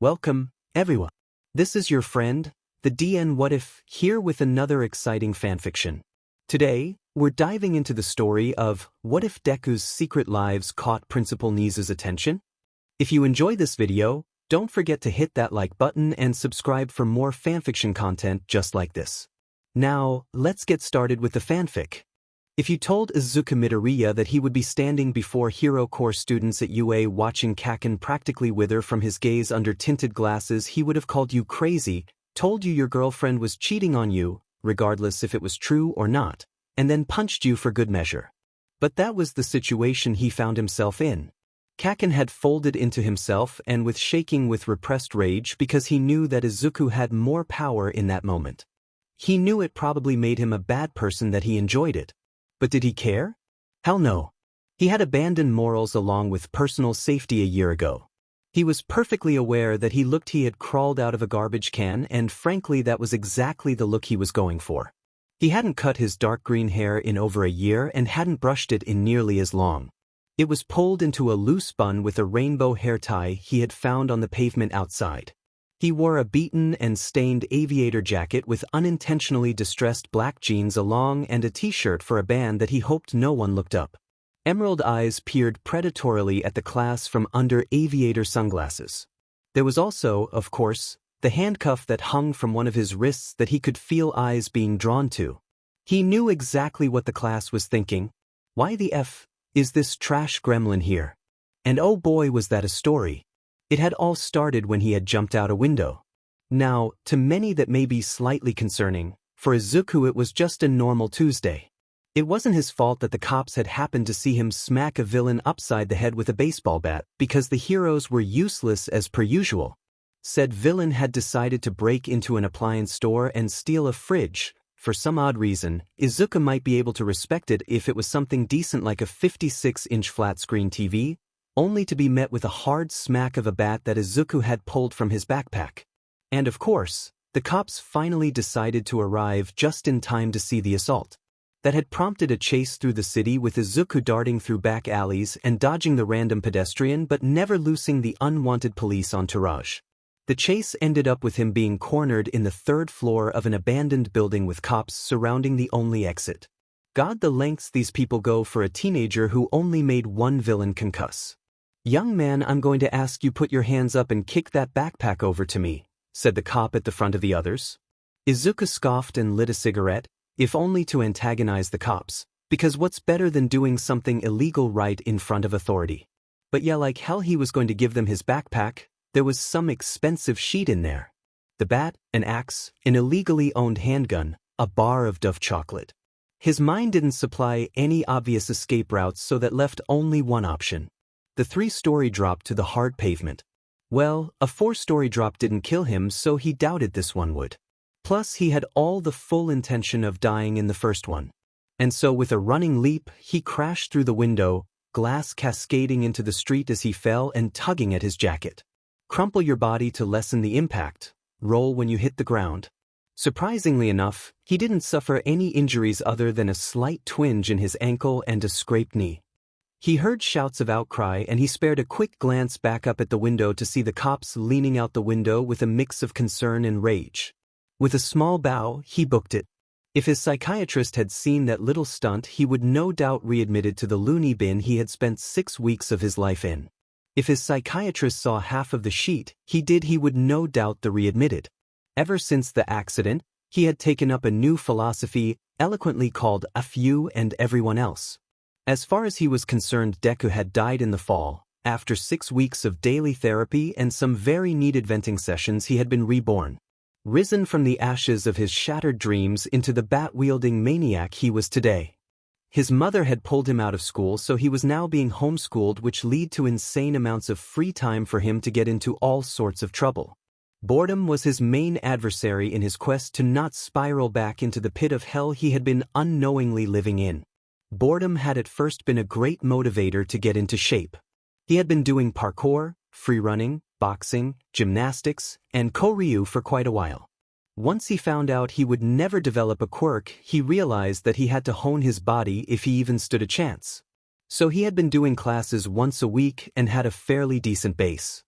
Welcome, everyone. This is your friend, the DN What If, here with another exciting fanfiction. Today, we're diving into the story of What If Deku's Secret Lives Caught Principal Nezu's attention? If you enjoy this video, don't forget to hit that like button and subscribe for more fanfiction content just like this. Now, let's get started with the fanfic. If you told Izuku Midoriya that he would be standing before Hero Corps students at UA watching Kaken practically wither from his gaze under tinted glasses, he would have called you crazy, told you your girlfriend was cheating on you, regardless if it was true or not, and then punched you for good measure. But that was the situation he found himself in. Kaken had folded into himself and was shaking with repressed rage because he knew that Izuku had more power in that moment. He knew it probably made him a bad person that he enjoyed it. But did he care? Hell no. He had abandoned morals along with personal safety a year ago. He was perfectly aware that he had crawled out of a garbage can, and frankly that was exactly the look he was going for. He hadn't cut his dark green hair in over a year and hadn't brushed it in nearly as long. It was pulled into a loose bun with a rainbow hair tie he had found on the pavement outside. He wore a beaten and stained aviator jacket with unintentionally distressed black jeans along and a t-shirt for a band that he hoped no one looked up. Emerald eyes peered predatorily at the class from under aviator sunglasses. There was also, of course, the handcuff that hung from one of his wrists that he could feel eyes being drawn to. He knew exactly what the class was thinking. Why the F is this trash gremlin here? And oh boy was that a story. It had all started when he had jumped out a window. Now, to many that may be slightly concerning, for Izuku it was just a normal Tuesday. It wasn't his fault that the cops had happened to see him smack a villain upside the head with a baseball bat because the heroes were useless as per usual. Said villain had decided to break into an appliance store and steal a fridge. For some odd reason, Izuku might be able to respect it if it was something decent like a 56-inch flat-screen TV, only to be met with a hard smack of a bat that Izuku had pulled from his backpack. And of course, the cops finally decided to arrive just in time to see the assault. That had prompted a chase through the city with Izuku darting through back alleys and dodging the random pedestrian but never loosing the unwanted police entourage. The chase ended up with him being cornered in the third floor of an abandoned building with cops surrounding the only exit. God, the lengths these people go for a teenager who only made one villain concuss. "Young man, I'm going to ask you put your hands up and kick that backpack over to me," said the cop at the front of the others. Izuku scoffed and lit a cigarette, if only to antagonize the cops, because what's better than doing something illegal right in front of authority? But yeah, like hell he was going to give them his backpack. There was some expensive shit in there. The bat, an axe, an illegally owned handgun, a bar of Dove chocolate. His mind didn't supply any obvious escape routes, so that left only one option. The 3-story drop to the hard pavement. Well, a 4-story drop didn't kill him, so he doubted this one would. Plus, he had all the full intention of dying in the first one. And so with a running leap, he crashed through the window, glass cascading into the street as he fell and tugging at his jacket. Crumple your body to lessen the impact. Roll when you hit the ground. Surprisingly enough, he didn't suffer any injuries other than a slight twinge in his ankle and a scraped knee. He heard shouts of outcry and he spared a quick glance back up at the window to see the cops leaning out the window with a mix of concern and rage. With a small bow, he booked it. If his psychiatrist had seen that little stunt, he would no doubt readmitted to the loony bin he had spent 6 weeks of his life in. If his psychiatrist saw half of the sheet he would no doubt the readmitted. Ever since the accident, he had taken up a new philosophy, eloquently called "F you and everyone else." As far as he was concerned, Deku had died in the fall. After 6 weeks of daily therapy and some very needed venting sessions, he had been reborn. Risen from the ashes of his shattered dreams into the bat-wielding maniac he was today. His mother had pulled him out of school, so he was now being homeschooled, which led to insane amounts of free time for him to get into all sorts of trouble. Boredom was his main adversary in his quest to not spiral back into the pit of hell he had been unknowingly living in. Boredom had at first been a great motivator to get into shape. He had been doing parkour, free running, boxing, gymnastics, and Koryu for quite a while. Once he found out he would never develop a quirk, he realized that he had to hone his body if he even stood a chance. So he had been doing classes once a week and had a fairly decent base.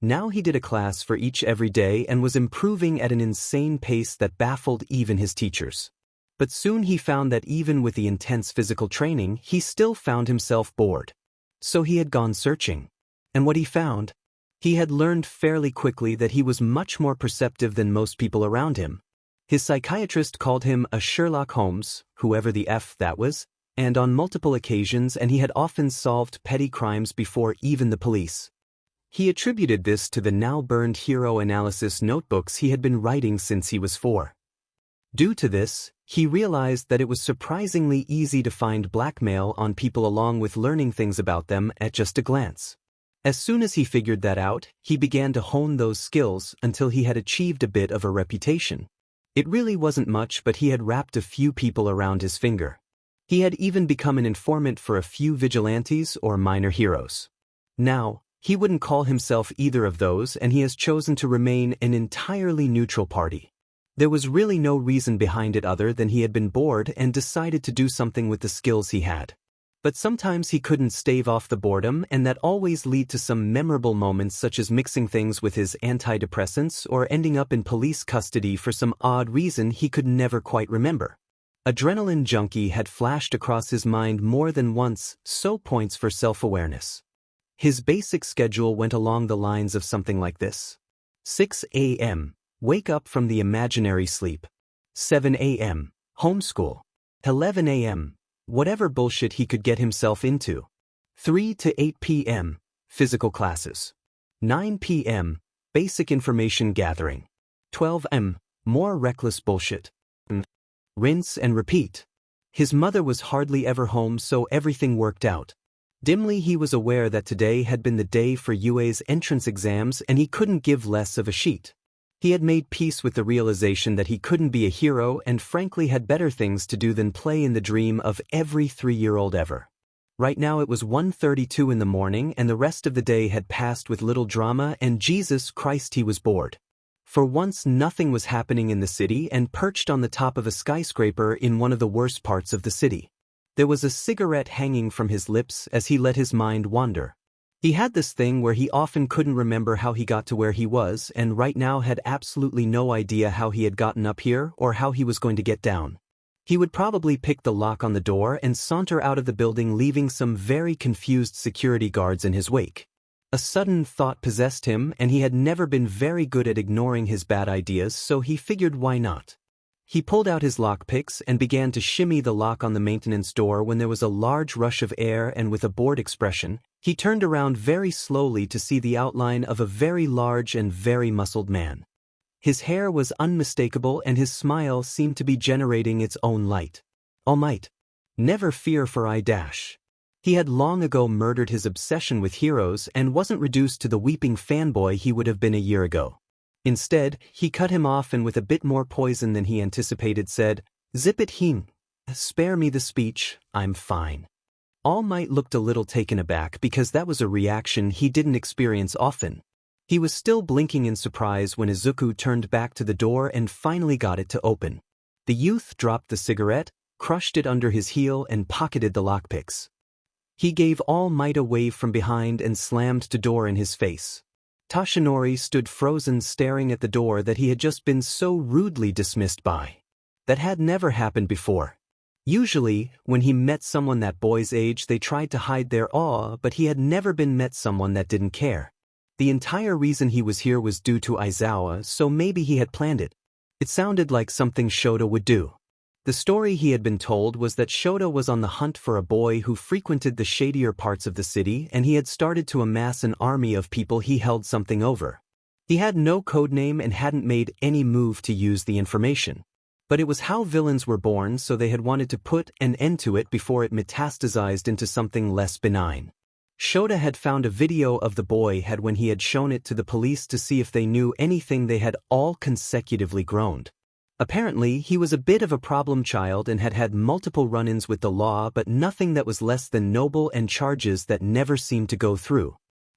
Now he did a class for each every day and was improving at an insane pace that baffled even his teachers. But soon he found that even with the intense physical training, he still found himself bored. So he had gone searching. And what he found? He had learned fairly quickly that he was much more perceptive than most people around him. His psychiatrist called him a Sherlock Holmes, whoever the F that was, and on multiple occasions, and he had often solved petty crimes before even the police. He attributed this to the now-burned hero analysis notebooks he had been writing since he was 4. Due to this, he realized that it was surprisingly easy to find blackmail on people along with learning things about them at just a glance. As soon as he figured that out, he began to hone those skills until he had achieved a bit of a reputation. It really wasn't much, but he had wrapped a few people around his finger. He had even become an informant for a few vigilantes or minor heroes. Now, he wouldn't call himself either of those, and he has chosen to remain an entirely neutral party. There was really no reason behind it other than he had been bored and decided to do something with the skills he had. But sometimes he couldn't stave off the boredom, and that always led to some memorable moments, such as mixing things with his antidepressants or ending up in police custody for some odd reason he could never quite remember. Adrenaline junkie had flashed across his mind more than once, so points for self-awareness. His basic schedule went along the lines of something like this. 6 a.m. Wake up from the imaginary sleep. 7 a.m. Homeschool. 11 a.m. Whatever bullshit he could get himself into. 3 to 8 p.m. Physical classes. 9 p.m. Basic information gathering. 12 m. More reckless bullshit. Rinse and repeat. His mother was hardly ever home, so everything worked out. Dimly he was aware that today had been the day for UA's entrance exams and he couldn't give less of a shit. He had made peace with the realization that he couldn't be a hero and frankly had better things to do than play in the dream of every 3-year-old ever. Right now it was 1:32 in the morning and the rest of the day had passed with little drama, and Jesus Christ, he was bored. For once nothing was happening in the city, and perched on the top of a skyscraper in one of the worst parts of the city. There was a cigarette hanging from his lips as he let his mind wander. He had this thing where he often couldn't remember how he got to where he was, and right now had absolutely no idea how he had gotten up here or how he was going to get down. He would probably pick the lock on the door and saunter out of the building, leaving some very confused security guards in his wake. A sudden thought possessed him, and he had never been very good at ignoring his bad ideas, so he figured why not. He pulled out his lockpicks and began to shimmy the lock on the maintenance door when there was a large rush of air, and with a bored expression, he turned around very slowly to see the outline of a very large and very muscled man. His hair was unmistakable and his smile seemed to be generating its own light. All might. Never fear for I dash. He had long ago murdered his obsession with heroes and wasn't reduced to the weeping fanboy he would have been a year ago. Instead, he cut him off and with a bit more poison than he anticipated said, "Zip it heen. Spare me the speech, I'm fine." All Might looked a little taken aback because that was a reaction he didn't experience often. He was still blinking in surprise when Izuku turned back to the door and finally got it to open. The youth dropped the cigarette, crushed it under his heel and pocketed the lockpicks. He gave All Might a wave from behind and slammed the door in his face. Toshinori stood frozen, staring at the door that he had just been so rudely dismissed by. That had never happened before. Usually, when he met someone that boy's age, they tried to hide their awe, but he had never been met someone that didn't care. The entire reason he was here was due to Aizawa, so maybe he had planned it. It sounded like something Shota would do. The story he had been told was that Shota was on the hunt for a boy who frequented the shadier parts of the city, and he had started to amass an army of people he held something over. He had no codename and hadn't made any move to use the information. But it was how villains were born, so they had wanted to put an end to it before it metastasized into something less benign. Shota had found a video of the boy when he had shown it to the police to see if they knew anything. They had all consecutively groaned. Apparently, he was a bit of a problem child and had had multiple run-ins with the law, but nothing that was less than noble, and charges that never seemed to go through.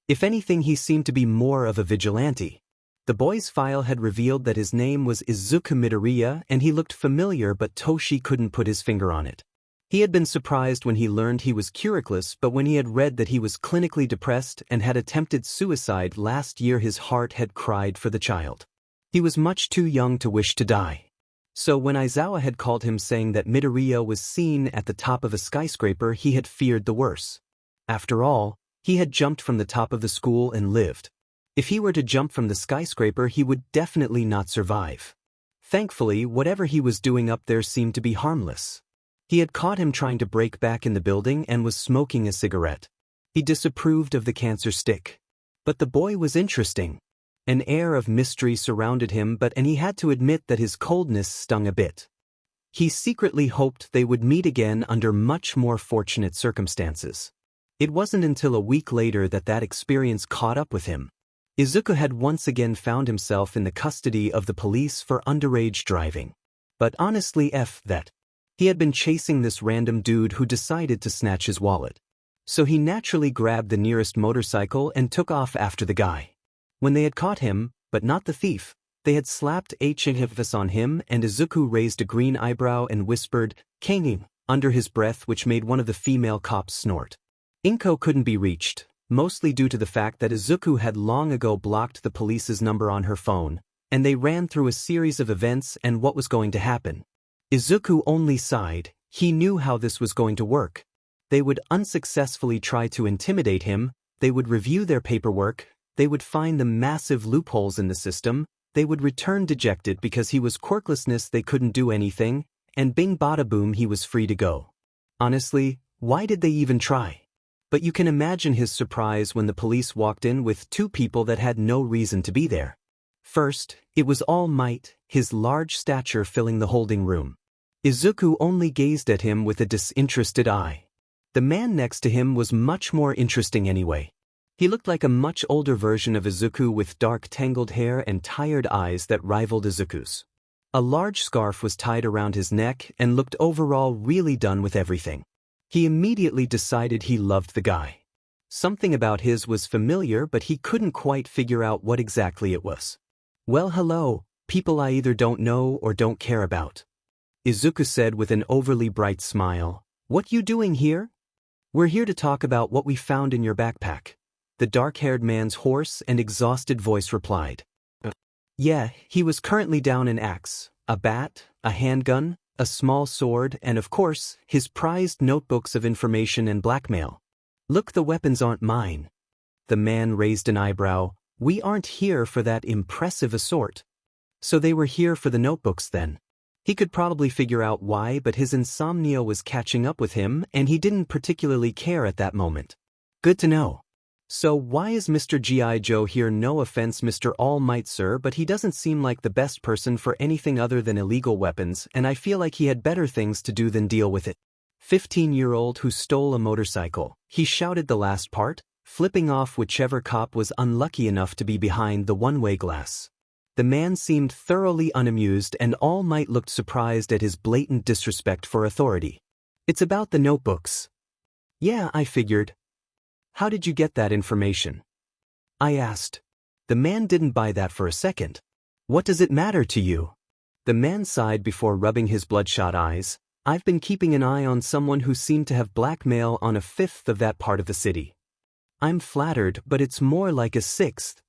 If anything, he seemed to be more of a vigilante. The boy's file had revealed that his name was Izuku Midoriya, and he looked familiar, but Toshi couldn't put his finger on it. He had been surprised when he learned he was curicless, but when he had read that he was clinically depressed and had attempted suicide last year, his heart had cried for the child. He was much too young to wish to die. So when Aizawa had called him saying that Midoriya was seen at the top of a skyscraper, he had feared the worst. After all, he had jumped from the top of the school and lived. If he were to jump from the skyscraper, he would definitely not survive. Thankfully, whatever he was doing up there seemed to be harmless. He had caught him trying to break back in the building and was smoking a cigarette. He disapproved of the cancer stick. But the boy was interesting. An air of mystery surrounded him, and he had to admit that his coldness stung a bit. He secretly hoped they would meet again under much more fortunate circumstances. It wasn't until a week later that that experience caught up with him. Izuku had once again found himself in the custody of the police for underage driving. But honestly, F that. He had been chasing this random dude who decided to snatch his wallet. So he naturally grabbed the nearest motorcycle and took off after the guy. When they had caught him, but not the thief, they had slapped H.H.S. on him, and Izuku raised a green eyebrow and whispered, "Kanging," under his breath, which made one of the female cops snort. Inko couldn't be reached, mostly due to the fact that Izuku had long ago blocked the police's number on her phone, and they ran through a series of events and what was going to happen. Izuku only sighed. He knew how this was going to work. They would unsuccessfully try to intimidate him, they would review their paperwork, they would find the massive loopholes in the system, they would return dejected because he was quirklessness, they couldn't do anything, and bing bada boom, he was free to go. Honestly, why did they even try? But you can imagine his surprise when the police walked in with two people that had no reason to be there. First, it was All Might, his large stature filling the holding room. Izuku only gazed at him with a disinterested eye. The man next to him was much more interesting anyway. He looked like a much older version of Izuku with dark tangled hair and tired eyes that rivaled Izuku's. A large scarf was tied around his neck and looked overall really done with everything. He immediately decided he loved the guy. Something about his was familiar, but he couldn't quite figure out what exactly it was. "Well, hello, people I either don't know or don't care about," Izuku said with an overly bright smile. "What you doing here?" "We're here to talk about what we found in your backpack," the dark-haired man's hoarse and exhausted voice replied. Yeah, he was currently down an axe, a bat, a handgun, a small sword, and of course, his prized notebooks of information and blackmail. "Look, the weapons aren't mine." The man raised an eyebrow. "We aren't here for that impressive assault." So they were here for the notebooks then. He could probably figure out why, but his insomnia was catching up with him, and he didn't particularly care at that moment. Good to know. "So why is Mr. G.I. Joe here? No offense, Mr. All Might, sir, but he doesn't seem like the best person for anything other than illegal weapons, and I feel like he had better things to do than deal with it." 15-year-old who stole a motorcycle, he shouted the last part, flipping off whichever cop was unlucky enough to be behind the one-way glass. The man seemed thoroughly unamused, and All Might looked surprised at his blatant disrespect for authority. "It's about the notebooks." "Yeah, I figured." "How did you get that information?" I asked. The man didn't buy that for a second. "What does it matter to you?" The man sighed before rubbing his bloodshot eyes. "I've been keeping an eye on someone who seemed to have blackmail on a fifth of that part of the city." "I'm flattered, but it's more like a sixth.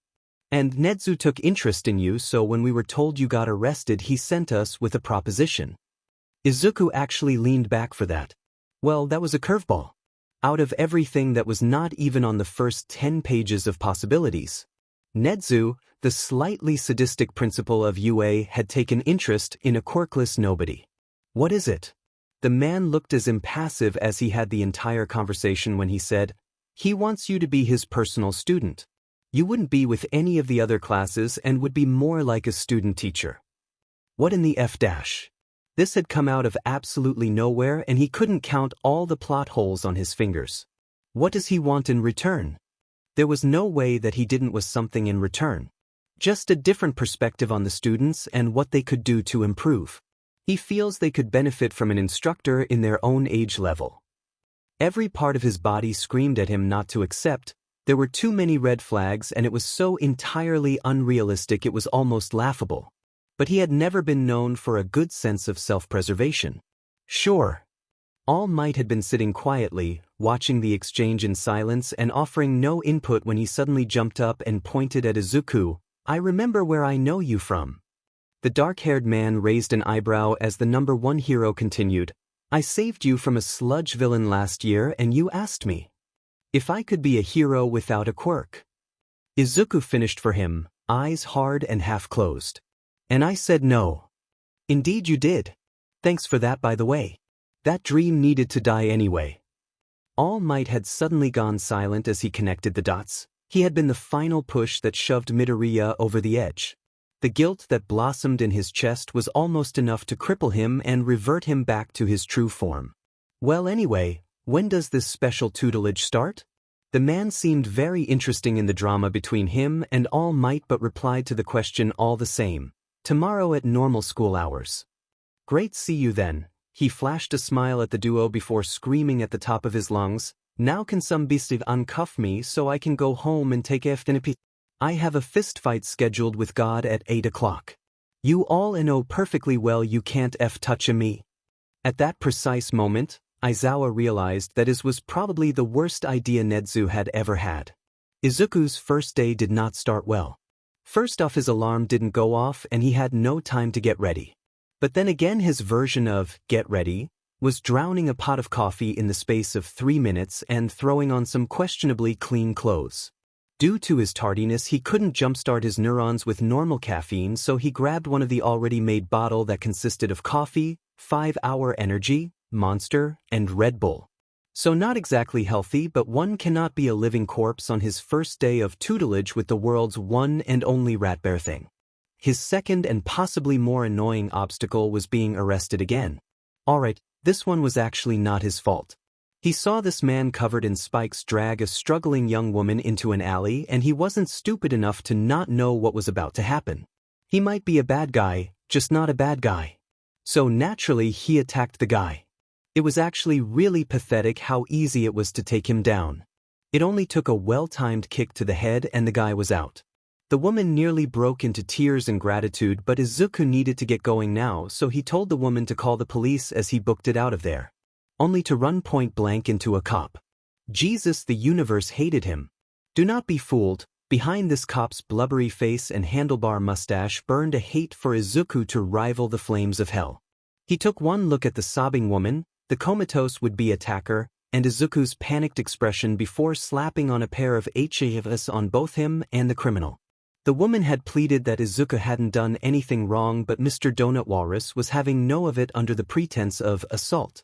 And Nezu took interest in you, so when we were told you got arrested, he sent us with a proposition." Izuku actually leaned back for that. Well, that was a curveball. Out of everything, that was not even on the first 10 pages of possibilities. Nezu, the slightly sadistic principal of UA, had taken interest in a quirkless nobody. "What is it?" The man looked as impassive as he had the entire conversation when he said, "He wants you to be his personal student. You wouldn't be with any of the other classes and would be more like a student teacher." What in the F dash? This had come out of absolutely nowhere, and he couldn't count all the plot holes on his fingers. What does he want in return? There was no way that he didn't want something in return. Just a different perspective on the students and what they could do to improve. He feels they could benefit from an instructor in their own age level. Every part of his body screamed at him not to accept. There were too many red flags, and it was so entirely unrealistic it was almost laughable. But he had never been known for a good sense of self-preservation. "Sure. All Might had been sitting quietly, watching the exchange in silence and offering no input when he suddenly jumped up and pointed at Izuku. "I remember where I know you from." The dark-haired man raised an eyebrow as the number one hero continued. "I saved you from a sludge villain last year and you asked me if I could be a hero without a quirk." Izuku finished for him, eyes hard and half-closed. "And I said no." "Indeed you did. Thanks for that, by the way. That dream needed to die anyway." All Might had suddenly gone silent as he connected the dots. He had been the final push that shoved Midoriya over the edge. The guilt that blossomed in his chest was almost enough to cripple him and revert him back to his true form. "Well anyway, when does this special tutelage start?" The man seemed very interesting in the drama between him and All Might but replied to the question all the same. "Tomorrow at normal school hours." "Great, see you then." He flashed a smile at the duo before screaming at the top of his lungs, "Now can some beast uncuff me so I can go home and take FNP? I have a fist fight scheduled with God at 8 o'clock. You all know perfectly well you can't touch me." At that precise moment, Aizawa realized that it was probably the worst idea Nezu had ever had. Izuku's first day did not start well. First off, his alarm didn't go off and he had no time to get ready. But then again, his version of get ready was drowning a pot of coffee in the space of 3 minutes and throwing on some questionably clean clothes. Due to his tardiness, he couldn't jumpstart his neurons with normal caffeine, so he grabbed one of the already made bottle that consisted of coffee, 5-hour energy, Monster, and Red Bull. So not exactly healthy, but one cannot be a living corpse on his first day of tutelage with the world's one and only rat bear thing. His second and possibly more annoying obstacle was being arrested again. Alright, this one was actually not his fault. He saw this man covered in spikes drag a struggling young woman into an alley and he wasn't stupid enough to not know what was about to happen. He might be a bad guy, just not a bad guy. So naturally he attacked the guy. It was actually really pathetic how easy it was to take him down. It only took a well-timed kick to the head and the guy was out. The woman nearly broke into tears in gratitude, but Izuku needed to get going now, so he told the woman to call the police as he booked it out of there. Only to run point blank into a cop. Jesus, the universe hated him. Do not be fooled, behind this cop's blubbery face and handlebar mustache burned a hate for Izuku to rival the flames of hell. He took one look at the sobbing woman, the comatose would-be attacker, and Izuku's panicked expression before slapping on a pair of HAVs on both him and the criminal. The woman had pleaded that Izuku hadn't done anything wrong, but Mr. Donut Walrus was having no of it under the pretense of assault.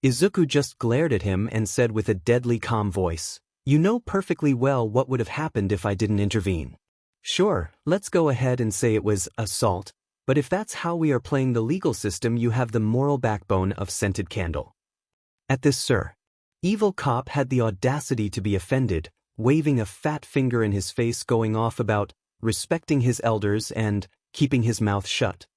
Izuku just glared at him and said with a deadly calm voice, "You know perfectly well what would have happened if I didn't intervene. Sure, let's go ahead and say it was assault, but if that's how we are playing the legal system, you have the moral backbone of scented candle." At this, Sir Evil Cop had the audacity to be offended, waving a fat finger in his face, going off about respecting his elders and keeping his mouth shut.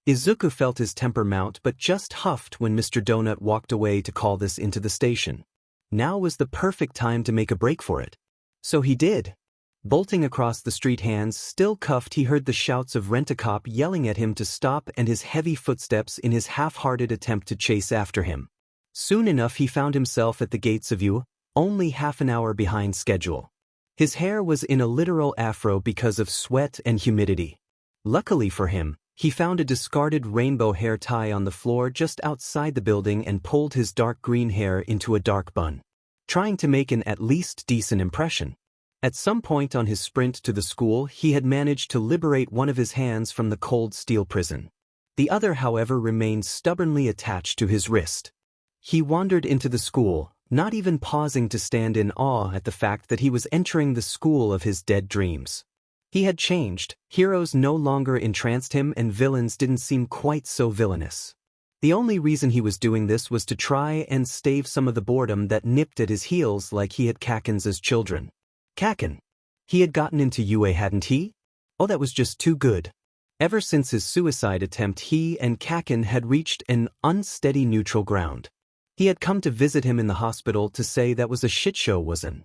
Izuku felt his temper mount but just huffed when Mr. Donut walked away to call this into the station. Now was the perfect time to make a break for it. So he did. Bolting across the street, hands still cuffed, he heard the shouts of Rent-A-Cop yelling at him to stop and his heavy footsteps in his half-hearted attempt to chase after him. Soon enough he found himself at the gates of U, only half an hour behind schedule. His hair was in a literal afro because of sweat and humidity. Luckily for him, he found a discarded rainbow hair tie on the floor just outside the building and pulled his dark green hair into a dark bun, trying to make an at least decent impression. At some point on his sprint to the school, he had managed to liberate one of his hands from the cold steel prison. The other, however, remained stubbornly attached to his wrist. He wandered into the school, not even pausing to stand in awe at the fact that he was entering the school of his dead dreams. He had changed, heroes no longer entranced him and villains didn't seem quite so villainous. The only reason he was doing this was to try and stave some of the boredom that nipped at his heels like he had Kaken's as children. Kaken. He had gotten into UA, hadn't he? Oh, that was just too good. Ever since his suicide attempt, he and Kaken had reached an unsteady neutral ground. He had come to visit him in the hospital to say that was a shitshow was an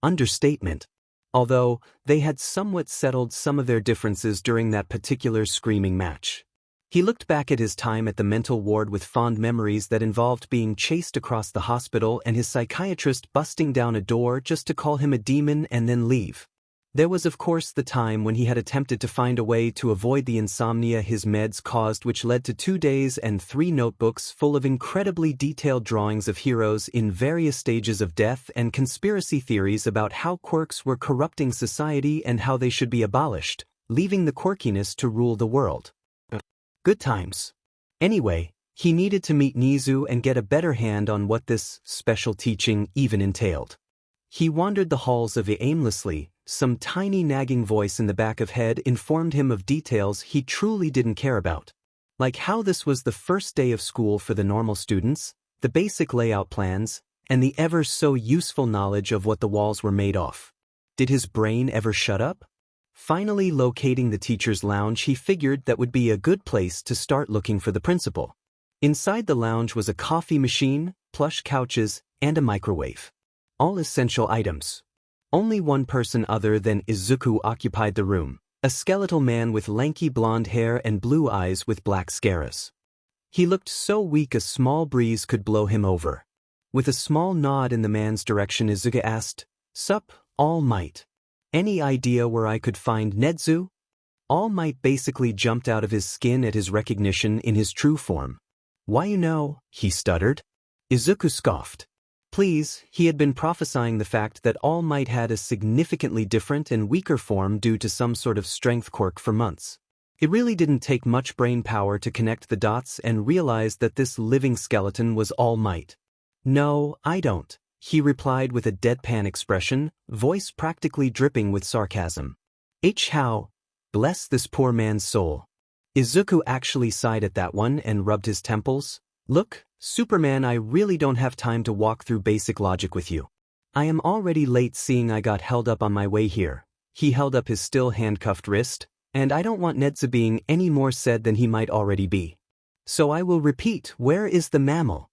understatement. Although, they had somewhat settled some of their differences during that particular screaming match. He looked back at his time at the mental ward with fond memories that involved being chased across the hospital and his psychiatrist busting down a door just to call him a demon and then leave. There was of course the time when he had attempted to find a way to avoid the insomnia his meds caused, which led to 2 days and 3 notebooks full of incredibly detailed drawings of heroes in various stages of death and conspiracy theories about how quirks were corrupting society and how they should be abolished, leaving the quirkiness to rule the world. Good times. Anyway, he needed to meet Nezu and get a better hand on what this special teaching even entailed. He wandered the halls of it aimlessly. Some tiny nagging voice in the back of head informed him of details he truly didn't care about. Like how this was the first day of school for the normal students, the basic layout plans, and the ever so useful knowledge of what the walls were made of. Did his brain ever shut up? Finally locating the teacher's lounge, he figured that would be a good place to start looking for the principal. Inside the lounge was a coffee machine, plush couches, and a microwave. All essential items. Only one person other than Izuku occupied the room, a skeletal man with lanky blonde hair and blue eyes with black scaras. He looked so weak a small breeze could blow him over. With a small nod in the man's direction, Izuku asked, "Sup, All Might. Any idea where I could find Nezu?" All Might basically jumped out of his skin at his recognition in his true form. "Why, he stuttered. Izuku scoffed. Please, he had been prophesying the fact that All Might had a significantly different and weaker form due to some sort of strength quirk for months. It really didn't take much brain power to connect the dots and realize that this living skeleton was All Might. "No, I don't," he replied with a deadpan expression, voice practically dripping with sarcasm. How? Bless this poor man's soul. Izuku actually sighed at that one and rubbed his temples. "Look, Superman, I really don't have time to walk through basic logic with you. I am already late, seeing I got held up on my way here." He held up his still handcuffed wrist, "and I don't want Nezu being any more sad than he might already be. So I will repeat, where is the mammal?"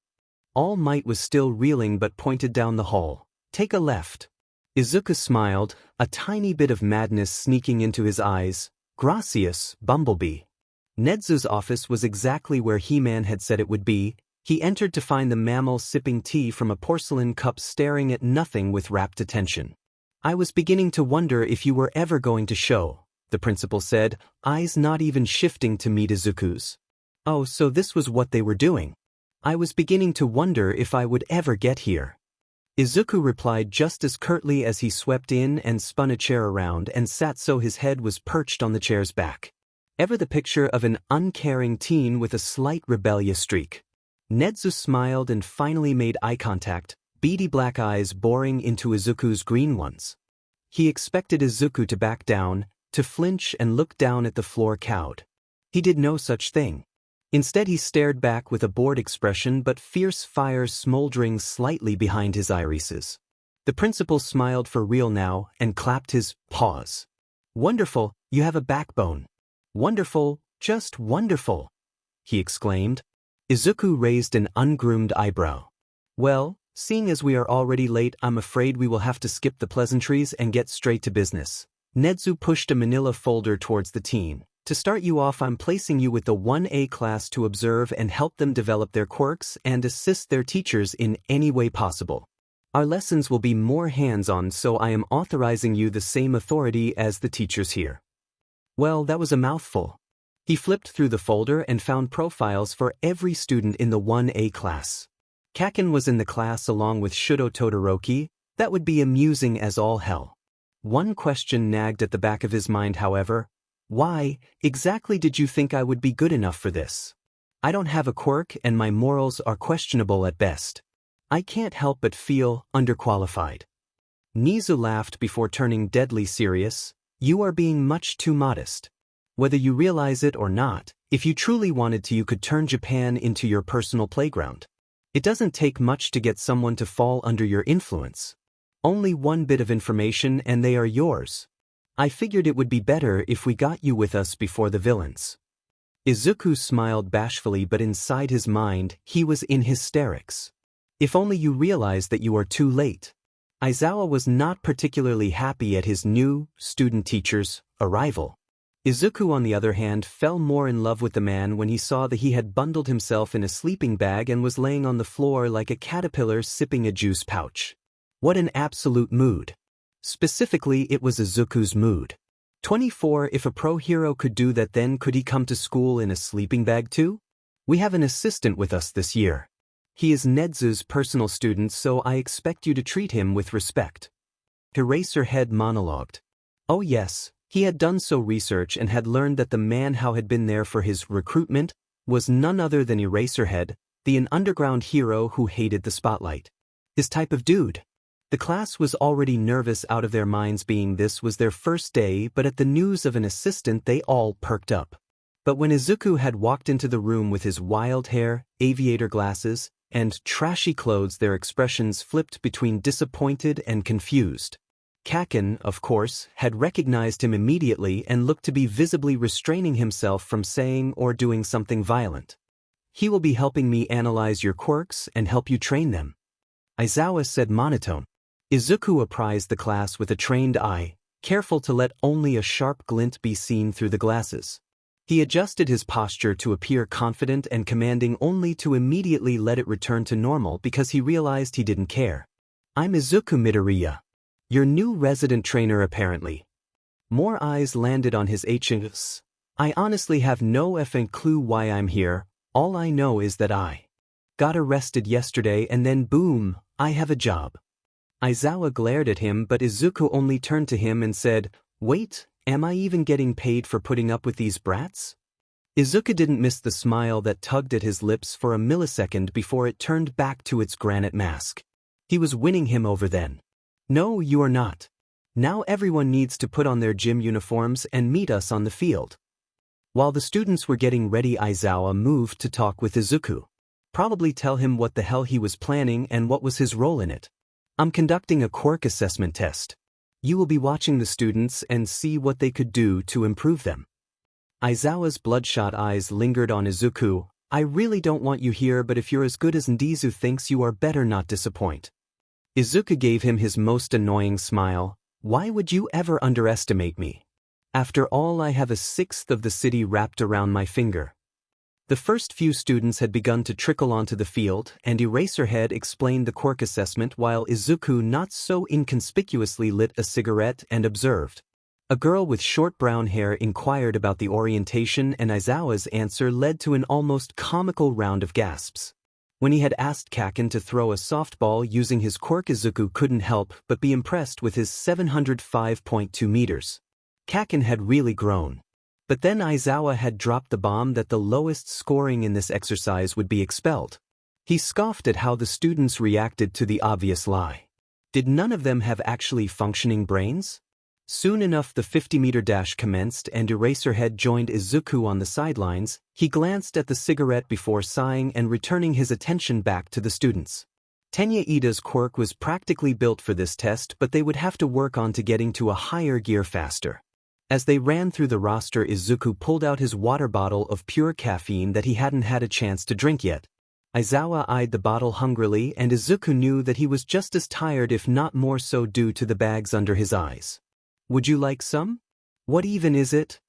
All Might was still reeling but pointed down the hall. "Take a left." Izuku smiled, a tiny bit of madness sneaking into his eyes. "Gracias, Bumblebee." Nezu's office was exactly where He-Man had said it would be. He entered to find the mammal sipping tea from a porcelain cup, staring at nothing with rapt attention. "I was beginning to wonder if you were ever going to show," the principal said, eyes not even shifting to meet Izuku's. "Oh, so this was what they were doing. I was beginning to wonder if I would ever get here." Izuku replied just as curtly as he swept in and spun a chair around and sat so his head was perched on the chair's back. Ever the picture of an uncaring teen with a slight rebellious streak. Nezu smiled and finally made eye contact, beady black eyes boring into Izuku's green ones. He expected Izuku to back down, to flinch and look down at the floor cowed. He did no such thing. Instead he stared back with a bored expression but fierce fire smoldering slightly behind his irises. The principal smiled for real now and clapped his paws. "Wonderful, you have a backbone. Wonderful, just wonderful," he exclaimed. Izuku raised an ungroomed eyebrow. "Well, seeing as we are already late, I'm afraid we will have to skip the pleasantries and get straight to business." Nezu pushed a manila folder towards the teen. "To start you off, I'm placing you with the 1A class to observe and help them develop their quirks and assist their teachers in any way possible. Our lessons will be more hands-on, so I am authorizing you the same authority as the teachers here." Well, that was a mouthful. He flipped through the folder and found profiles for every student in the 1A class. Kaken was in the class along with Shudo Todoroki. That would be amusing as all hell. One question nagged at the back of his mind, however. Why exactly did you think I would be good enough for this? I don't have a quirk and my morals are questionable at best. I can't help but feel underqualified. Nezu laughed before turning deadly serious. "You are being much too modest. Whether you realize it or not, if you truly wanted to, you could turn Japan into your personal playground. It doesn't take much to get someone to fall under your influence. Only one bit of information and they are yours. I figured it would be better if we got you with us before the villains." Izuku smiled bashfully, but inside his mind, he was in hysterics. "If only you realized that you are too late." Aizawa was not particularly happy at his new student teacher's arrival. Izuku on the other hand fell more in love with the man when he saw that he had bundled himself in a sleeping bag and was laying on the floor like a caterpillar sipping a juice pouch. What an absolute mood. Specifically, it was Izuku's mood. 24. If a pro hero could do that, then could he come to school in a sleeping bag too? We have an assistant with us this year. He is Nezu's personal student, so I expect you to treat him with respect. Eraserhead monologued. Oh yes, he had done so research and had learned that the man who had been there for his recruitment was none other than Eraserhead, an underground hero who hated the spotlight. His type of dude. The class was already nervous out of their minds, being this was their first day, but at the news of an assistant they all perked up. But when Izuku had walked into the room with his wild hair, aviator glasses, and trashy clothes, their expressions flipped between disappointed and confused. Kaken, of course, had recognized him immediately and looked to be visibly restraining himself from saying or doing something violent. He will be helping me analyze your quirks and help you train them, Aizawa said monotone. Izuku apprised the class with a trained eye, careful to let only a sharp glint be seen through the glasses. He adjusted his posture to appear confident and commanding, only to immediately let it return to normal because he realized he didn't care. I'm Izuku Midoriya, your new resident trainer apparently. More eyes landed on his HNs. I honestly have no effing clue why I'm here, all I know is that I got arrested yesterday and then boom, I have a job. Aizawa glared at him, but Izuku only turned to him and said, wait, am I even getting paid for putting up with these brats? Izuku didn't miss the smile that tugged at his lips for a millisecond before it turned back to its granite mask. He was winning him over then. No, you are not. Now everyone needs to put on their gym uniforms and meet us on the field. While the students were getting ready, Aizawa moved to talk with Izuku. Probably tell him what the hell he was planning and what was his role in it. I'm conducting a quirk assessment test. You will be watching the students and see what they could do to improve them. Aizawa's bloodshot eyes lingered on Izuku. I really don't want you here, but if you're as good as Nezu thinks you are, better not disappoint. Izuku gave him his most annoying smile. Why would you ever underestimate me? After all, I have a sixth of the city wrapped around my finger. The first few students had begun to trickle onto the field, and Eraserhead explained the quirk assessment while Izuku not so inconspicuously lit a cigarette and observed. A girl with short brown hair inquired about the orientation, and Aizawa's answer led to an almost comical round of gasps. When he had asked Kaken to throw a softball using his quirk, Izuku couldn't help but be impressed with his 705.2 meters. Kaken had really grown. But then Aizawa had dropped the bomb that the lowest scoring in this exercise would be expelled. He scoffed at how the students reacted to the obvious lie. Did none of them have actually functioning brains? Soon enough the 50-meter dash commenced and Eraserhead joined Izuku on the sidelines. He glanced at the cigarette before sighing and returning his attention back to the students. Tenya Ida's quirk was practically built for this test, but they would have to work on to getting to a higher gear faster. As they ran through the roster, Izuku pulled out his water bottle of pure caffeine that he hadn't had a chance to drink yet. Aizawa eyed the bottle hungrily, and Izuku knew that he was just as tired, if not more so, due to the bags under his eyes. Would you like some? What even is it?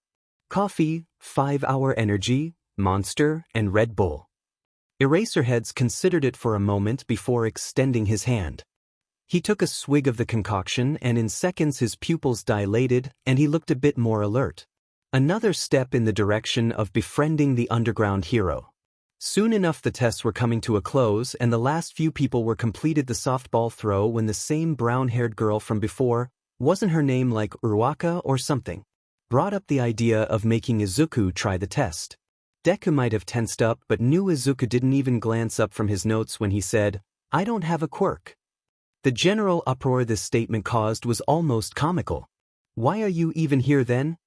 Coffee, 5-hour energy, Monster, and Red Bull. Eraserheads considered it for a moment before extending his hand. He took a swig of the concoction, and in seconds his pupils dilated and he looked a bit more alert. Another step in the direction of befriending the underground hero. Soon enough the tests were coming to a close and the last few people were completed the softball throw when the same brown-haired girl from before, wasn't her name like Uruaka or something, brought up the idea of making Izuku try the test. Deku might have tensed up, but knew Izuku didn't even glance up from his notes when he said, I don't have a quirk. The general uproar this statement caused was almost comical. Why are you even here then?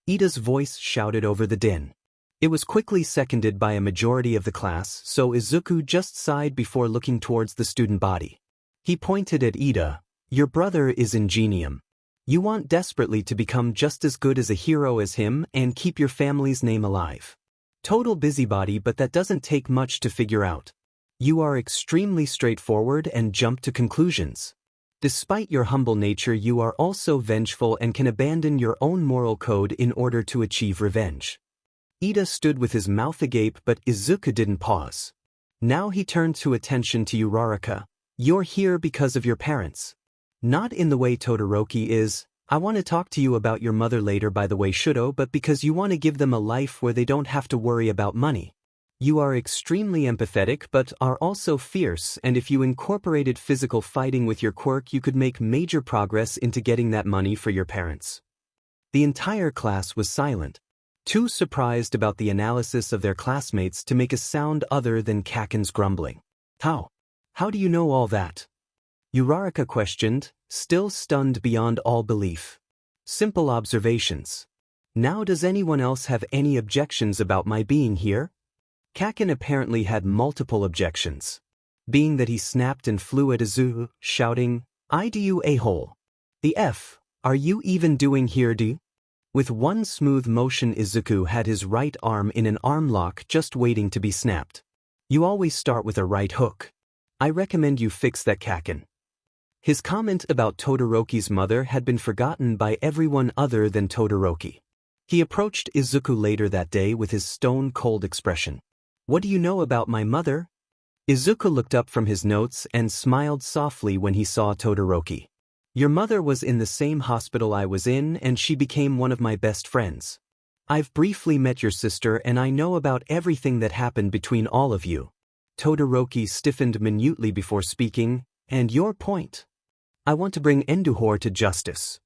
Ida's voice shouted over the din. It was quickly seconded by a majority of the class, so Izuku just sighed before looking towards the student body. He pointed at Ida. Your brother is Ingenium. You want desperately to become just as good as a hero as him and keep your family's name alive. Total busybody, but that doesn't take much to figure out. You are extremely straightforward and jump to conclusions. Despite your humble nature, you are also vengeful and can abandon your own moral code in order to achieve revenge. Ida stood with his mouth agape, but Izuku didn't pause. Now he turned to attention to Uraraka. You're here because of your parents. Not in the way Todoroki is. I want to talk to you about your mother later, by the way, Shudo, but because you want to give them a life where they don't have to worry about money. You are extremely empathetic but are also fierce, and if you incorporated physical fighting with your quirk, you could make major progress into getting that money for your parents. The entire class was silent, too surprised about the analysis of their classmates to make a sound other than Kaken's grumbling. How do you know all that? Uraraka questioned, still stunned beyond all belief. Simple observations. Now, does anyone else have any objections about my being here? Kaken apparently had multiple objections. Being that he snapped and flew at Izuku, shouting, "I do you a-hole. The F, are you even doing here, do?" With one smooth motion, Izuku had his right arm in an arm lock just waiting to be snapped. You always start with a right hook. I recommend you fix that, Kaken. His comment about Todoroki's mother had been forgotten by everyone other than Todoroki. He approached Izuku later that day with his stone-cold expression. What do you know about my mother? Izuku looked up from his notes and smiled softly when he saw Todoroki. Your mother was in the same hospital I was in, and she became one of my best friends. I've briefly met your sister and I know about everything that happened between all of you. Todoroki stiffened minutely before speaking, and your point? I want to bring Enduhor to justice.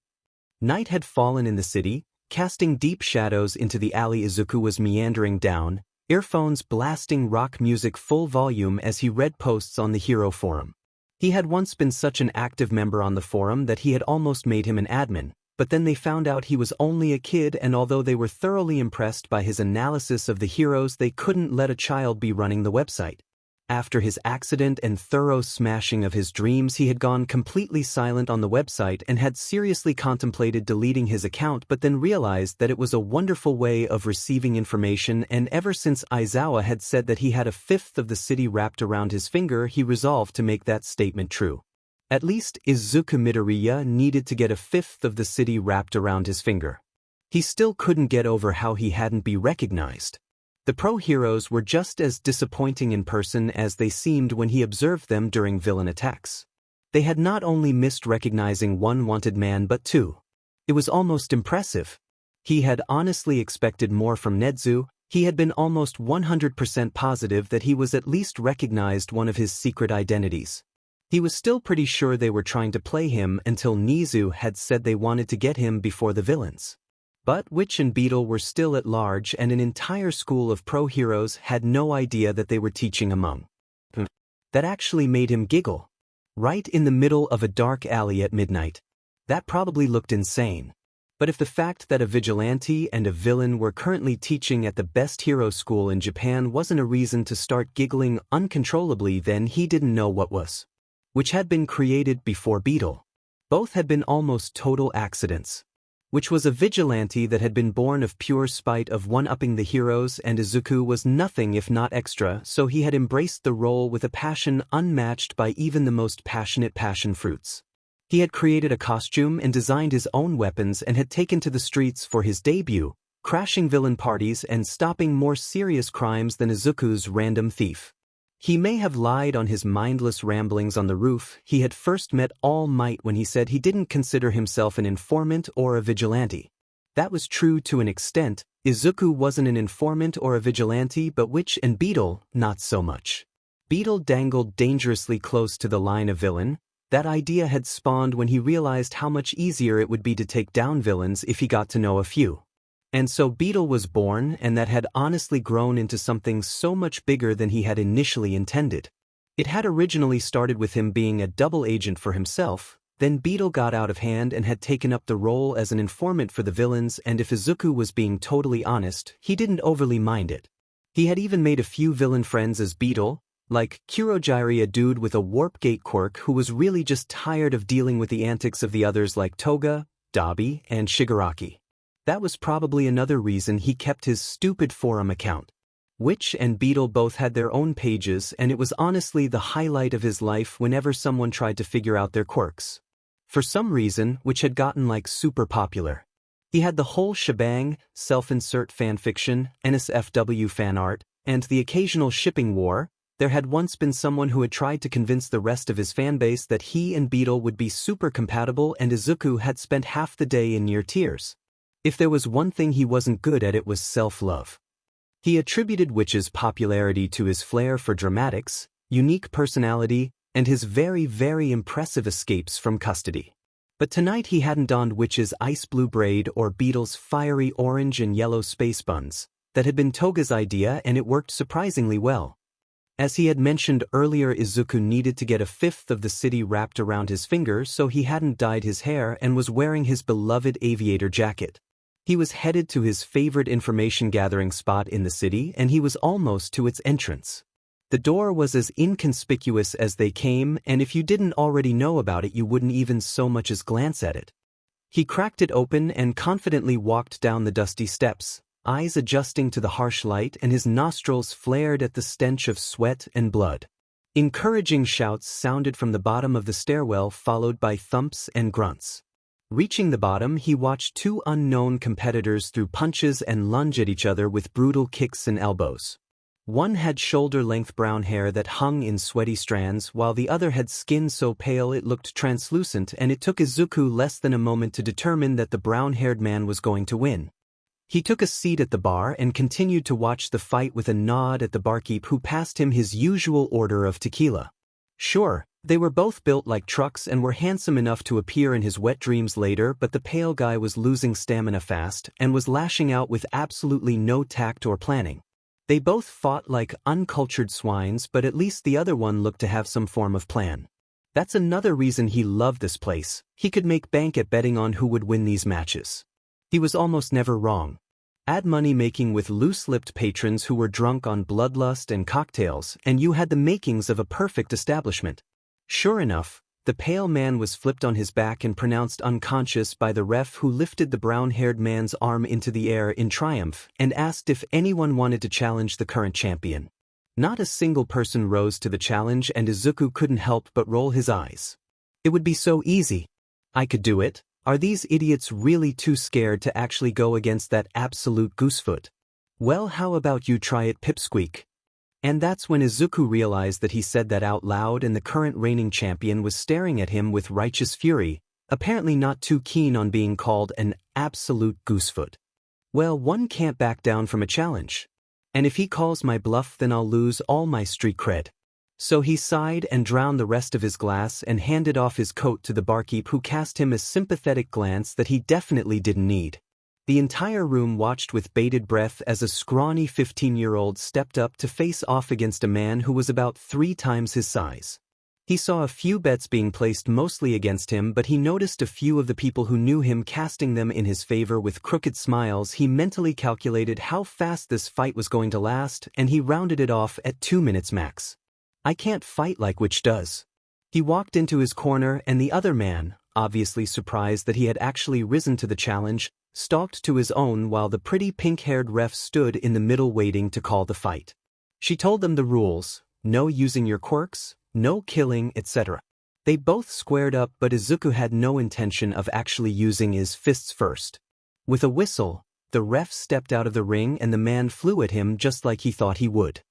Night had fallen in the city, casting deep shadows into the alley Izuku was meandering down, earphones blasting rock music full volume as he read posts on the Hero Forum. He had once been such an active member on the forum that he had almost made him an admin, but then they found out he was only a kid, and although they were thoroughly impressed by his analysis of the heroes, they couldn't let a child be running the website. After his accident and thorough smashing of his dreams, he had gone completely silent on the website and had seriously contemplated deleting his account, but then realized that it was a wonderful way of receiving information, and ever since Aizawa had said that he had a fifth of the city wrapped around his finger, he resolved to make that statement true. At least Izuku Midoriya needed to get a fifth of the city wrapped around his finger. He still couldn't get over how he hadn't been recognized. The pro-heroes were just as disappointing in person as they seemed when he observed them during villain attacks. They had not only missed recognizing one wanted man but two. It was almost impressive. He had honestly expected more from Nezu. He had been almost 100% positive that he was at least recognized one of his secret identities. He was still pretty sure they were trying to play him until Nezu had said they wanted to get him before the villains. But Witch and Beetle were still at large, and an entire school of pro-heroes had no idea that they were teaching among. That actually made him giggle. Right in the middle of a dark alley at midnight. That probably looked insane. But if the fact that a vigilante and a villain were currently teaching at the best hero school in Japan wasn't a reason to start giggling uncontrollably, then he didn't know what was. Which had been created before Beetle. Both had been almost total accidents. Which was a vigilante that had been born of pure spite of one-upping the heroes, and Izuku was nothing if not extra, so he had embraced the role with a passion unmatched by even the most passionate passion fruits. He had created a costume and designed his own weapons and had taken to the streets for his debut, crashing villain parties and stopping more serious crimes than Izuku's random thief. He may have lied on his mindless ramblings on the roof. He had first met All Might when he said he didn't consider himself an informant or a vigilante. That was true to an extent. Izuku wasn't an informant or a vigilante, but Witch and Beetle, not so much. Beetle dangled dangerously close to the line of villain. That idea had spawned when he realized how much easier it would be to take down villains if he got to know a few. And so Beetle was born, and that had honestly grown into something so much bigger than he had initially intended. It had originally started with him being a double agent for himself, then Beetle got out of hand and had taken up the role as an informant for the villains, and if Izuku was being totally honest, he didn't overly mind it. He had even made a few villain friends as Beetle, like Kurogiri, a dude with a warp gate quirk who was really just tired of dealing with the antics of the others like Toga, Dabi, and Shigaraki. That was probably another reason he kept his stupid forum account. Witch and Beetle both had their own pages, and it was honestly the highlight of his life whenever someone tried to figure out their quirks. for some reason, which had gotten like super popular. He had the whole shebang, self-insert fanfiction, NSFW fan art, and the occasional shipping war. There had once been someone who had tried to convince the rest of his fanbase that he and Beetle would be super compatible, and Izuku had spent half the day in near tears. If there was one thing he wasn't good at, it was self-love. He attributed Witch's popularity to his flair for dramatics, unique personality, and his very, very impressive escapes from custody. But tonight he hadn't donned Witch's ice blue braid or Beetle's fiery orange and yellow space buns. That had been Toga's idea, and it worked surprisingly well. As he had mentioned earlier, Izuku needed to get a fifth of the city wrapped around his finger, so he hadn't dyed his hair and was wearing his beloved aviator jacket. He was headed to his favorite information gathering spot in the city, and he was almost to its entrance. The door was as inconspicuous as they came, and if you didn't already know about it, you wouldn't even so much as glance at it. He cracked it open and confidently walked down the dusty steps, eyes adjusting to the harsh light, and his nostrils flared at the stench of sweat and blood. Encouraging shouts sounded from the bottom of the stairwell, followed by thumps and grunts. Reaching the bottom, he watched two unknown competitors throw punches and lunge at each other with brutal kicks and elbows. One had shoulder-length brown hair that hung in sweaty strands, while the other had skin so pale it looked translucent, and it took Izuku less than a moment to determine that the brown-haired man was going to win. He took a seat at the bar and continued to watch the fight with a nod at the barkeep, who passed him his usual order of tequila. Sure, they were both built like trucks and were handsome enough to appear in his wet dreams later, but the pale guy was losing stamina fast and was lashing out with absolutely no tact or planning. They both fought like uncultured swines, but at least the other one looked to have some form of plan. That's another reason he loved this place. He could make bank at betting on who would win these matches. He was almost never wrong. Add money making with loose-lipped patrons who were drunk on bloodlust and cocktails, and you had the makings of a perfect establishment. Sure enough, the pale man was flipped on his back and pronounced unconscious by the ref, who lifted the brown-haired man's arm into the air in triumph and asked if anyone wanted to challenge the current champion. Not a single person rose to the challenge, and Izuku couldn't help but roll his eyes. It would be so easy. I could do it. Are these idiots really too scared to actually go against that absolute goosefoot? Well, how about you try it, Pipsqueak? And that's when Izuku realized that he said that out loud, and the current reigning champion was staring at him with righteous fury, apparently not too keen on being called an absolute goosefoot. Well, one can't back down from a challenge. And if he calls my bluff, then I'll lose all my street cred. So he sighed and drowned the rest of his glass and handed off his coat to the barkeep, who cast him a sympathetic glance that he definitely didn't need. The entire room watched with bated breath as a scrawny 15-year-old stepped up to face off against a man who was about 3 times his size. He saw a few bets being placed mostly against him, but he noticed a few of the people who knew him casting them in his favor with crooked smiles. He mentally calculated how fast this fight was going to last, and he rounded it off at 2 minutes max. I can't fight like Witch does. He walked into his corner, and the other man, obviously surprised that he had actually risen to the challenge, stalked to his own, while the pretty pink-haired ref stood in the middle waiting to call the fight. She told them the rules: no using your quirks, no killing, etc. They both squared up, but Izuku had no intention of actually using his fists first. With a whistle, the ref stepped out of the ring, and the man flew at him just like he thought he would.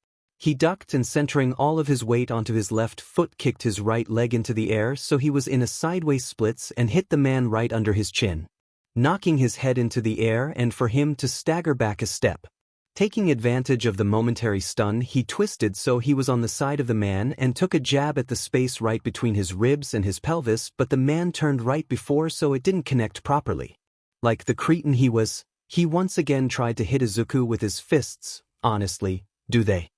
He ducked and, centering all of his weight onto his left foot, kicked his right leg into the air so he was in a sideways splits and hit the man right under his chin, knocking his head into the air and for him to stagger back a step. Taking advantage of the momentary stun, he twisted so he was on the side of the man and took a jab at the space right between his ribs and his pelvis, but the man turned right before, so it didn't connect properly. Like the cretin he was, he once again tried to hit Izuku with his fists. Honestly, do they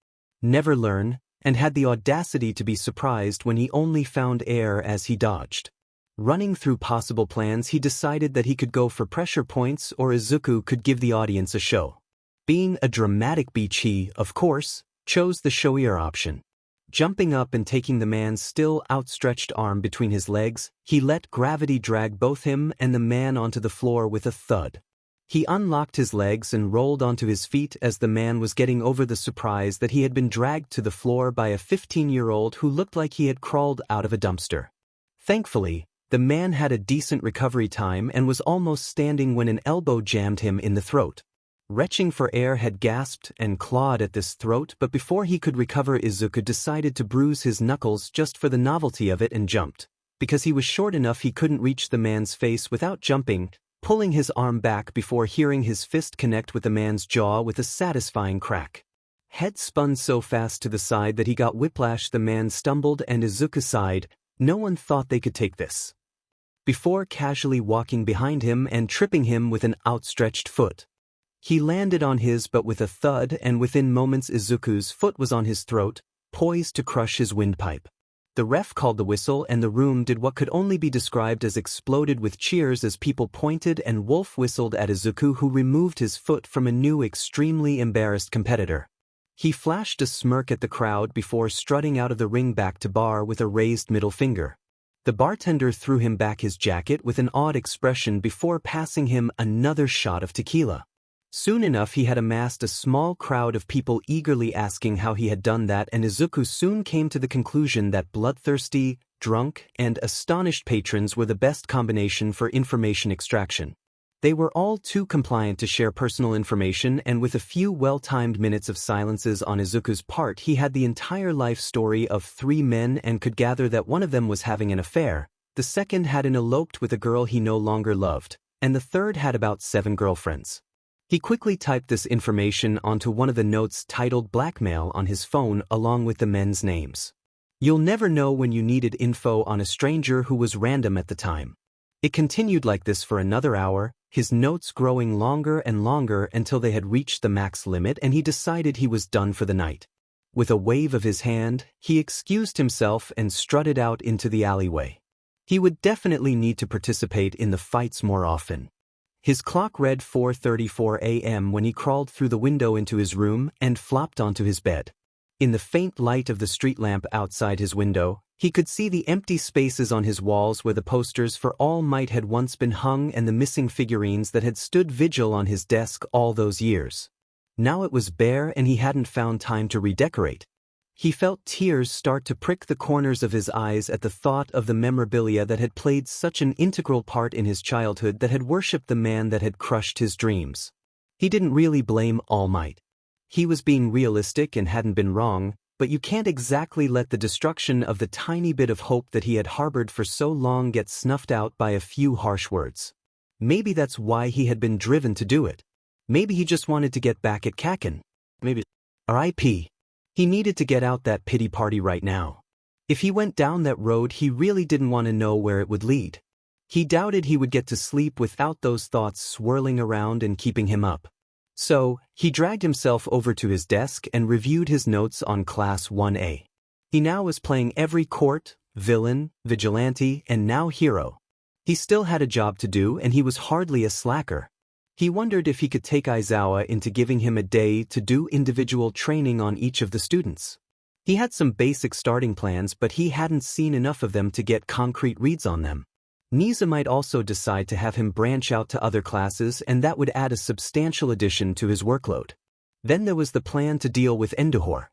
never learn? And had the audacity to be surprised when he only found air as he dodged. Running through possible plans, he decided that he could go for pressure points, or Izuku could give the audience a show. Being a dramatic beach, he, of course, chose the showier option. Jumping up and taking the man's still outstretched arm between his legs, he let gravity drag both him and the man onto the floor with a thud. He unlocked his legs and rolled onto his feet as the man was getting over the surprise that he had been dragged to the floor by a 15-year-old who looked like he had crawled out of a dumpster. Thankfully, The man had a decent recovery time and was almost standing when an elbow jammed him in the throat. Retching for air had gasped and clawed at this throat, but before he could recover, Izuku decided to bruise his knuckles just for the novelty of it and jumped. Because he was short enough, he couldn't reach the man's face without jumping, pulling his arm back before hearing his fist connect with the man's jaw with a satisfying crack. Head spun so fast to the side that he got whiplash. The man stumbled and Izuku sighed. No one thought they could take this. Before casually walking behind him and tripping him with an outstretched foot. He landed on his but with a thud, and within moments Izuku's foot was on his throat, poised to crush his windpipe. The ref called the whistle and the room did what could only be described as exploded with cheers as people pointed and Wolf whistled at Izuku, who removed his foot from a new extremely embarrassed competitor. He flashed a smirk at the crowd before strutting out of the ring back to bar with a raised middle finger. The bartender threw him back his jacket with an odd expression before passing him another shot of tequila. Soon enough he had amassed a small crowd of people eagerly asking how he had done that, and Izuku soon came to the conclusion that bloodthirsty, drunk, and astonished patrons were the best combination for information extraction. They were all too compliant to share personal information, and with a few well-timed minutes of silences on Izuku's part, he had the entire life story of 3 men and could gather that one of them was having an affair, the second had eloped with a girl he no longer loved, and the third had about 7 girlfriends. He quickly typed this information onto one of the notes titled Blackmail on his phone along with the men's names. You'll never know when you needed info on a stranger who was random at the time. It continued like this for another hour, his notes growing longer and longer until they had reached the max limit, and he decided he was done for the night. With a wave of his hand, he excused himself and strutted out into the alleyway. He would definitely need to participate in the fights more often. His clock read 4:34 a.m. when he crawled through the window into his room and flopped onto his bed. In the faint light of the street lamp outside his window, he could see the empty spaces on his walls where the posters for All Might had once been hung and the missing figurines that had stood vigil on his desk all those years. Now it was bare and he hadn't found time to redecorate. He felt tears start to prick the corners of his eyes at the thought of the memorabilia that had played such an integral part in his childhood, that had worshipped the man that had crushed his dreams. He didn't really blame All Might. He was being realistic and hadn't been wrong, but you can't exactly let the destruction of the tiny bit of hope that he had harbored for so long get snuffed out by a few harsh words. Maybe that's why he had been driven to do it. Maybe he just wanted to get back at Kaken. Maybe. R.I.P. He needed to get out that pity party right now. If he went down that road, he really didn't want to know where it would lead. He doubted he would get to sleep without those thoughts swirling around and keeping him up. So, he dragged himself over to his desk and reviewed his notes on Class 1A. He now was playing every court, villain, vigilante, and now hero. He still had a job to do, and he was hardly a slacker. He wondered if he could take Aizawa into giving him a day to do individual training on each of the students. He had some basic starting plans, but he hadn't seen enough of them to get concrete reads on them. Nezu might also decide to have him branch out to other classes, and that would add a substantial addition to his workload. Then there was the plan to deal with Enduhor.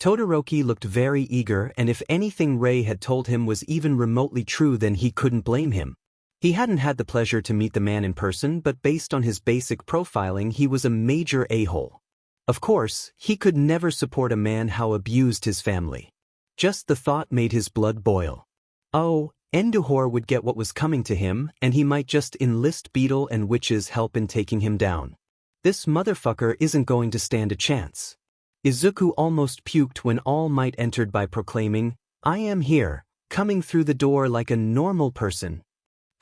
Todoroki looked very eager, and if anything Ray had told him was even remotely true, then he couldn't blame him. He hadn't had the pleasure to meet the man in person, but based on his basic profiling, he was a major a-hole. Of course, he could never support a man who abused his family. Just the thought made his blood boil. Oh, Enduhor would get what was coming to him, and he might just enlist Beetle and Witch's help in taking him down. This motherfucker isn't going to stand a chance. Izuku almost puked when All Might entered by proclaiming, "I am here," coming through the door like a normal person.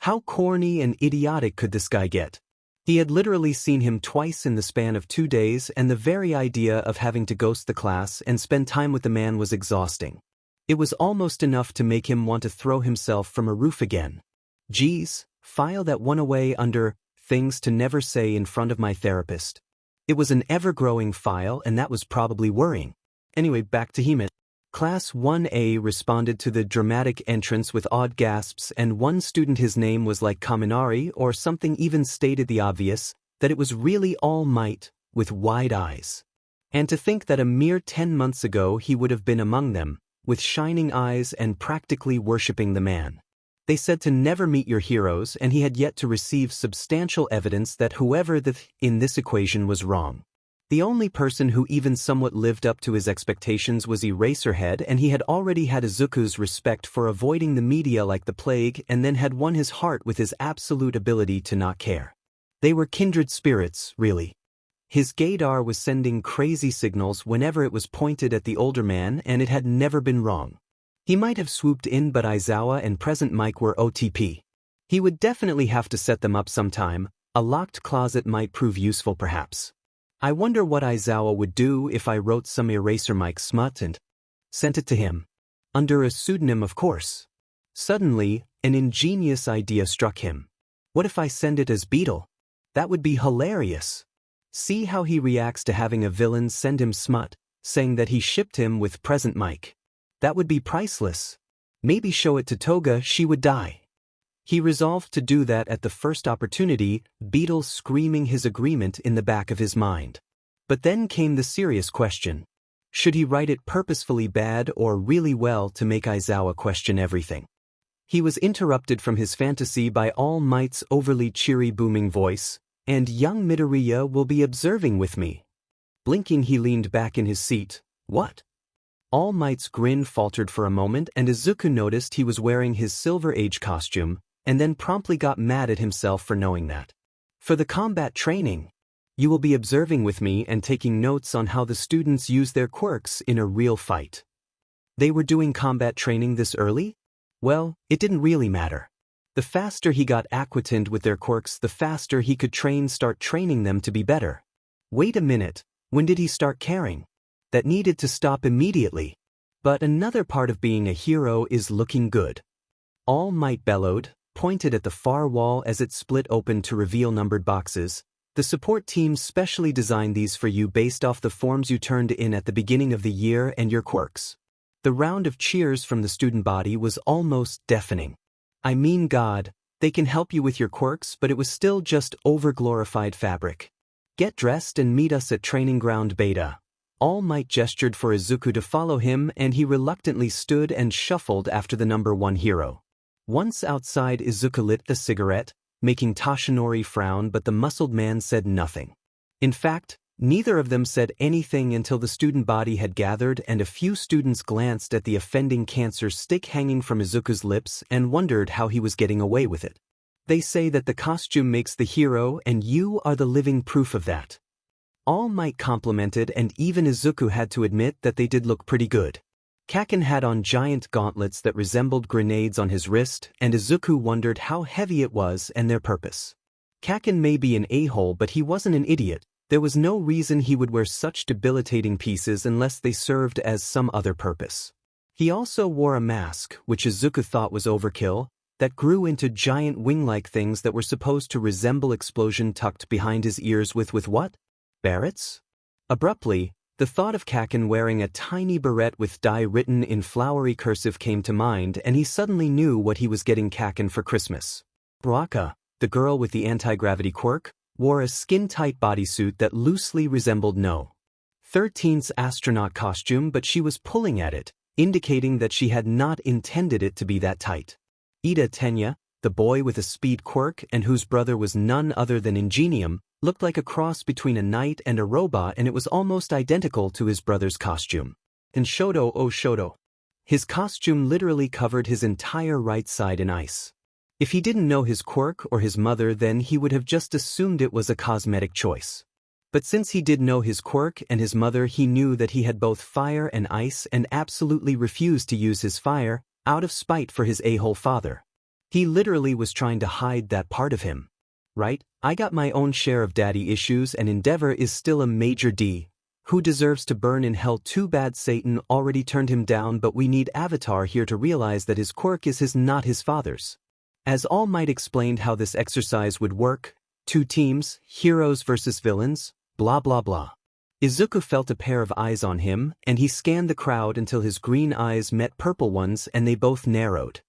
How corny and idiotic could this guy get? He had literally seen him twice in the span of 2 days, and the very idea of having to ghost the class and spend time with the man was exhausting. It was almost enough to make him want to throw himself from a roof again. Geez, file that one away under things to never say in front of my therapist. It was an ever-growing file, and that was probably worrying. Anyway, back to Hime. Class 1A responded to the dramatic entrance with odd gasps, and one student, his name was like Kaminari or something, even stated the obvious, that it was really All Might, with wide eyes. And to think that a mere 10 months ago he would have been among them, with shining eyes and practically worshipping the man. They said to never meet your heroes, and he had yet to receive substantial evidence that whoever in this equation was wrong. The only person who even somewhat lived up to his expectations was Eraserhead, and he had already had Izuku's respect for avoiding the media like the plague and then had won his heart with his absolute ability to not care. They were kindred spirits, really. His gaydar was sending crazy signals whenever it was pointed at the older man, and it had never been wrong. He might have swooped in, but Aizawa and Present Mike were OTP. He would definitely have to set them up sometime. A locked closet might prove useful perhaps. I wonder what Aizawa would do if I wrote some Eraser Mike smut and sent it to him. Under a pseudonym, of course. Suddenly, an ingenious idea struck him. What if I send it as Beetle? That would be hilarious. See how he reacts to having a villain send him smut, saying that he shipped him with Present Mike. That would be priceless. Maybe show it to Toga, she would die. He resolved to do that at the first opportunity, Beetle screaming his agreement in the back of his mind. But then came the serious question. Should he write it purposefully bad or really well to make Aizawa question everything? He was interrupted from his fantasy by All Might's overly cheery booming voice, and young Midoriya will be observing with me. Blinking, he leaned back in his seat. What? All Might's grin faltered for a moment, and Izuku noticed he was wearing his Silver Age costume, and then promptly got mad at himself for knowing that. For the combat training, you will be observing with me and taking notes on how the students use their quirks in a real fight. They were doing combat training this early? Well, it didn't really matter. The faster he got acquainted with their quirks, the faster he could start training them to be better. Wait a minute, when did he start caring? That needed to stop immediately. But another part of being a hero is looking good. All Might bellowed, pointed at the far wall as it split open to reveal numbered boxes. The support team specially designed these for you based off the forms you turned in at the beginning of the year and your quirks. The round of cheers from the student body was almost deafening. I mean, God, they can help you with your quirks, but it was still just overglorified fabric. Get dressed and meet us at Training Ground Beta. All Might gestured for Izuku to follow him, and he reluctantly stood and shuffled after the number one hero. Once outside, Izuku lit the cigarette, making Toshinori frown, but the muscled man said nothing. In fact, neither of them said anything until the student body had gathered and a few students glanced at the offending cancer stick hanging from Izuku's lips and wondered how he was getting away with it. They say that the costume makes the hero, and you are the living proof of that. All Might complimented, and even Izuku had to admit that they did look pretty good. Kaken had on giant gauntlets that resembled grenades on his wrist, and Izuku wondered how heavy it was and their purpose. Kaken may be an a-hole, but he wasn't an idiot. There was no reason he would wear such debilitating pieces unless they served as some other purpose. He also wore a mask, which Izuku thought was overkill, that grew into giant wing-like things that were supposed to resemble explosion tucked behind his ears with what? Barrettes? Abruptly, the thought of Kaken wearing a tiny barrette with dye written in flowery cursive came to mind, and he suddenly knew what he was getting Kaken for Christmas. Baraka, the girl with the anti-gravity quirk, wore a skin-tight bodysuit that loosely resembled No. 13's astronaut costume, but she was pulling at it, indicating that she had not intended it to be that tight. Ida Tenya, the boy with a speed quirk and whose brother was none other than Ingenium, looked like a cross between a knight and a robot, and it was almost identical to his brother's costume. And Shoto, oh Shoto. His costume literally covered his entire right side in ice. If he didn't know his quirk or his mother, then he would have just assumed it was a cosmetic choice. But since he did know his quirk and his mother, he knew that he had both fire and ice and absolutely refused to use his fire, out of spite for his a-hole father. He literally was trying to hide that part of him. Right? I got my own share of daddy issues, and Endeavor is still a major D. Who deserves to burn in hell? Too bad Satan already turned him down, but we need Avatar here to realize that his quirk is not his father's. As All Might explained how this exercise would work, 2 teams, heroes versus villains, blah blah blah. Izuku felt a pair of eyes on him, and he scanned the crowd until his green eyes met purple ones and they both narrowed.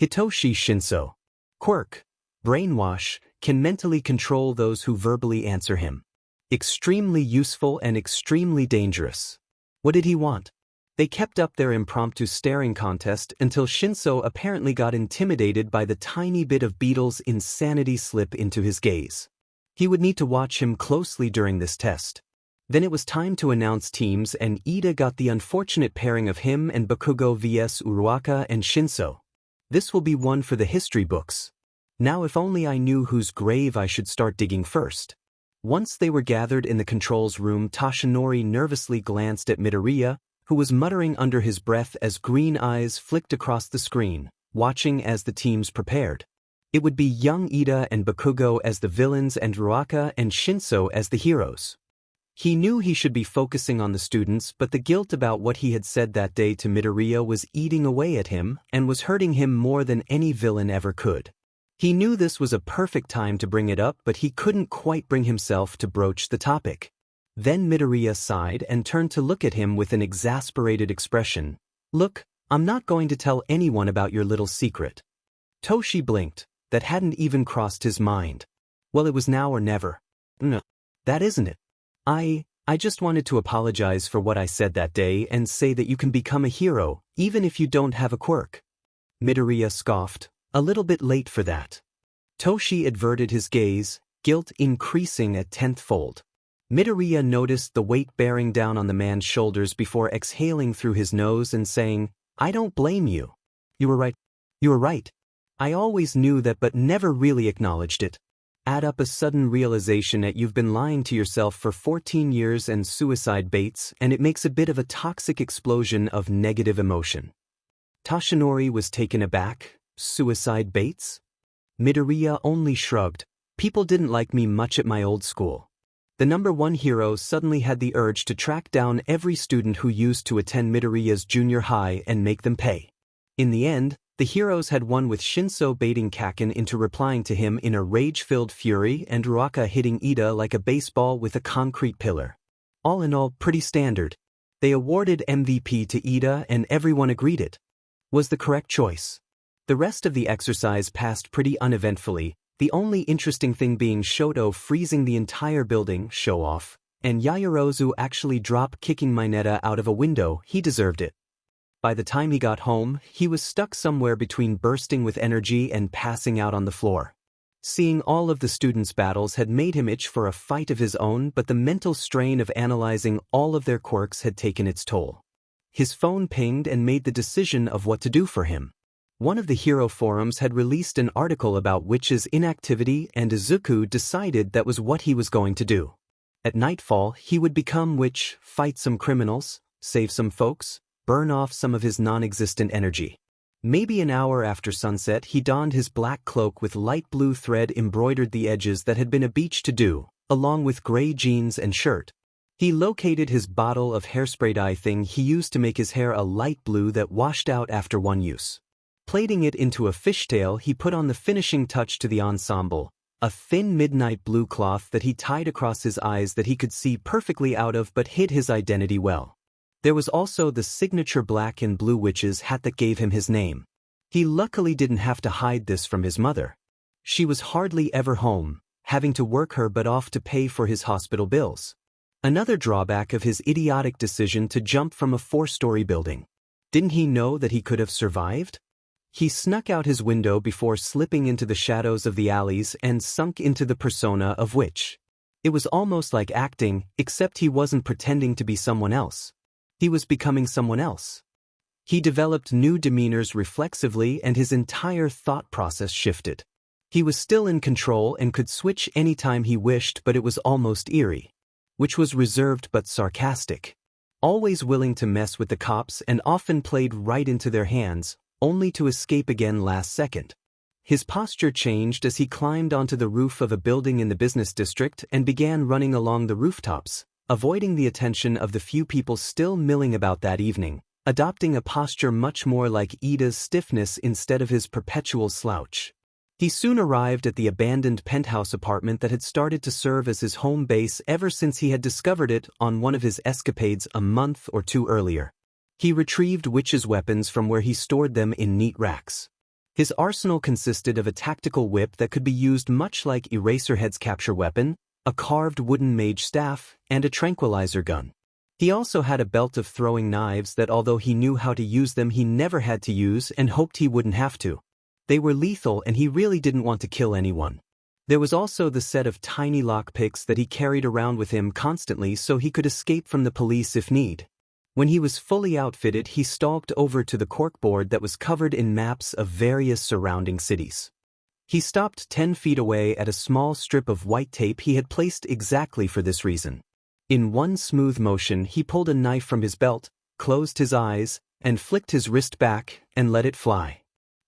Hitoshi Shinso. Quirk. Brainwash. Can mentally control those who verbally answer him. Extremely useful and extremely dangerous. What did he want? They kept up their impromptu staring contest until Shinso apparently got intimidated by the tiny bit of Beetle's insanity slip into his gaze. He would need to watch him closely during this test. Then it was time to announce teams, and Ida got the unfortunate pairing of him and Bakugo vs Uruaka and Shinso. This will be one for the history books. Now if only I knew whose grave I should start digging first. Once they were gathered in the controls room, Toshinori nervously glanced at Midoriya, who was muttering under his breath as green eyes flicked across the screen, watching as the teams prepared. It would be young Ida and Bakugo as the villains and Uruaka and Shinso as the heroes. He knew he should be focusing on the students, but the guilt about what he had said that day to Midoriya was eating away at him and was hurting him more than any villain ever could. He knew this was a perfect time to bring it up, but he couldn't quite bring himself to broach the topic. Then Midoriya sighed and turned to look at him with an exasperated expression. "Look, I'm not going to tell anyone about your little secret." Toshi blinked. That hadn't even crossed his mind. Well, it was now or never. No, that isn't it. I just wanted to apologize for what I said that day and say that you can become a hero, even if you don't have a quirk. Midoriya scoffed. A little bit late for that. Toshi averted his gaze, guilt increasing at tenth-fold. Midoriya noticed the weight bearing down on the man's shoulders before exhaling through his nose and saying, "I don't blame you. You were right. You were right. I always knew that but never really acknowledged it. Add up a sudden realization that you've been lying to yourself for 14 years and suicide baits, and it makes a bit of a toxic explosion of negative emotion." Toshinori was taken aback. Suicide baits? Midoriya only shrugged. People didn't like me much at my old school. The #1 hero suddenly had the urge to track down every student who used to attend Midoriya's junior high and make them pay. In the end, the heroes had won, with Shinso baiting Kaken into replying to him in a rage-filled fury and Uruaka hitting Ida like a baseball with a concrete pillar. All in all, pretty standard. They awarded MVP to Ida and everyone agreed it was the correct choice. The rest of the exercise passed pretty uneventfully, the only interesting thing being Shoto freezing the entire building, show off, and Yaoyorozu actually drop-kicking Mineta out of a window. He deserved it. By the time he got home, he was stuck somewhere between bursting with energy and passing out on the floor. Seeing all of the students' battles had made him itch for a fight of his own, but the mental strain of analyzing all of their quirks had taken its toll. His phone pinged and made the decision of what to do for him. One of the hero forums had released an article about Witch's inactivity, and Izuku decided that was what he was going to do. At nightfall, he would become Witch, fight some criminals, save some folks, burn off some of his non-existent energy. Maybe an hour after sunset, he donned his black cloak with light blue thread embroidered the edges that had been a beach to-do, along with gray jeans and shirt. He located his bottle of hairspray dye thing he used to make his hair a light blue that washed out after one use. Plaiting it into a fishtail, he put on the finishing touch to the ensemble, a thin midnight blue cloth that he tied across his eyes that he could see perfectly out of but hid his identity well. There was also the signature black and blue witch's hat that gave him his name. He luckily didn't have to hide this from his mother. She was hardly ever home, having to work her butt off to pay for his hospital bills. Another drawback of his idiotic decision to jump from a 4-story building. Didn't he know that he could have survived? He snuck out his window before slipping into the shadows of the alleys and sunk into the persona of Witch. It was almost like acting, except he wasn't pretending to be someone else. He was becoming someone else. He developed new demeanors reflexively and his entire thought process shifted. He was still in control and could switch anytime he wished, but it was almost eerie. Which was reserved but sarcastic. Always willing to mess with the cops and often played right into their hands, only to escape again last second. His posture changed as he climbed onto the roof of a building in the business district and began running along the rooftops, avoiding the attention of the few people still milling about that evening, adopting a posture much more like Ida's stiffness instead of his perpetual slouch. He soon arrived at the abandoned penthouse apartment that had started to serve as his home base ever since he had discovered it on one of his escapades a month or two earlier. He retrieved Witch's weapons from where he stored them in neat racks. His arsenal consisted of a tactical whip that could be used much like Eraserhead's capture weapon, a carved wooden mage staff, and a tranquilizer gun. He also had a belt of throwing knives that although he knew how to use them he never had to use and hoped he wouldn't have to. They were lethal and he really didn't want to kill anyone. There was also the set of tiny lockpicks that he carried around with him constantly so he could escape from the police if need. When he was fully outfitted he stalked over to the corkboard that was covered in maps of various surrounding cities. He stopped 10 feet away at a small strip of white tape he had placed exactly for this reason. In one smooth motion he pulled a knife from his belt, closed his eyes, and flicked his wrist back and let it fly.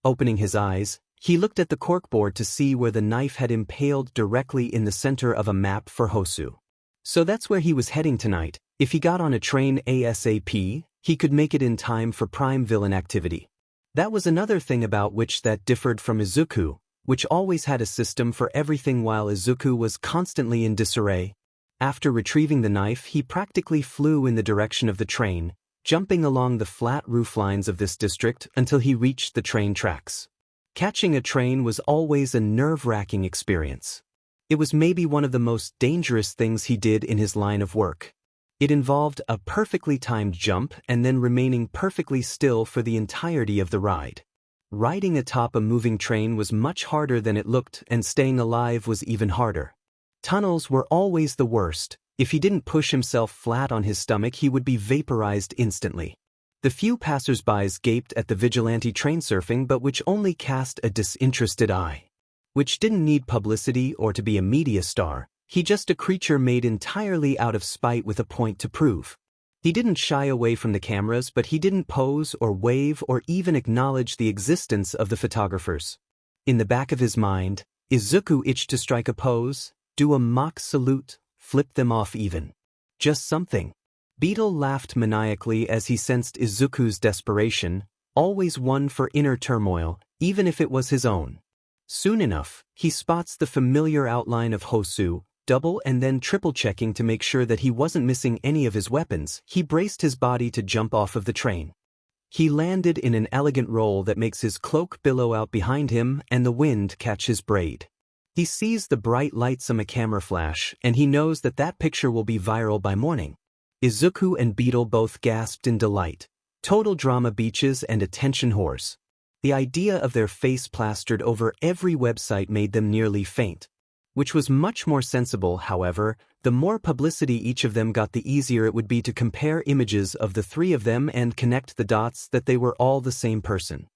Opening his eyes, he looked at the corkboard to see where the knife had impaled directly in the center of a map for Hosu. So that's where he was heading tonight. If he got on a train ASAP, he could make it in time for prime villain activity. That was another thing about Witch that differed from Izuku, which always had a system for everything while Izuku was constantly in disarray. After retrieving the knife he practically flew in the direction of the train, jumping along the flat rooflines of this district until he reached the train tracks. Catching a train was always a nerve-wracking experience. It was maybe one of the most dangerous things he did in his line of work. It involved a perfectly timed jump and then remaining perfectly still for the entirety of the ride. Riding atop a moving train was much harder than it looked, and staying alive was even harder. Tunnels were always the worst. If he didn't push himself flat on his stomach he would be vaporized instantly. The few passers-by gaped at the Vigilante train surfing but which only cast a disinterested eye. Which didn't need publicity or to be a media star, he just a creature made entirely out of spite with a point to prove. He didn't shy away from the cameras but he didn't pose or wave or even acknowledge the existence of the photographers. In the back of his mind, Izuku itched to strike a pose, do a mock salute, flip them off even. Just something. Beetle laughed maniacally as he sensed Izuku's desperation, always one for inner turmoil, even if it was his own. Soon enough, he spots the familiar outline of Hosu, double and then triple checking to make sure that he wasn't missing any of his weapons. He braced his body to jump off of the train. He landed in an elegant roll that makes his cloak billow out behind him and the wind catch his braid. He sees the bright lights on a camera flash and he knows that that picture will be viral by morning. Izuku and Beetle both gasped in delight. Total drama beaches and attention whores. The idea of their face plastered over every website made them nearly faint. Which was much more sensible, however. The more publicity each of them got the easier it would be to compare images of the three of them and connect the dots that they were all the same person.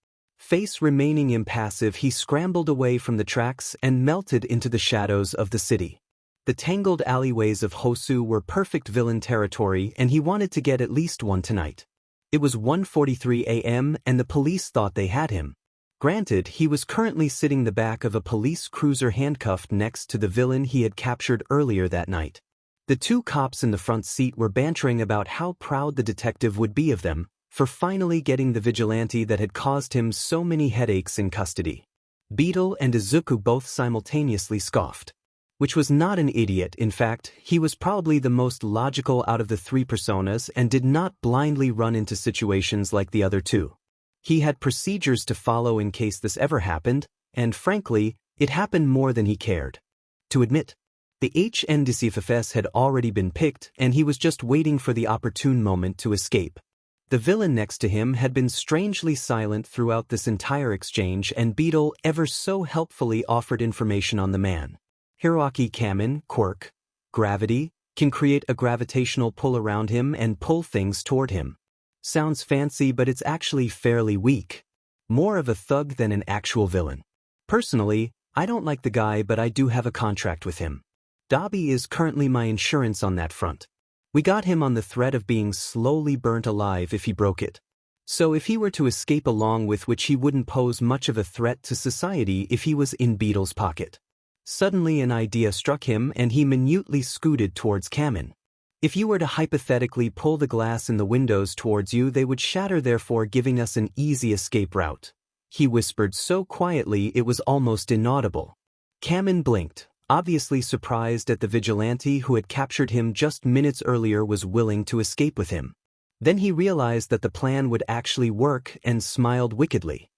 Face remaining impassive he scrambled away from the tracks and melted into the shadows of the city. The tangled alleyways of Hosu were perfect villain territory and he wanted to get at least one tonight. It was 1:43 a.m. and the police thought they had him. Granted, he was currently sitting the back of a police cruiser handcuffed next to the villain he had captured earlier that night. The two cops in the front seat were bantering about how proud the detective would be of them for finally getting the vigilante that had caused him so many headaches in custody. Beetle and Izuku both simultaneously scoffed. Which was not an idiot. In fact, he was probably the most logical out of the three personas and did not blindly run into situations like the other two. He had procedures to follow in case this ever happened, and frankly, it happened more than he cared to admit. The HNDCFFS had already been picked and he was just waiting for the opportune moment to escape. The villain next to him had been strangely silent throughout this entire exchange and Beetle ever so helpfully offered information on the man. Hiroaki Kamen, quirk, gravity, can create a gravitational pull around him and pull things toward him. Sounds fancy but it's actually fairly weak. More of a thug than an actual villain. Personally, I don't like the guy but I do have a contract with him. Dabi is currently my insurance on that front. We got him on the threat of being slowly burnt alive if he broke it. So if he were to escape along with which he wouldn't pose much of a threat to society if he was in Beetle's pocket. Suddenly an idea struck him and he minutely scooted towards Kamen. If you were to hypothetically pull the glass in the windows towards you they would shatter therefore giving us an easy escape route. He whispered so quietly it was almost inaudible. Kamen blinked, obviously surprised at the vigilante who had captured him just minutes earlier was willing to escape with him. Then he realized that the plan would actually work and smiled wickedly.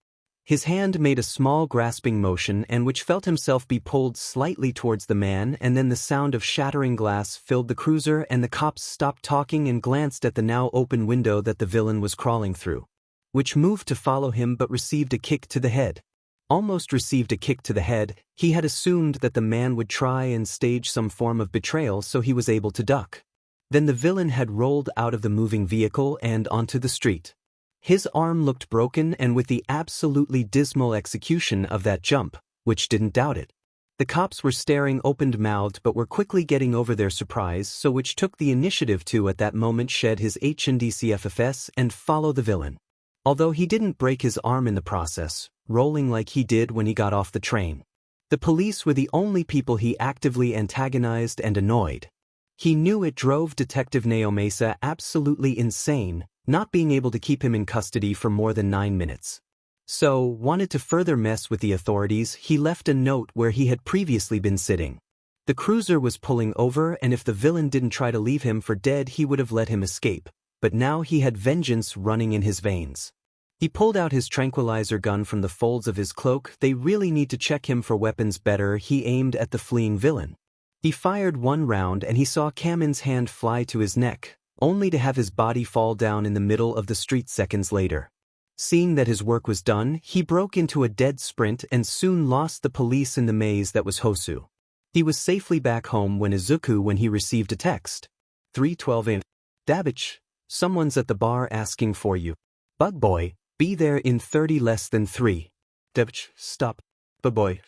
His hand made a small grasping motion and which felt himself be pulled slightly towards the man, and then the sound of shattering glass filled the cruiser and the cops stopped talking and glanced at the now open window that the villain was crawling through. Which moved to follow him but received a kick to the head. Almost received a kick to the head. He had assumed that the man would try and stage some form of betrayal, so he was able to duck. Then the villain had rolled out of the moving vehicle and onto the street. His arm looked broken, and with the absolutely dismal execution of that jump, which didn't doubt it. The cops were staring open-mouthed but were quickly getting over their surprise, so which took the initiative to at that moment shed his HNDCFFS and follow the villain. Although he didn't break his arm in the process, rolling like he did when he got off the train. The police were the only people he actively antagonized and annoyed. He knew it drove Detective Naomesa absolutely insane, not being able to keep him in custody for more than 9 minutes. So, wanted to further mess with the authorities, he left a note where he had previously been sitting. The cruiser was pulling over, and if the villain didn't try to leave him for dead he would have let him escape, but now he had vengeance running in his veins. He pulled out his tranquilizer gun from the folds of his cloak. They really need to check him for weapons better. He aimed at the fleeing villain. He fired one round and he saw Kamin's hand fly to his neck, only to have his body fall down in the middle of the street seconds later. Seeing that his work was done, he broke into a dead sprint and soon lost the police in the maze that was Hosu. He was safely back home when he received a text. 3:12 a.m. Dabbich, someone's at the bar asking for you. Bug boy, be there in 30 less than 3. Dabbich, stop. Bug boy.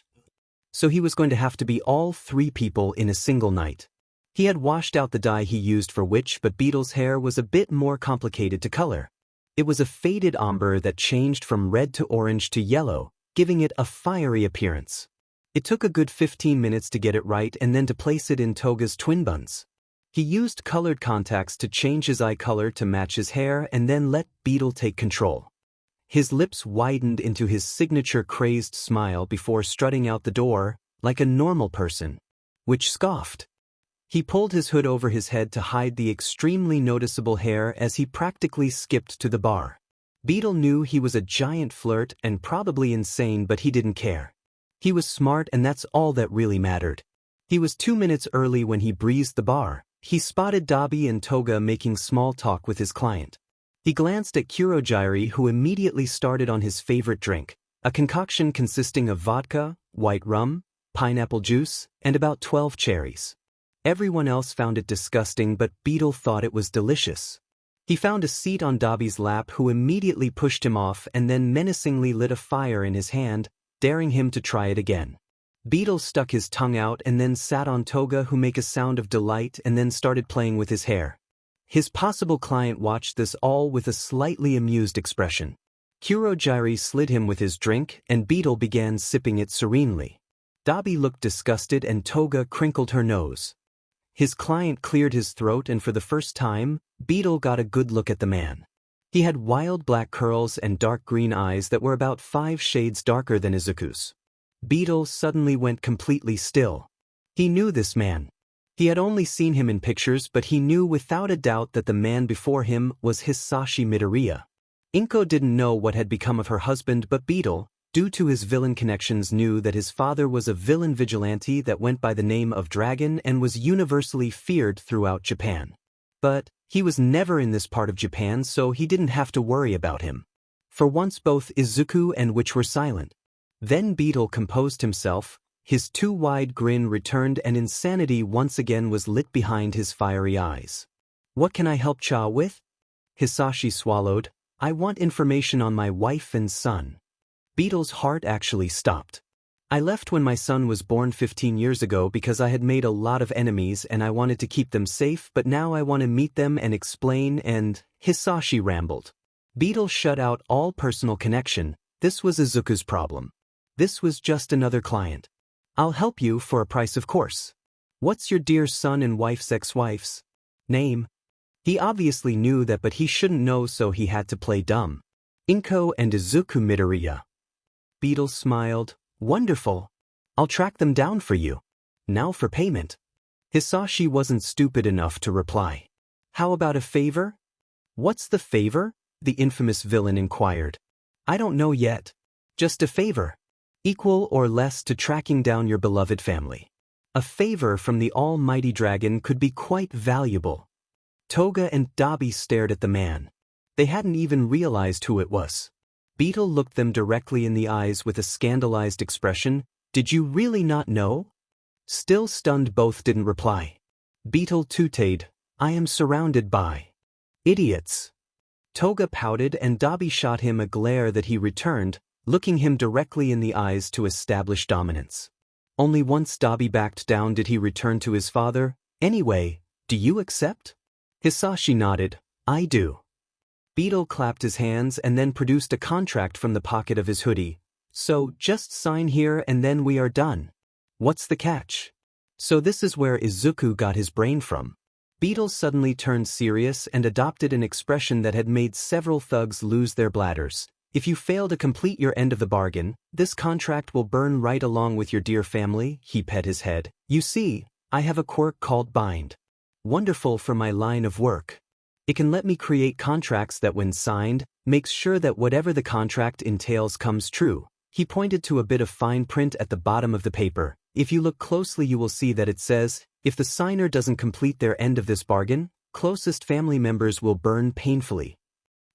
So he was going to have to be all 3 people in a single night. He had washed out the dye he used for Witch, but Beetle's hair was a bit more complicated to color. It was a faded umber that changed from red to orange to yellow, giving it a fiery appearance. It took a good 15 minutes to get it right and then to place it in Toga's twin buns. He used colored contacts to change his eye color to match his hair and then let Beetle take control. His lips widened into his signature crazed smile before strutting out the door, like a normal person. Witch scoffed. He pulled his hood over his head to hide the extremely noticeable hair as he practically skipped to the bar. Beetle knew he was a giant flirt and probably insane, but he didn't care. He was smart and that's all that really mattered. He was 2 minutes early when he breezed the bar. He spotted Dabi and Toga making small talk with his client. He glanced at Kurogiri, who immediately started on his favorite drink, a concoction consisting of vodka, white rum, pineapple juice, and about 12 cherries. Everyone else found it disgusting, but Beetle thought it was delicious. He found a seat on Dabi's lap, who immediately pushed him off and then menacingly lit a fire in his hand, daring him to try it again. Beetle stuck his tongue out and then sat on Toga, who made a sound of delight and then started playing with his hair. His possible client watched this all with a slightly amused expression. Kurogiri slid him with his drink and Beetle began sipping it serenely. Dabi looked disgusted and Toga crinkled her nose. His client cleared his throat and for the first time, Beetle got a good look at the man. He had wild black curls and dark green eyes that were about 5 shades darker than Izuku's. Beetle suddenly went completely still. He knew this man. He had only seen him in pictures, but he knew without a doubt that the man before him was Hisashi Midoriya. Inko didn't know what had become of her husband, but Beetle, due to his villain connections, knew that his father was a villain vigilante that went by the name of Dragon and was universally feared throughout Japan. But he was never in this part of Japan, so he didn't have to worry about him. For once both Izuku and Witch were silent. Then Beetle composed himself, his too wide grin returned and insanity once again was lit behind his fiery eyes. What can I help Cha with? Hisashi swallowed. I want information on my wife and son. Beetle's heart actually stopped. I left when my son was born 15 years ago because I had made a lot of enemies and I wanted to keep them safe, but now I want to meet them and explain and... Hisashi rambled. Beetle shut out all personal connection. This was Izuku's problem. This was just another client. I'll help you for a price, of course. What's your dear son and wife's ex-wife's name? He obviously knew that, but he shouldn't know, so he had to play dumb. Inko and Izuku Midoriya. Beetle smiled. Wonderful. I'll track them down for you. Now for payment. Hisashi wasn't stupid enough to reply. How about a favor? What's the favor? The infamous villain inquired. I don't know yet. Just a favor. Equal or less to tracking down your beloved family. A favor from the almighty dragon could be quite valuable. Toga and Dabi stared at the man. They hadn't even realized who it was. Beetle looked them directly in the eyes with a scandalized expression. Did you really not know? Still stunned, both didn't reply. Beetle tooted, I am surrounded by idiots. Toga pouted and Dabi shot him a glare that he returned, looking him directly in the eyes to establish dominance. Only once Dabi backed down did he return to his father. Anyway, do you accept? Hisashi nodded, I do. Beetle clapped his hands and then produced a contract from the pocket of his hoodie. So, just sign here and then we are done. What's the catch? So this is where Izuku got his brain from. Beetle suddenly turned serious and adopted an expression that had made several thugs lose their bladders. If you fail to complete your end of the bargain, this contract will burn right along with your dear family. He pet his head. You see, I have a quirk called bind. Wonderful for my line of work. It can let me create contracts that when signed, makes sure that whatever the contract entails comes true. He pointed to a bit of fine print at the bottom of the paper. If you look closely you will see that it says, if the signer doesn't complete their end of this bargain, closest family members will burn painfully.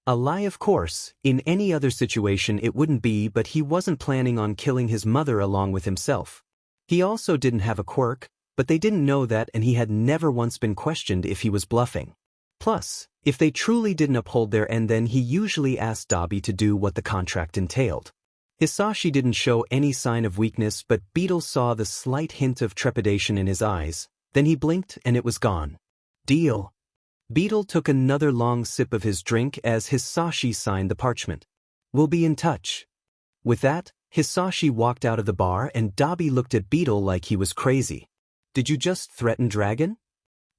A lie, of course. In any other situation it wouldn't be, but he wasn't planning on killing his mother along with himself. He also didn't have a quirk, but they didn't know that and he had never once been questioned if he was bluffing. Plus, if they truly didn't uphold their end then he usually asked Dabi to do what the contract entailed. Hisashi didn't show any sign of weakness, but Beetle saw the slight hint of trepidation in his eyes. Then he blinked and it was gone. Deal. Beetle took another long sip of his drink as Hisashi signed the parchment. We'll be in touch. With that, Hisashi walked out of the bar and Dabi looked at Beetle like he was crazy. Did you just threaten Dragon?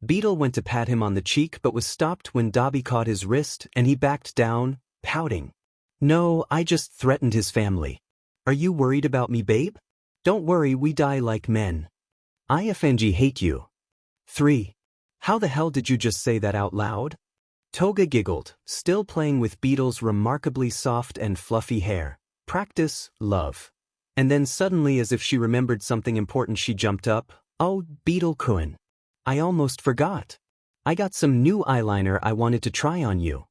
Beetle went to pat him on the cheek but was stopped when Dabi caught his wrist and he backed down, pouting. No, I just threatened his family. Are you worried about me, babe? Don't worry, we die like men. IFNG hate you. 3. How the hell did you just say that out loud? Toga giggled, still playing with Beetle's remarkably soft and fluffy hair. Practice, love. And then suddenly, as if she remembered something important, she jumped up. Oh, Beetle-kun. I almost forgot. I got some new eyeliner I wanted to try on you.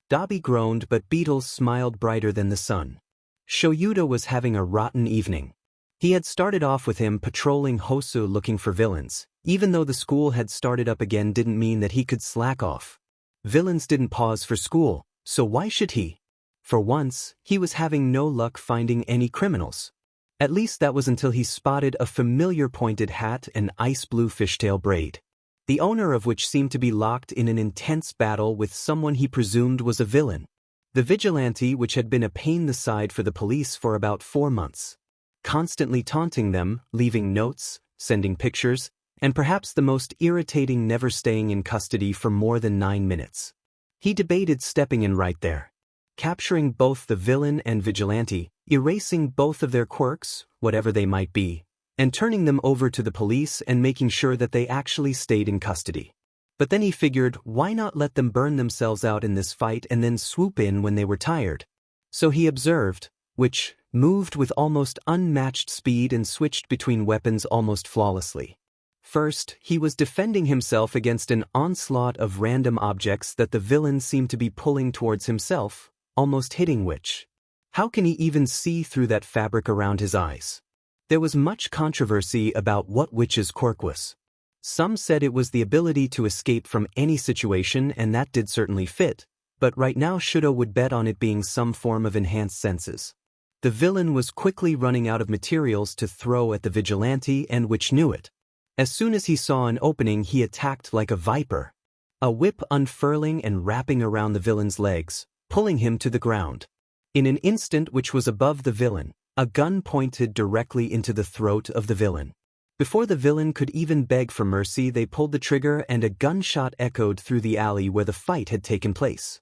Dabi groaned, but Beetle smiled brighter than the sun. Shoyuta was having a rotten evening. He had started off with him patrolling Hosu looking for villains. Even though the school had started up again didn't mean that he could slack off. Villains didn't pause for school, so why should he? For once, he was having no luck finding any criminals. At least that was until he spotted a familiar pointed hat and ice blue fishtail braid, the owner of which seemed to be locked in an intense battle with someone he presumed was a villain. The Vigilante, which had been a pain in the side for the police for about 4 months. Constantly taunting them, leaving notes, sending pictures, and perhaps the most irritating, never staying in custody for more than 9 minutes. He debated stepping in right there. Capturing both the villain and Vigilante, erasing both of their quirks, whatever they might be, and turning them over to the police and making sure that they actually stayed in custody. But then he figured, why not let them burn themselves out in this fight and then swoop in when they were tired? So he observed, which moved with almost unmatched speed and switched between weapons almost flawlessly. First, he was defending himself against an onslaught of random objects that the villain seemed to be pulling towards himself, almost hitting Witch. How can he even see through that fabric around his eyes? There was much controversy about what Witch's quirk was. Some said it was the ability to escape from any situation, and that did certainly fit, but right now Shudo would bet on it being some form of enhanced senses. The villain was quickly running out of materials to throw at the Vigilante, and Witch knew it. As soon as he saw an opening, he attacked like a viper, a whip unfurling and wrapping around the villain's legs, pulling him to the ground. In an instant, Witch was above the villain, a gun pointed directly into the throat of the villain. Before the villain could even beg for mercy, they pulled the trigger and a gunshot echoed through the alley where the fight had taken place.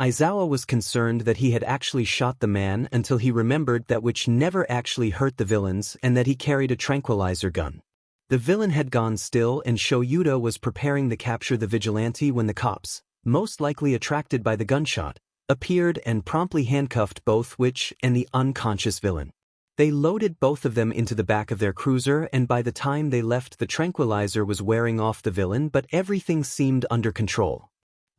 Aizawa was concerned that he had actually shot the man until he remembered that Witch never actually hurt the villains and that he carried a tranquilizer gun. The villain had gone still and Shoyuta was preparing to capture the Vigilante when the cops, most likely attracted by the gunshot, appeared and promptly handcuffed both Witch and the unconscious villain. They loaded both of them into the back of their cruiser, and by the time they left, the tranquilizer was wearing off the villain, but everything seemed under control.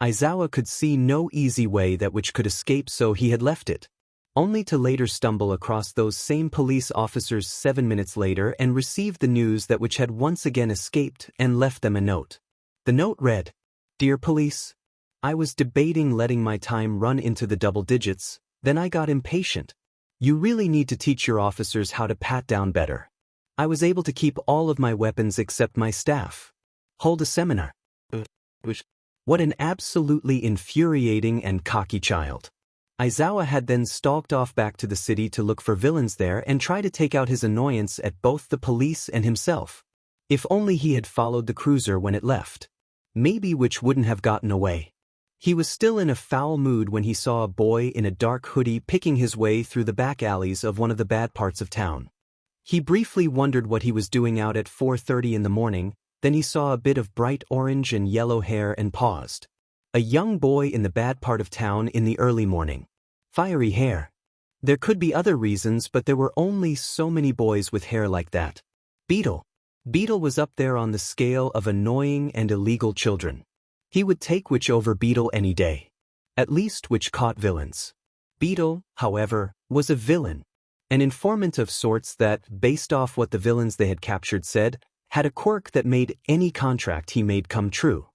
Aizawa could see no easy way that Witch could escape, so he had left it, only to later stumble across those same police officers 7 minutes later and receive the news that Witch had once again escaped and left them a note. The note read, "Dear police, I was debating letting my time run into the double digits, then I got impatient. You really need to teach your officers how to pat down better. I was able to keep all of my weapons except my staff. Hold a seminar." What an absolutely infuriating and cocky child. Aizawa had then stalked off back to the city to look for villains there and try to take out his annoyance at both the police and himself. If only he had followed the cruiser when it left. Maybe Witch wouldn't have gotten away. He was still in a foul mood when he saw a boy in a dark hoodie picking his way through the back alleys of one of the bad parts of town. He briefly wondered what he was doing out at 4:30 in the morning, then he saw a bit of bright orange and yellow hair and paused. A young boy in the bad part of town in the early morning. Fiery hair. There could be other reasons, but there were only so many boys with hair like that. Beetle. Beetle was up there on the scale of annoying and illegal children. He would take Witch over Beetle any day. At least Witch caught villains. Beetle, however, was a villain. An informant of sorts that, based off what the villains they had captured said, had a quirk that made any contract he made come true.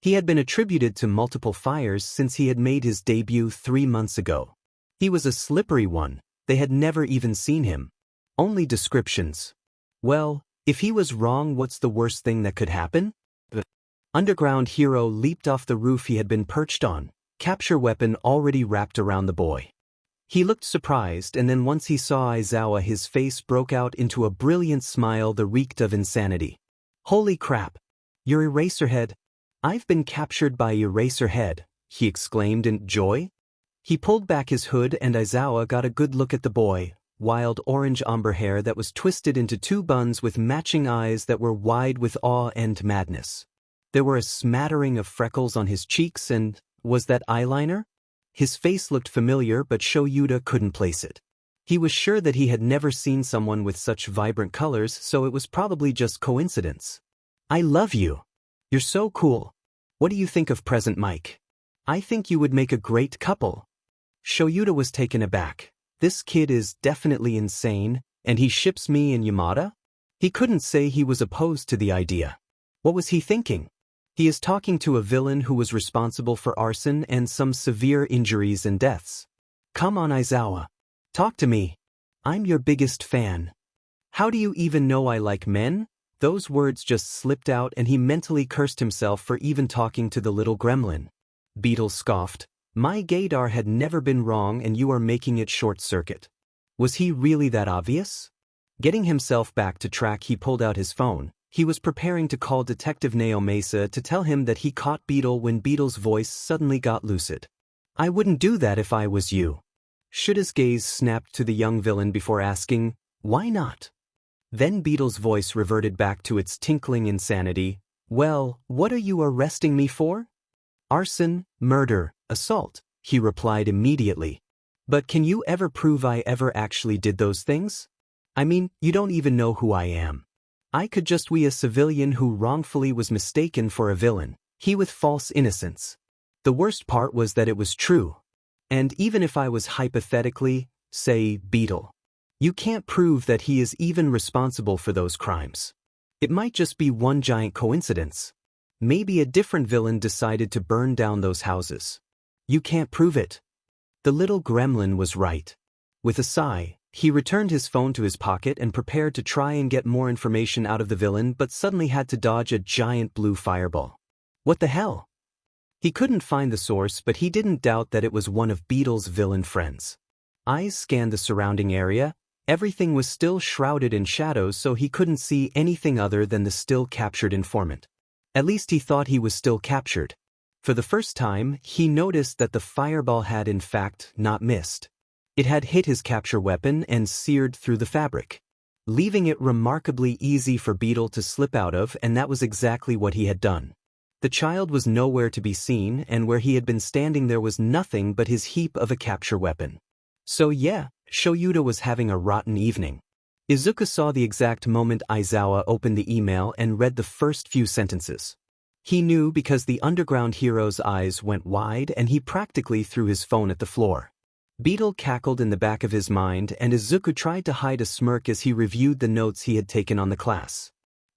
He had been attributed to multiple fires since he had made his debut 3 months ago. He was a slippery one, they had never even seen him. Only descriptions. Well, if he was wrong, what's the worst thing that could happen? The underground hero leaped off the roof he had been perched on, capture weapon already wrapped around the boy. He looked surprised, and then once he saw Aizawa, his face broke out into a brilliant smile that reeked of insanity. "Holy crap! You're Eraserhead. I've been captured by Eraserhead," he exclaimed in joy. He pulled back his hood and Aizawa got a good look at the boy, wild orange umber hair that was twisted into 2 buns with matching eyes that were wide with awe and madness. There were a smattering of freckles on his cheeks, and was that eyeliner? His face looked familiar, but Shoyuta couldn't place it. He was sure that he had never seen someone with such vibrant colors, so it was probably just coincidence. "I love you. You're so cool. What do you think of Present Mike? I think you would make a great couple." Shoyuta was taken aback. This kid is definitely insane, and he ships me and Yamada? He couldn't say he was opposed to the idea. What was he thinking? He is talking to a villain who was responsible for arson and some severe injuries and deaths. Come on, Aizawa. Talk to me. I'm your biggest fan. How do you even know I like men? Those words just slipped out and he mentally cursed himself for even talking to the little gremlin. Beetle scoffed. My gaydar had never been wrong and you are making it short-circuit. Was he really that obvious? Getting himself back to track, he pulled out his phone. He was preparing to call Detective Neo Mesa to tell him that he caught Beetle when Beetle's voice suddenly got lucid. I wouldn't do that if I was you. Shuta's gaze snapped to the young villain before asking, why not? Then Beetle's voice reverted back to its tinkling insanity. Well, what are you arresting me for? Arson, murder, assault, he replied immediately. But can you ever prove I ever actually did those things? I mean, you don't even know who I am. I could just be a civilian who wrongfully was mistaken for a villain, he with false innocence. The worst part was that it was true. And even if I was hypothetically, say, Beetle, you can't prove that he is even responsible for those crimes. It might just be one giant coincidence. Maybe a different villain decided to burn down those houses. You can't prove it. The little gremlin was right. With a sigh, he returned his phone to his pocket and prepared to try and get more information out of the villain, but suddenly had to dodge a giant blue fireball. What the hell? He couldn't find the source, but he didn't doubt that it was one of Beetle's villain friends. Eyes scanned the surrounding area. Everything was still shrouded in shadows, so he couldn't see anything other than the still captured informant. At least he thought he was still captured. For the first time, he noticed that the fireball had in fact not missed. It had hit his capture weapon and seared through the fabric, leaving it remarkably easy for Beetle to slip out of, and that was exactly what he had done. The child was nowhere to be seen, and where he had been standing there was nothing but his heap of a capture weapon. So yeah, Shoyuta was having a rotten evening. Izuku saw the exact moment Aizawa opened the email and read the first few sentences. He knew because the underground hero's eyes went wide and he practically threw his phone at the floor. Beetle cackled in the back of his mind, and Izuku tried to hide a smirk as he reviewed the notes he had taken on the class.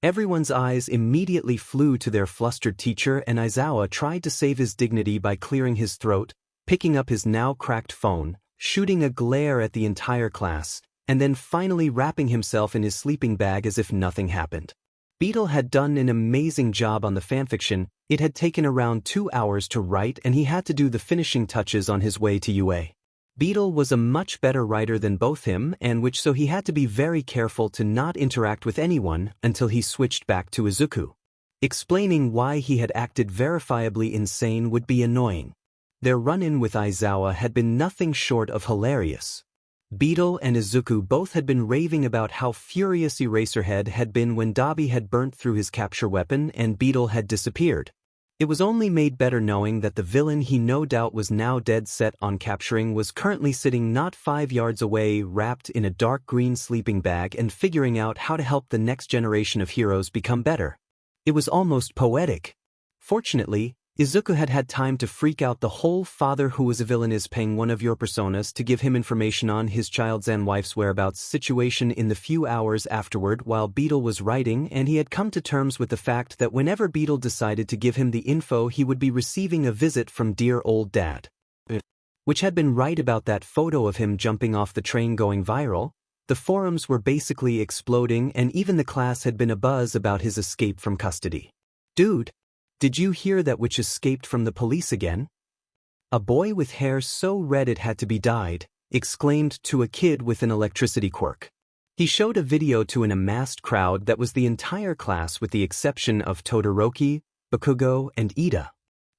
Everyone's eyes immediately flew to their flustered teacher, and Aizawa tried to save his dignity by clearing his throat, picking up his now cracked phone, shooting a glare at the entire class, and then finally wrapping himself in his sleeping bag as if nothing happened. Beetle had done an amazing job on the fanfiction. It had taken around 2 hours to write, and he had to do the finishing touches on his way to UA. Beetle was a much better writer than both him, so he had to be very careful to not interact with anyone until he switched back to Izuku. Explaining why he had acted verifiably insane would be annoying. Their run-in with Aizawa had been nothing short of hilarious. Beetle and Izuku both had been raving about how furious Eraserhead had been when Dabi had burnt through his capture weapon and Beetle had disappeared. It was only made better knowing that the villain he no doubt was now dead set on capturing was currently sitting not 5 yards away, wrapped in a dark green sleeping bag and figuring out how to help the next generation of heroes become better. It was almost poetic. Fortunately, Izuku had had time to freak out the whole father who was a villain is paying one of your personas to give him information on his child's and wife's whereabouts situation in the few hours afterward while Beetle was writing, and he had come to terms with the fact that whenever Beetle decided to give him the info he would be receiving a visit from dear old dad. Which had been right about that photo of him jumping off the train going viral. The forums were basically exploding, and even the class had been abuzz about his escape from custody. Dude, did you hear that Witch escaped from the police again? A boy with hair so red it had to be dyed exclaimed to a kid with an electricity quirk. He showed a video to an amassed crowd that was the entire class with the exception of Todoroki, Bakugo, and Ida.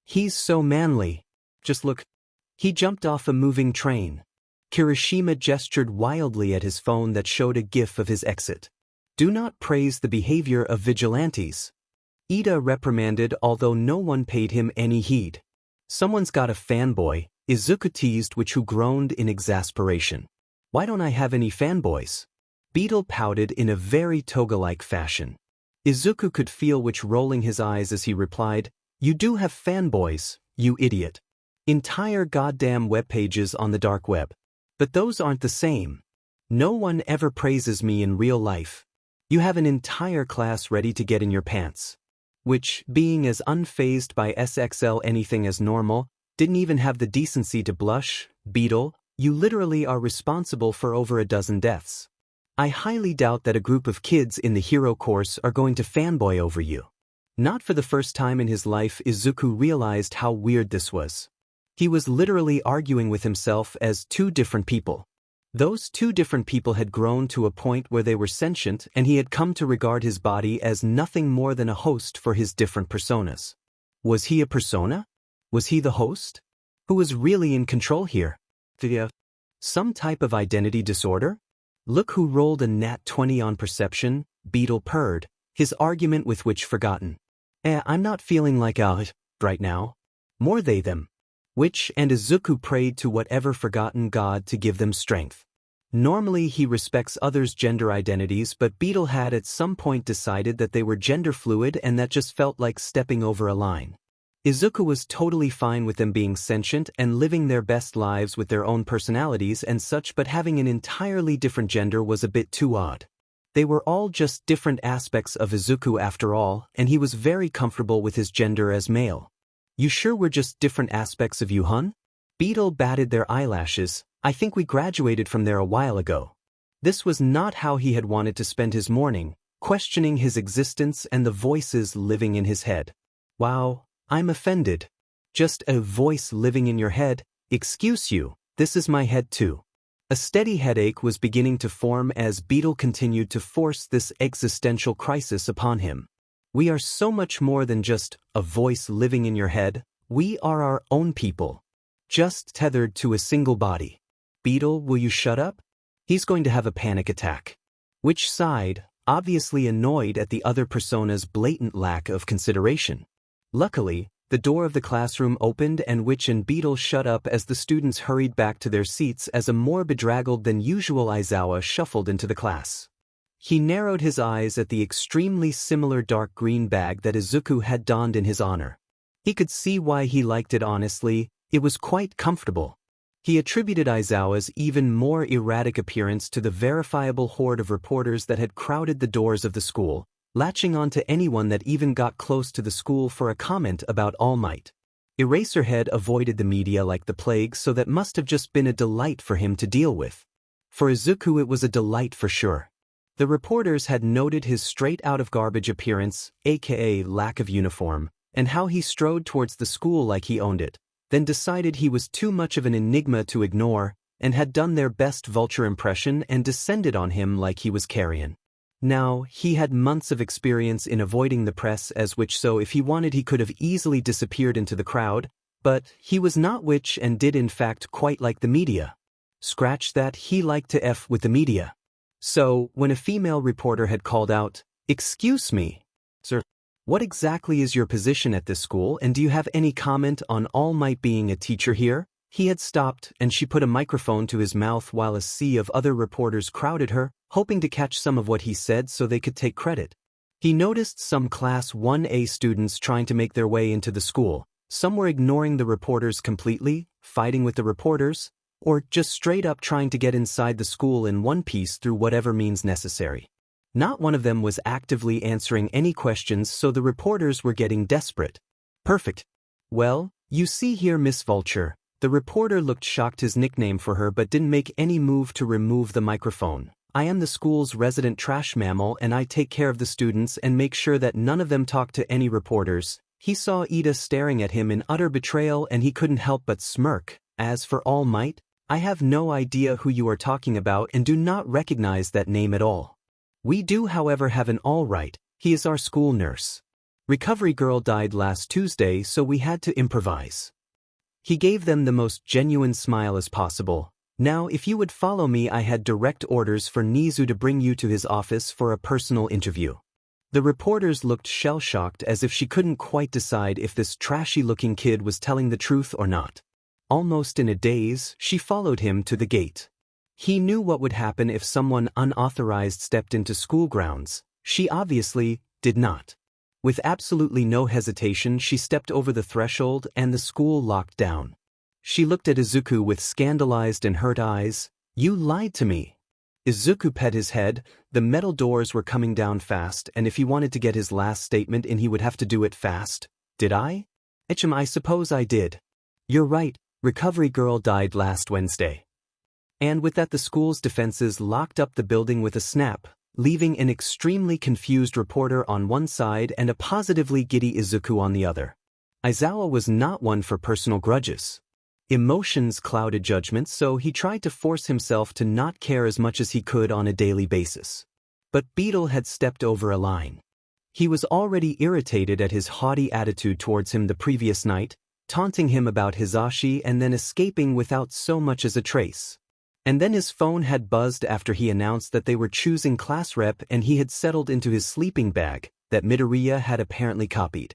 He's so manly. Just look. He jumped off a moving train. Kirishima gestured wildly at his phone that showed a gif of his exit. Do not praise the behavior of vigilantes. Ida reprimanded, although no one paid him any heed. Someone's got a fanboy, Izuku teased, who groaned in exasperation. Why don't I have any fanboys? Beetle pouted in a very toga-like fashion. Izuku could feel Witch rolling his eyes as he replied, You do have fanboys, you idiot. Entire goddamn web pages on the dark web. But those aren't the same. No one ever praises me in real life. You have an entire class ready to get in your pants. Which, being as unfazed by SXL anything as normal, didn't even have the decency to blush. Beetle, you literally are responsible for over a dozen deaths. I highly doubt that a group of kids in the hero course are going to fanboy over you. Not for the first time in his life, Izuku realized how weird this was. He was literally arguing with himself as two different people. Those two different people had grown to a point where they were sentient, and he had come to regard his body as nothing more than a host for his different personas. Was he a persona? Was he the host? Who was really in control here? Some type of identity disorder? Look who rolled a nat 20 on perception, Beetle purred, his argument with Witch forgotten. I'm not feeling like right now. More they them. Witch and Izuku prayed to whatever forgotten god to give them strength. Normally he respects others' gender identities, but Beetle had at some point decided that they were gender fluid, and that just felt like stepping over a line. Izuku was totally fine with them being sentient and living their best lives with their own personalities and such, but having an entirely different gender was a bit too odd. They were all just different aspects of Izuku after all, and he was very comfortable with his gender as male. You sure we're just different aspects of you, hun? Beetle batted their eyelashes. I think we graduated from there a while ago. This was not how he had wanted to spend his morning, questioning his existence and the voices living in his head. Wow, I'm offended. Just a voice living in your head? Excuse you, this is my head too. A steady headache was beginning to form as Beetle continued to force this existential crisis upon him. We are so much more than just a voice living in your head. We are our own people. Just tethered to a single body. Beetle, will you shut up? He's going to have a panic attack. Witch sighed, obviously annoyed at the other persona's blatant lack of consideration. Luckily, the door of the classroom opened and Witch and Beetle shut up as the students hurried back to their seats as a more bedraggled than usual Aizawa shuffled into the class. He narrowed his eyes at the extremely similar dark green bag that Izuku had donned in his honor. He could see why he liked it honestly, it was quite comfortable. He attributed Aizawa's even more erratic appearance to the verifiable horde of reporters that had crowded the doors of the school, latching on to anyone that even got close to the school for a comment about All Might. Eraserhead avoided the media like the plague, so that must have just been a delight for him to deal with. For Izuku it was a delight for sure. The reporters had noted his straight-out-of-garbage appearance, aka lack of uniform, and how he strode towards the school like he owned it, then decided he was too much of an enigma to ignore, and had done their best vulture impression and descended on him like he was carrion. Now, he had months of experience in avoiding the press as Witch, so if he wanted he could have easily disappeared into the crowd, but he was not Witch and did in fact quite like the media. Scratch that, he liked to F with the media. So, when a female reporter had called out, "Excuse me, sir, what exactly is your position at this school and do you have any comment on All Might being a teacher here?" He had stopped and she put a microphone to his mouth while a sea of other reporters crowded her, hoping to catch some of what he said so they could take credit. He noticed some Class 1A students trying to make their way into the school. Some were ignoring the reporters completely, fighting with the reporters, or just straight up trying to get inside the school in one piece through whatever means necessary. Not one of them was actively answering any questions, so the reporters were getting desperate. Perfect. Well, you see here, Miss Vulture. The reporter looked shocked, his nickname for her, but didn't make any move to remove the microphone. I am the school's resident trash mammal and I take care of the students and make sure that none of them talk to any reporters. He saw Ida staring at him in utter betrayal and he couldn't help but smirk. As for All Might, I have no idea who you are talking about and do not recognize that name at all. We do, however, have an All Right. He is our school nurse. Recovery girl died last Tuesday, so we had to improvise. He gave them the most genuine smile as possible. Now, if you would follow me, I had direct orders for Nezu to bring you to his office for a personal interview. The reporters looked shell-shocked as if she couldn't quite decide if this trashy-looking kid was telling the truth or not. Almost in a daze, she followed him to the gate. He knew what would happen if someone unauthorized stepped into school grounds. She obviously did not. With absolutely no hesitation, she stepped over the threshold and the school locked down. She looked at Izuku with scandalized and hurt eyes. You lied to me. Izuku pet his head. The metal doors were coming down fast, and if he wanted to get his last statement in, he would have to do it fast. Did I? I suppose I did. You're right, Recovery girl died last Wednesday. And with that, the school's defenses locked up the building with a snap, leaving an extremely confused reporter on one side and a positively giddy Izuku on the other. Aizawa was not one for personal grudges. Emotions clouded judgment, so he tried to force himself to not care as much as he could on a daily basis. But Beetle had stepped over a line. He was already irritated at his haughty attitude towards him the previous night, taunting him about Hisashi and then escaping without so much as a trace. And then his phone had buzzed after he announced that they were choosing class rep and he had settled into his sleeping bag that Midoriya had apparently copied.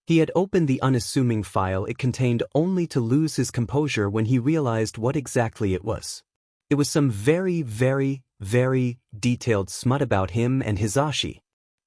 He had opened the unassuming file it contained only to lose his composure when he realized what exactly it was. It was some very, very, very detailed smut about him and Hisashi.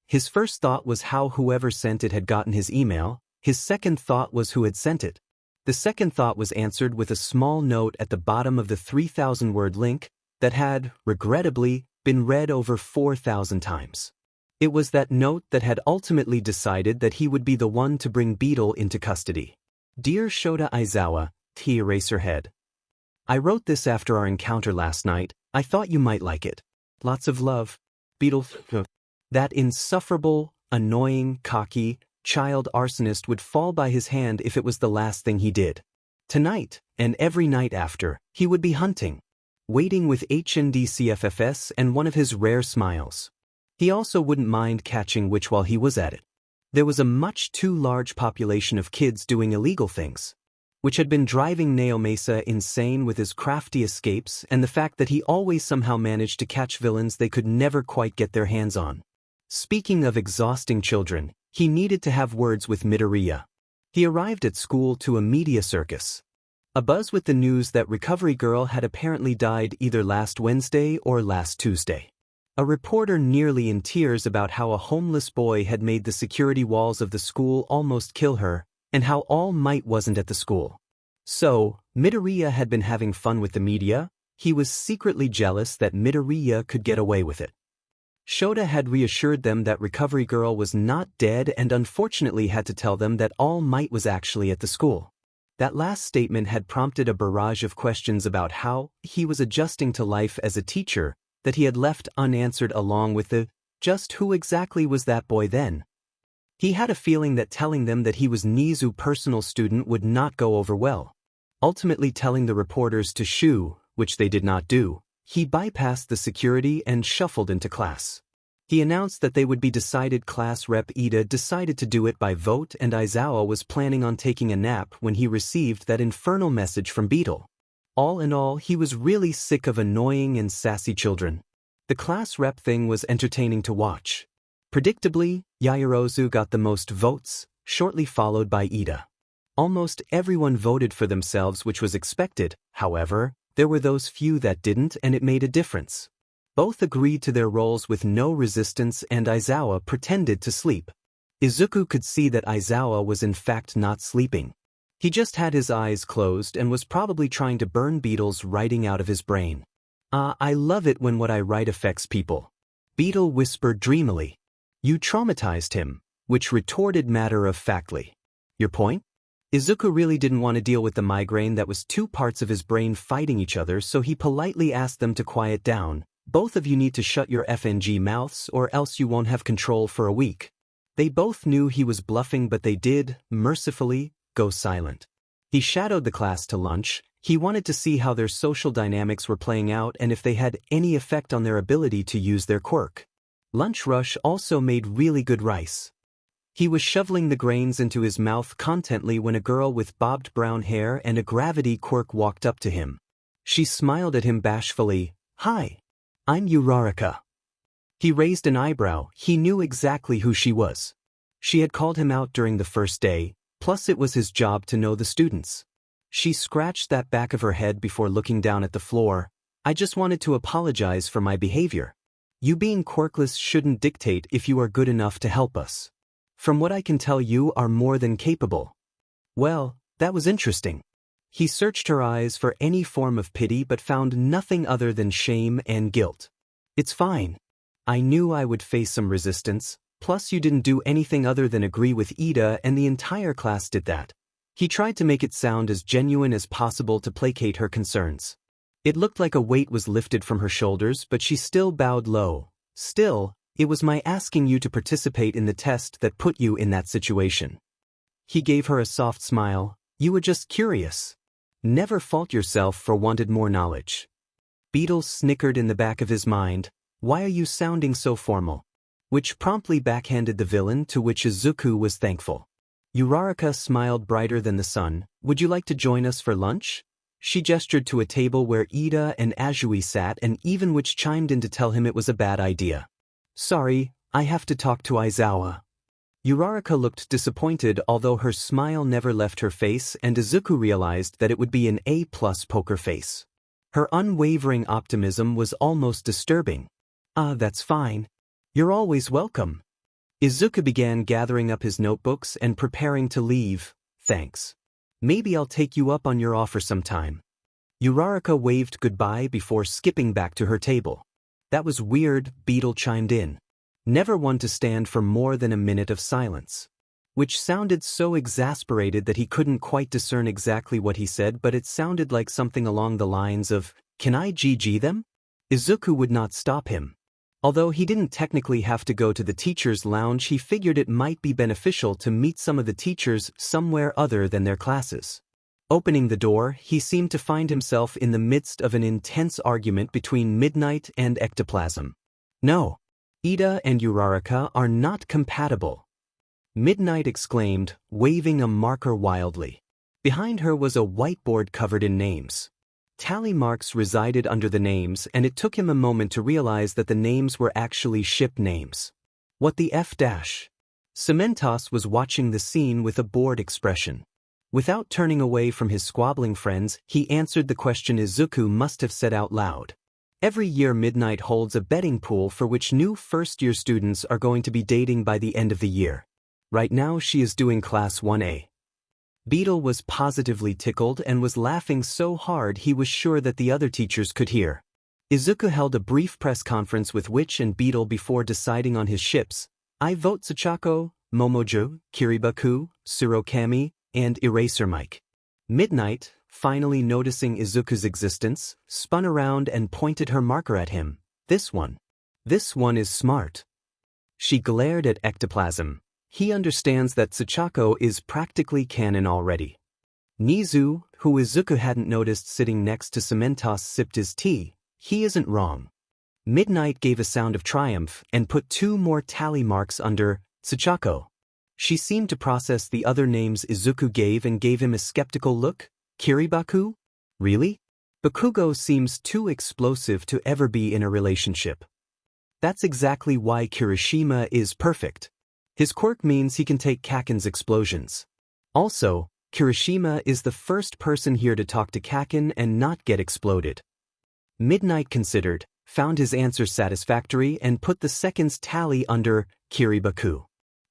His first thought was how whoever sent it had gotten his email. His second thought was who had sent it. The second thought was answered with a small note at the bottom of the 3,000-word link that had, regrettably, been read over 4,000 times. It was that note that had ultimately decided that he would be the one to bring Beetle into custody. Dear Shota Aizawa, T. Eraserhead. I wrote this after our encounter last night. I thought you might like it. Lots of love. Beetle. That insufferable, annoying, cocky, child arsonist would fall by his hand if it was the last thing he did. Tonight, and every night after, he would be hunting, waiting with HNDCFFS and one of his rare smiles. He also wouldn't mind catching Witch while he was at it. There was a much too large population of kids doing illegal things, which had been driving Naomasa insane with his crafty escapes and the fact that he always somehow managed to catch villains they could never quite get their hands on. Speaking of exhausting children, he needed to have words with Midoriya. He arrived at school to a media circus. Abuzz with the news that Recovery Girl had apparently died either last Wednesday or last Tuesday. A reporter nearly in tears about how a homeless boy had made the security walls of the school almost kill her, and how All Might wasn't at the school. So, Midoriya had been having fun with the media. He was secretly jealous that Midoriya could get away with it. Shota had reassured them that Recovery Girl was not dead and unfortunately had to tell them that All Might was actually at the school. That last statement had prompted a barrage of questions about how he was adjusting to life as a teacher that he had left unanswered, along with the just who exactly was that boy then. He had a feeling that telling them that he was Nezu's personal student would not go over well. Ultimately telling the reporters to shoo, which they did not do, he bypassed the security and shuffled into class. He announced that they would be decided. Class rep Ida decided to do it by vote, and Aizawa was planning on taking a nap when he received that infernal message from Beetle. All in all, he was really sick of annoying and sassy children. The class rep thing was entertaining to watch. Predictably, Yaoyorozu got the most votes, shortly followed by Ida. Almost everyone voted for themselves, which was expected. However, there were those few that didn't, and it made a difference. Both agreed to their roles with no resistance, and Aizawa pretended to sleep. Izuku could see that Aizawa was in fact not sleeping. He just had his eyes closed and was probably trying to burn Beetle's writing out of his brain. I love it when what I write affects people," Beetle whispered dreamily. "You traumatized him," which retorted matter-of-factly. "Your point?" Izuku really didn't want to deal with the migraine that was two parts of his brain fighting each other, so he politely asked them to quiet down. "Both of you need to shut your FNG mouths or else you won't have control for a week." They both knew he was bluffing, but they did, mercifully, go silent. He shadowed the class to lunch. He wanted to see how their social dynamics were playing out and if they had any effect on their ability to use their quirk. Lunch Rush also made really good rice. He was shoveling the grains into his mouth contently when a girl with bobbed brown hair and a gravity quirk walked up to him. She smiled at him bashfully. "Hi. I'm Uraraka." He raised an eyebrow. He knew exactly who she was. She had called him out during the first day, plus it was his job to know the students. She scratched that back of her head before looking down at the floor. "I just wanted to apologize for my behavior. You being quirkless shouldn't dictate if you are good enough to help us. From what I can tell, you are more than capable." Well, that was interesting. He searched her eyes for any form of pity but found nothing other than shame and guilt. "It's fine. I knew I would face some resistance, plus you didn't do anything other than agree with Ida and the entire class did that." He tried to make it sound as genuine as possible to placate her concerns. It looked like a weight was lifted from her shoulders, but she still bowed low. "Still, it was my asking you to participate in the test that put you in that situation." He gave her a soft smile. "You were just curious. Never fault yourself for wanted more knowledge." Beetle snickered in the back of his mind. "Why are you sounding so formal?" Which promptly backhanded the villain, to which Izuku was thankful. Uraraka smiled brighter than the sun. "Would you like to join us for lunch?" She gestured to a table where Ida and Azui sat, and even which chimed in to tell him it was a bad idea. "Sorry, I have to talk to Aizawa." Uraraka looked disappointed, although her smile never left her face, and Izuku realized that it would be an A+ poker face. Her unwavering optimism was almost disturbing. That's fine. You're always welcome." Izuku began gathering up his notebooks and preparing to leave. "Thanks. Maybe I'll take you up on your offer sometime." Uraraka waved goodbye before skipping back to her table. "That was weird," Beetle chimed in. Never one to stand for more than a minute of silence. Which sounded so exasperated that he couldn't quite discern exactly what he said, but it sounded like something along the lines of, "Can I GG them?" Izuku would not stop him. Although he didn't technically have to go to the teacher's lounge, he figured it might be beneficial to meet some of the teachers somewhere other than their classes. Opening the door, he seemed to find himself in the midst of an intense argument between Midnight and Ectoplasm. "No. Ida and Uraraka are not compatible," Midnight exclaimed, waving a marker wildly. Behind her was a whiteboard covered in names. Tally marks resided under the names, and it took him a moment to realize that the names were actually ship names. "What the F-? Cementos was watching the scene with a bored expression. Without turning away from his squabbling friends, he answered the question Izuku must have said out loud. Every year Midnight holds a betting pool for which new first-year students are going to be dating by the end of the year. Right now she is doing Class 1A. Beetle was positively tickled and was laughing so hard he was sure that the other teachers could hear. Izuku held a brief press conference with Witch and Beetle before deciding on his ships. I vote Tsuchako, Momojo, Kiribaku, Tsurokami, and Eraser Mike. Midnight, finally noticing Izuku's existence, spun around and pointed her marker at him. This one. This one is smart. She glared at Ectoplasm. He understands that Tsuchako is practically canon already. Nezu, who Izuku hadn't noticed sitting next to Cementos, sipped his tea. He isn't wrong. Midnight gave a sound of triumph and put 2 more tally marks under Tsuchako. She seemed to process the other names Izuku gave and gave him a skeptical look. Kiribaku? Really? Bakugo seems too explosive to ever be in a relationship. That's exactly why Kirishima is perfect. His quirk means he can take Kaken's explosions. Also, Kirishima is the first person here to talk to Kaken and not get exploded. Midnight considered, found his answer satisfactory and put the seconds tally under Kiribaku.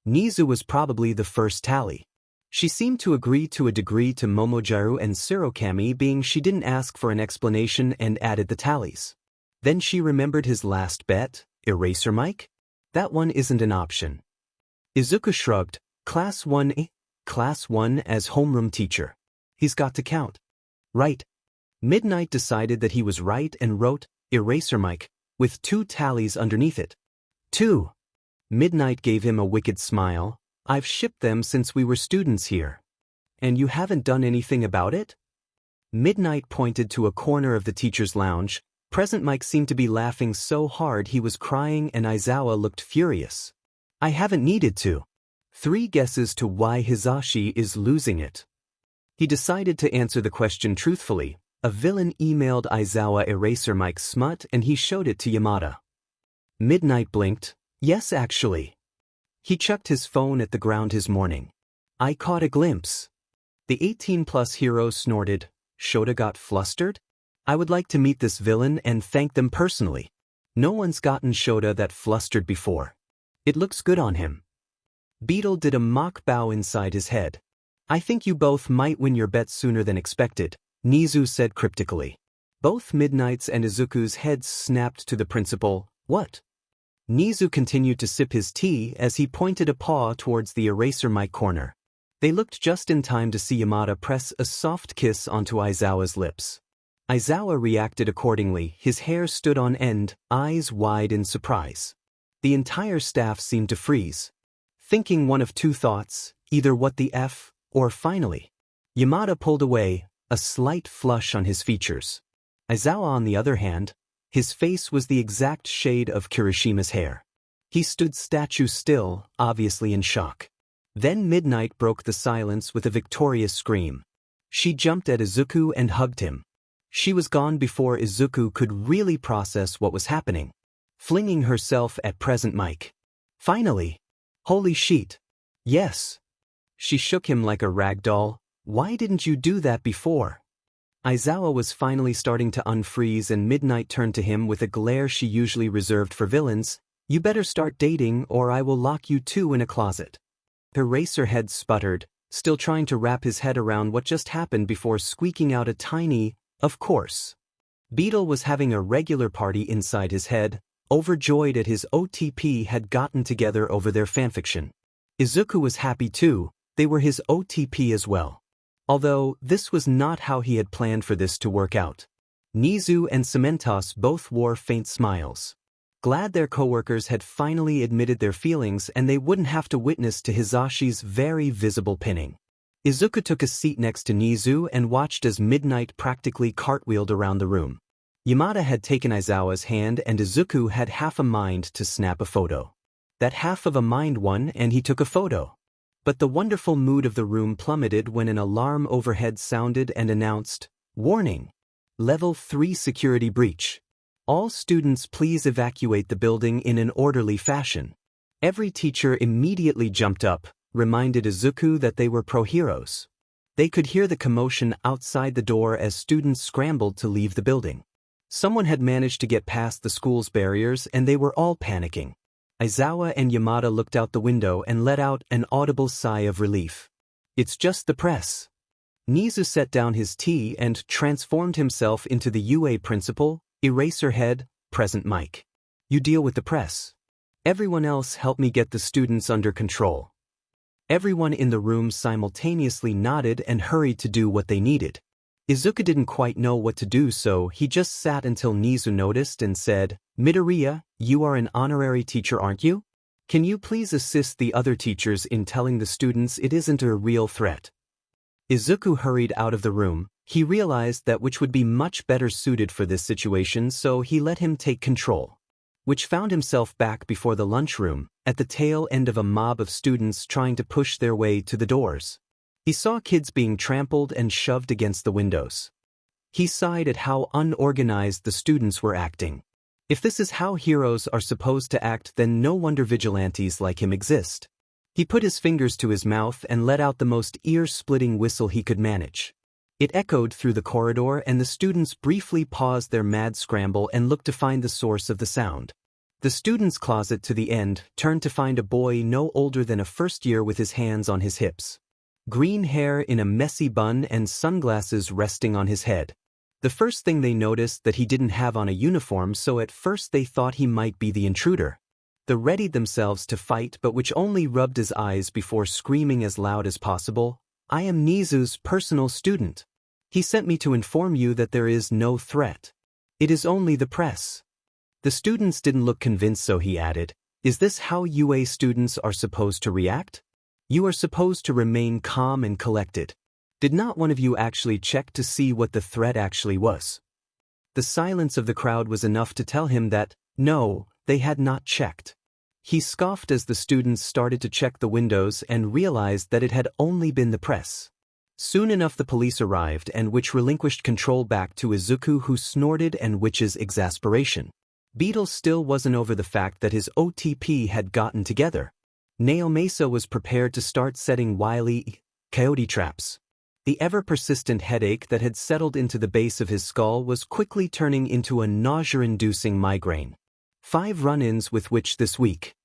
Nezu was probably the first tally. She seemed to agree to a degree to Momojaru and Tsurokami, being she didn't ask for an explanation and added the tallies. Then she remembered his last bet, Eraser Mike? That one isn't an option. Izuku shrugged, Class 1A? Class 1 as homeroom teacher. He's got to count. Right. Midnight decided that he was right and wrote, Eraser Mike, with 2 tallies underneath it. 2. Midnight gave him a wicked smile. I've shipped them since we were students here. And you haven't done anything about it? Midnight pointed to a corner of the teacher's lounge. Present Mike seemed to be laughing so hard he was crying and Aizawa looked furious. I haven't needed to. 3 guesses to why Hizashi is losing it. He decided to answer the question truthfully. A villain emailed Aizawa Eraser Mike's smut and he showed it to Yamada. Midnight blinked. Yes, actually. He chucked his phone at the ground his morning. I caught a glimpse. The 18-plus hero snorted. Shota got flustered? I would like to meet this villain and thank them personally. No one's gotten Shota that flustered before. It looks good on him. Beetle did a mock bow inside his head. I think you both might win your bet sooner than expected, Nezu said cryptically. Both Midnight's and Izuku's heads snapped to the principal. What? Nezu continued to sip his tea as he pointed a paw towards the Eraser Mike corner. They looked just in time to see Yamada press a soft kiss onto Aizawa's lips. Aizawa reacted accordingly, his hair stood on end, eyes wide in surprise. The entire staff seemed to freeze, thinking one of 2 thoughts, either what the F, or finally. Yamada pulled away, a slight flush on his features. Aizawa on the other hand, his face was the exact shade of Kirishima's hair. He stood statue still, obviously in shock. Then Midnight broke the silence with a victorious scream. She jumped at Izuku and hugged him. She was gone before Izuku could really process what was happening, flinging herself at Present Mike. Finally! Holy shit! Yes! She shook him like a rag doll. Why didn't you do that before? Aizawa was finally starting to unfreeze and Midnight turned to him with a glare she usually reserved for villains. You better start dating or I will lock you 2 in a closet. Eraserhead sputtered, still trying to wrap his head around what just happened before squeaking out a tiny, of course. Beetle was having a regular party inside his head, overjoyed at his OTP had gotten together over their fanfiction. Izuku was happy too, they were his OTP as well. Although, this was not how he had planned for this to work out. Nezu and Cementos both wore faint smiles. Glad their coworkers had finally admitted their feelings and they wouldn't have to witness to Hizashi's very visible pinning. Izuku took a seat next to Nezu and watched as Midnight practically cartwheeled around the room. Yamada had taken Aizawa's hand and Izuku had half a mind to snap a photo. That half of a mind won and he took a photo. But the wonderful mood of the room plummeted when an alarm overhead sounded and announced, Warning! Level 3 security breach. All students please evacuate the building in an orderly fashion. Every teacher immediately jumped up, reminded Izuku that they were pro-heroes. They could hear the commotion outside the door as students scrambled to leave the building. Someone had managed to get past the school's barriers and they were all panicking. Aizawa and Yamada looked out the window and let out an audible sigh of relief. It's just the press. Nezu set down his tea and transformed himself into the UA principal, Eraserhead, present Mike. You deal with the press. Everyone else help me get the students under control. Everyone in the room simultaneously nodded and hurried to do what they needed. Izuku didn't quite know what to do, so he just sat until Nezu noticed and said, Midoriya, you are an honorary teacher, aren't you? Can you please assist the other teachers in telling the students it isn't a real threat? Izuku hurried out of the room. He realized that Witch would be much better suited for this situation, so he let him take control. Witch found himself back before the lunchroom, at the tail end of a mob of students trying to push their way to the doors. He saw kids being trampled and shoved against the windows. He sighed at how unorganized the students were acting. If this is how heroes are supposed to act, then no wonder vigilantes like him exist. He put his fingers to his mouth and let out the most ear-splitting whistle he could manage. It echoed through the corridor and the students briefly paused their mad scramble and looked to find the source of the sound. The students' closet to the end turned to find a boy no older than a first year with his hands on his hips. Green hair in a messy bun and sunglasses resting on his head. The first thing they noticed that he didn't have on a uniform, so at first they thought he might be the intruder. They readied themselves to fight, but Witch only rubbed his eyes before screaming as loud as possible, I am Nezu's personal student. He sent me to inform you that there is no threat. It is only the press. The students didn't look convinced, so he added, is this how UA students are supposed to react? You are supposed to remain calm and collected. Did not one of you actually check to see what the threat actually was? The silence of the crowd was enough to tell him that, no, they had not checked. He scoffed as the students started to check the windows and realized that it had only been the press. Soon enough the police arrived and Witch relinquished control back to Izuku, who snorted in Witch's exasperation. Beetle still wasn't over the fact that his OTP had gotten together. Naomasa was prepared to start setting wily coyote traps. The ever-persistent headache that had settled into the base of his skull was quickly turning into a nausea-inducing migraine. 5 run-ins with Witch this week.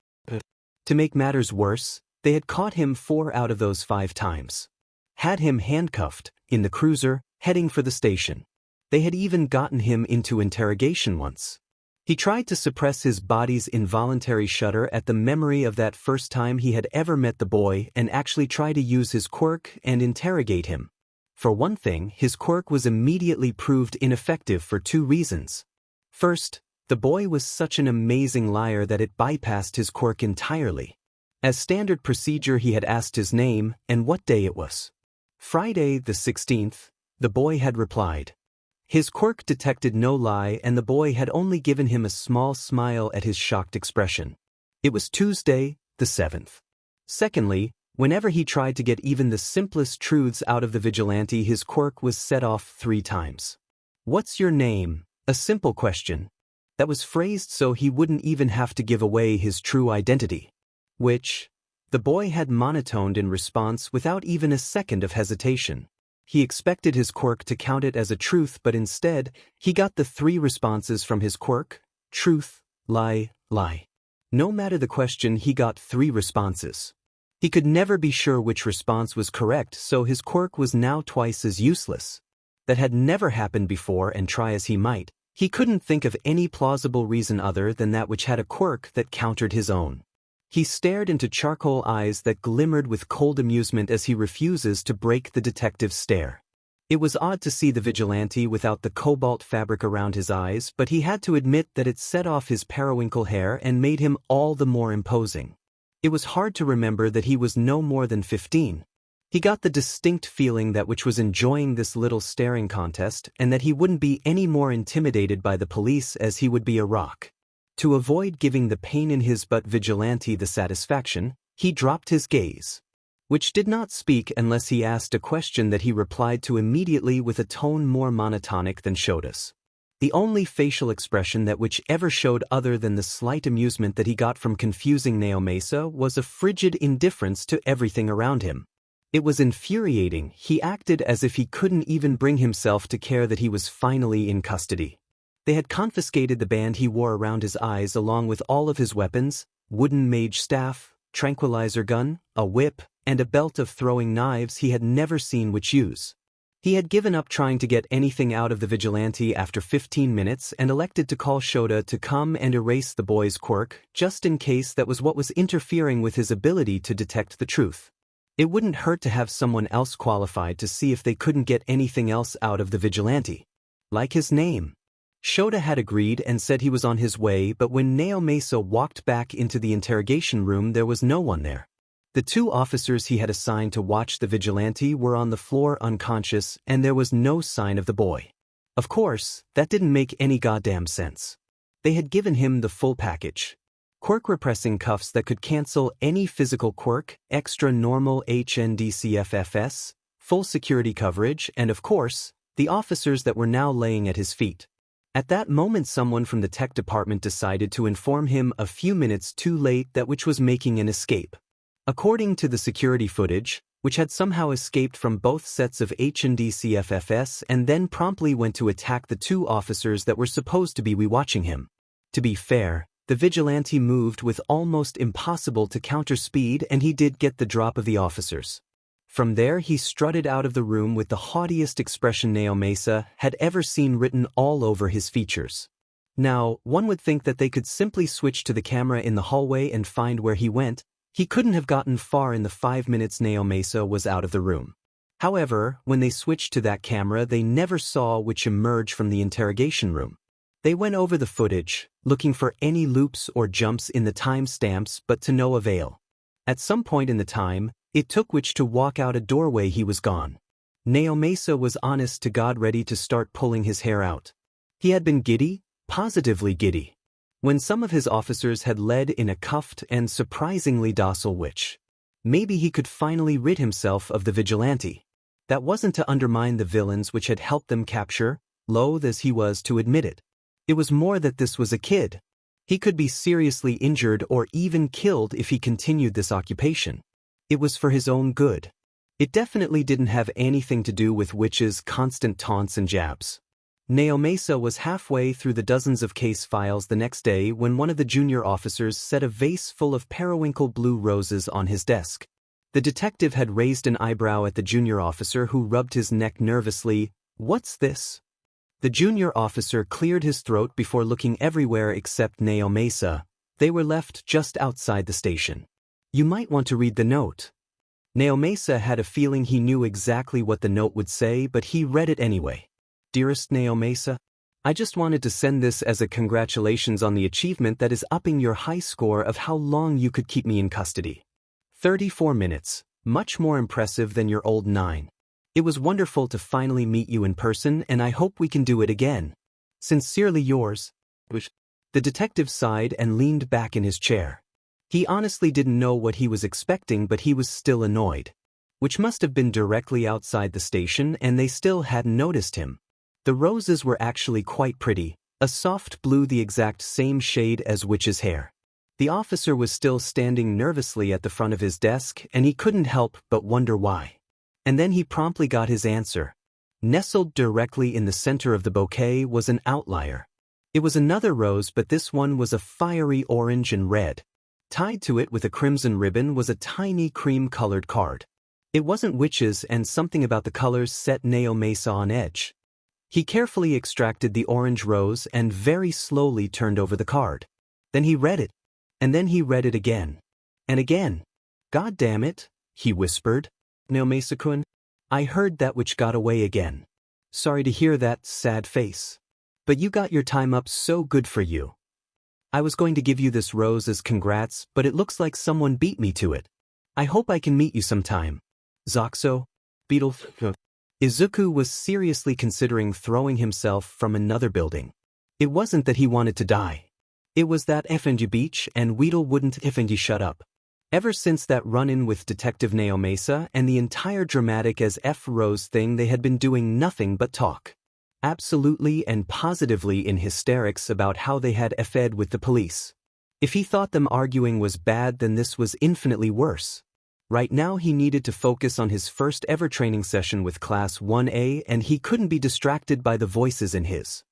To make matters worse, they had caught him 4 out of those 5 times. Had him handcuffed, in the cruiser, heading for the station. They had even gotten him into interrogation once. He tried to suppress his body's involuntary shudder at the memory of that first time he had ever met the boy and actually try to use his quirk and interrogate him. For one thing, his quirk was immediately proved ineffective for 2 reasons. First, the boy was such an amazing liar that it bypassed his quirk entirely. As standard procedure, he had asked his name and what day it was. Friday the 16th, the boy had replied. His quirk detected no lie and the boy had only given him a small smile at his shocked expression. It was Tuesday, the 7th. Secondly, whenever he tried to get even the simplest truths out of the vigilante, his quirk was set off 3 times. What's your name? A simple question. That was phrased so he wouldn't even have to give away his true identity. Which, the boy had monotoned in response without even a second of hesitation. He expected his quirk to count it as a truth, but instead, he got the 3 responses from his quirk: truth, lie, lie. No matter the question, he got 3 responses. He could never be sure which response was correct, so his quirk was now twice as useless. That had never happened before, and try as he might, he couldn't think of any plausible reason other than that which had a quirk that countered his own. He stared into charcoal eyes that glimmered with cold amusement as he refuses to break the detective's stare. It was odd to see the vigilante without the cobalt fabric around his eyes, but he had to admit that it set off his periwinkle hair and made him all the more imposing. It was hard to remember that he was no more than 15. He got the distinct feeling that Witch was enjoying this little staring contest and that he wouldn't be any more intimidated by the police as he would be a rock. To avoid giving the pain in his butt vigilante the satisfaction, he dropped his gaze. Witch did not speak unless he asked a question that he replied to immediately with a tone more monotonic than Shota's. The only facial expression that Witch ever showed other than the slight amusement that he got from confusing Naomasa was a frigid indifference to everything around him. It was infuriating. He acted as if he couldn't even bring himself to care that he was finally in custody. They had confiscated the band he wore around his eyes along with all of his weapons, wooden mage staff, tranquilizer gun, a whip, and a belt of throwing knives he had never seen Witch use. He had given up trying to get anything out of the Vigilante after 15 minutes and elected to call Shota to come and erase the boy's quirk, just in case that was what was interfering with his ability to detect the truth. It wouldn't hurt to have someone else qualified to see if they couldn't get anything else out of the Vigilante. Like his name. Shota had agreed and said he was on his way, but when Naomasa walked back into the interrogation room there was no one there. The 2 officers he had assigned to watch the Vigilante were on the floor unconscious and there was no sign of the boy. Of course, that didn't make any goddamn sense. They had given him the full package. Quirk repressing cuffs that could cancel any physical quirk, extra normal HNDCFFS, full security coverage, and of course, the officers that were now laying at his feet. At that moment someone from the tech department decided to inform him a few minutes too late that Witch was making an escape. According to the security footage, Witch had somehow escaped from both sets of HNDCFFS and then promptly went to attack the 2 officers that were supposed to be watching him. To be fair, the Vigilante moved with almost impossible to counter speed and he did get the drop of the officers. From there he strutted out of the room with the haughtiest expression Naomasa had ever seen written all over his features. Now, one would think that they could simply switch to the camera in the hallway and find where he went. He couldn't have gotten far in the 5 minutes Naomasa was out of the room. However, when they switched to that camera they never saw Witch emerge from the interrogation room. They went over the footage, looking for any loops or jumps in the timestamps but to no avail. At some point in the time, it took Witch to walk out a doorway he was gone. Naomasa was honest to God ready to start pulling his hair out. He had been giddy, positively giddy. When some of his officers had led in a cuffed and surprisingly docile Witch. Maybe he could finally rid himself of the Vigilante. That wasn't to undermine the villains which had helped them capture, loath as he was to admit it. It was more that this was a kid. He could be seriously injured or even killed if he continued this occupation. It was for his own good. It definitely didn't have anything to do with Witch's constant taunts and jabs. Naomasa was halfway through the dozens of case files the next day when one of the junior officers set a vase full of periwinkle blue roses on his desk. The detective had raised an eyebrow at the junior officer who rubbed his neck nervously. "What's this?" The junior officer cleared his throat before looking everywhere except Naomasa. They were left just outside the station. "You might want to read the note." Naomasa had a feeling he knew exactly what the note would say, but he read it anyway. "Dearest Naomasa, I just wanted to send this as a congratulations on the achievement that is upping your high score of how long you could keep me in custody. 34 minutes, much more impressive than your old 9. It was wonderful to finally meet you in person and I hope we can do it again. Sincerely yours." The detective sighed and leaned back in his chair. He honestly didn't know what he was expecting, but he was still annoyed. Which must have been directly outside the station and they still hadn't noticed him. The roses were actually quite pretty, a soft blue the exact same shade as Witch's hair. The officer was still standing nervously at the front of his desk and he couldn't help but wonder why. And then he promptly got his answer. Nestled directly in the center of the bouquet was an outlier. It was another rose, but this one was a fiery orange and red. Tied to it with a crimson ribbon was a tiny cream-colored card. It wasn't Witch's and something about the colors set Naomasa on edge. He carefully extracted the orange rose and very slowly turned over the card. Then he read it. And then he read it again. And again. "God damn it," he whispered. "Naomasa-kun, I heard that Witch got away again. Sorry to hear that, sad face. But you got your time up, so good for you. I was going to give you this rose as congrats, but it looks like someone beat me to it. I hope I can meet you sometime. Zoxo, Beetle." Izuku was seriously considering throwing himself from another building. It wasn't that he wanted to die. It was that FNG Beach and Weedle wouldn't FNG shut up. Ever since that run-in with Detective Naomasa and the entire dramatic as F Rose thing, they had been doing nothing but talk. absolutely and positively in hysterics about how they had effed with the police. If he thought them arguing was bad, then this was infinitely worse. Right now he needed to focus on his first ever training session with Class 1A, and he couldn't be distracted by the voices in his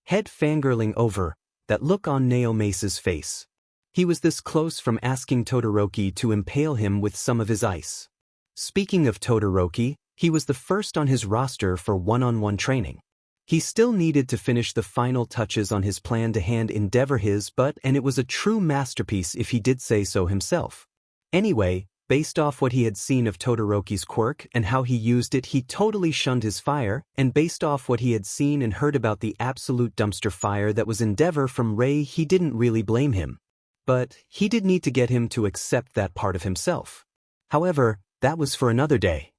head fangirling over that look on Naome's face. He was this close from asking Todoroki to impale him with some of his ice. Speaking of Todoroki, he was the first on his roster for one-on-one training. He still needed to finish the final touches on his plan to hand endeavor his butt, and it was a true masterpiece if he did say so himself. Anyway, based off what he had seen of Todoroki's quirk and how he used it, he totally shunned his fire, and based off what he had seen and heard about the absolute dumpster fire that was Endeavor from Ray, he didn't really blame him. But he did need to get him to accept that part of himself. However, that was for another day.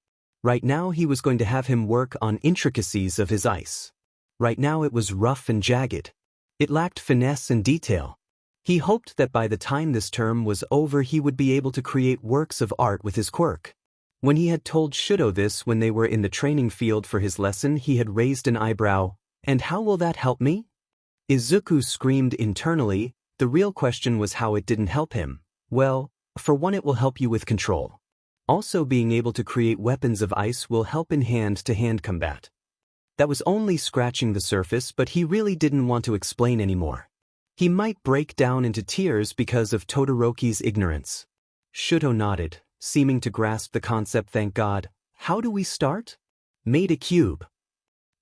Right now he was going to have him work on intricacies of his ice. Right now it was rough and jagged. It lacked finesse and detail. He hoped that by the time this term was over he would be able to create works of art with his quirk. When he had told Shudo this when they were in the training field for his lesson, he had raised an eyebrow. "And how will that help me?" Izuku screamed internally. The real question was how it didn't help him. Well, for one, it will help you with control. Also, being able to create weapons of ice will help in hand-to-hand combat. That was only scratching the surface, but he really didn't want to explain anymore. He might break down into tears because of Todoroki's ignorance. Shudo nodded, seeming to grasp the concept. "Thank God. How do we start?" "Made a cube."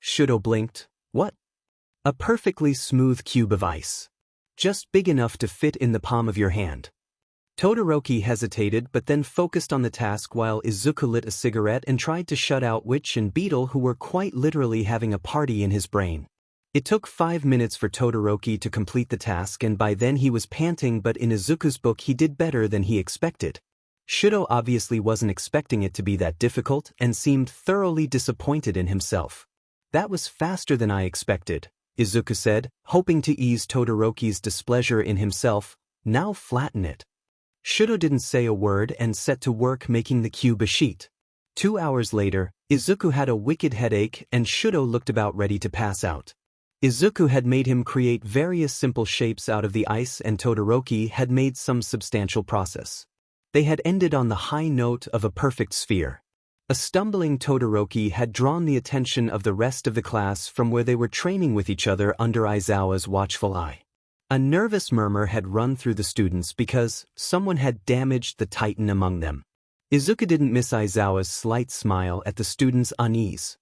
Shudo blinked. "What?" "A perfectly smooth cube of ice. Just big enough to fit in the palm of your hand." Todoroki hesitated but then focused on the task while Izuku lit a cigarette and tried to shut out Witch and Beetle, who were quite literally having a party in his brain. It took 5 minutes for Todoroki to complete the task, and by then he was panting, but in Izuku's book he did better than he expected. Shudo obviously wasn't expecting it to be that difficult and seemed thoroughly disappointed in himself. "That was faster than I expected," Izuku said, hoping to ease Todoroki's displeasure in himself. "Now flatten it." Shudo didn't say a word and set to work making the cube a sheet. 2 hours later, Izuku had a wicked headache and Shudo looked about ready to pass out. Izuku had made him create various simple shapes out of the ice, and Todoroki had made some substantial process. They had ended on the high note of a perfect sphere. A stumbling Todoroki had drawn the attention of the rest of the class from where they were training with each other under Aizawa's watchful eye. A nervous murmur had run through the students because someone had damaged the Titan among them. Izuku didn't miss Aizawa's slight smile at the students' unease.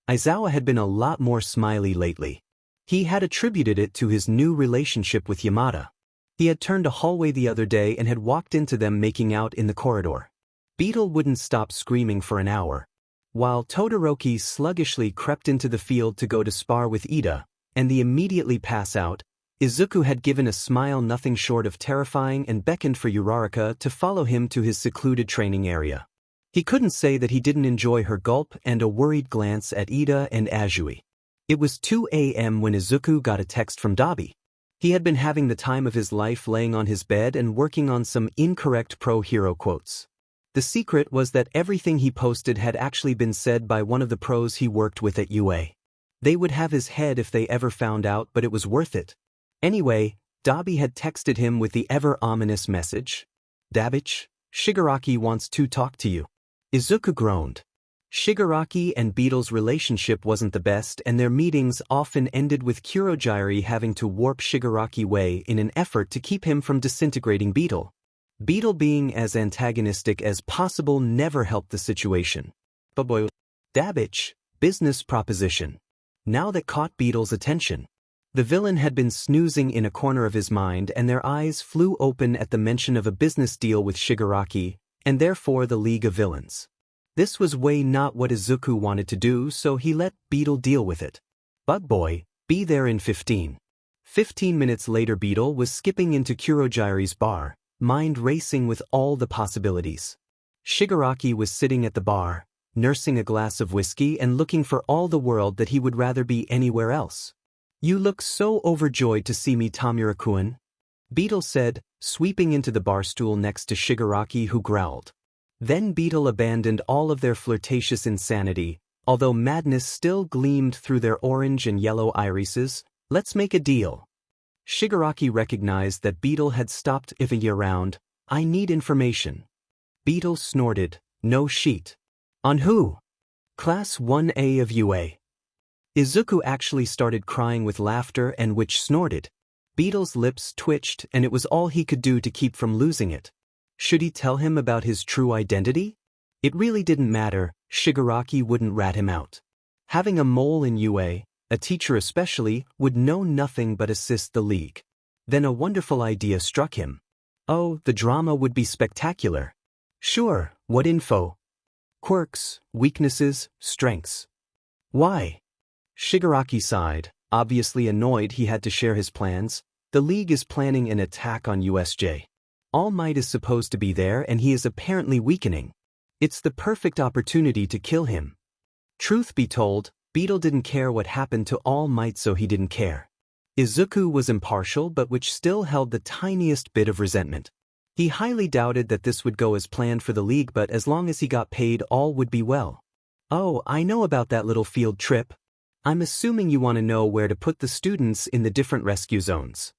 Aizawa had been a lot more smiley lately. He had attributed it to his new relationship with Yamada. He had turned a hallway the other day and had walked into them making out in the corridor. Beetle wouldn't stop screaming for an hour. While Todoroki sluggishly crept into the field to go to spar with Ida, and they immediately pass out, Izuku had given a smile nothing short of terrifying and beckoned for Uraraka to follow him to his secluded training area. He couldn't say that he didn't enjoy her gulp and a worried glance at Ida and Azui. It was 2 a.m. when Izuku got a text from Dabi. He had been having the time of his life laying on his bed and working on some incorrect pro-hero quotes. The secret was that everything he posted had actually been said by one of the pros he worked with at UA. They would have his head if they ever found out, but it was worth it. Anyway, Dabi had texted him with the ever-ominous message, "Dabich, Shigaraki wants to talk to you." Izuku groaned. Shigaraki and Beetle's relationship wasn't the best, and their meetings often ended with Kurogiri having to warp Shigaraki away in an effort to keep him from disintegrating Beetle. Beetle being as antagonistic as possible never helped the situation. But boy, Dabich, business proposition. Now that caught Beetle's attention. The villain had been snoozing in a corner of his mind, and their eyes flew open at the mention of a business deal with Shigaraki, and therefore the League of Villains. This was way not what Izuku wanted to do, so he let Beetle deal with it. But boy, be there in 15. 15 minutes later, Beetle was skipping into Kurogiri's bar, mind racing with all the possibilities. Shigaraki was sitting at the bar, nursing a glass of whiskey and looking for all the world that he would rather be anywhere else. "You look so overjoyed to see me, Tamura-kun," Beetle said, sweeping into the bar stool next to Shigaraki, who growled. Then Beetle abandoned all of their flirtatious insanity, although madness still gleamed through their orange and yellow irises. "Let's make a deal." Shigaraki recognized that Beetle had stopped iffing around. "I need information." Beetle snorted. "No sheet." "On who?" "Class 1A of UA." Izuku actually started crying with laughter, and Witch snorted. Beetle's lips twitched, and it was all he could do to keep from losing it. Should he tell him about his true identity? It really didn't matter. Shigaraki wouldn't rat him out. Having a mole in UA, a teacher especially, would know nothing but assist the league. Then a wonderful idea struck him. Oh, the drama would be spectacular. Sure, what info? Quirks, weaknesses, strengths. Why? Shigaraki sighed, obviously annoyed he had to share his plans. The league is planning an attack on USJ. All Might is supposed to be there, and he is apparently weakening. It's the perfect opportunity to kill him. Truth be told, Beetle didn't care what happened to All Might, so he didn't care. Izuku was impartial, but Witch still held the tiniest bit of resentment. He highly doubted that this would go as planned for the league, but as long as he got paid, all would be well. Oh, I know about that little field trip. I'm assuming you want to know where to put the students in the different rescue zones.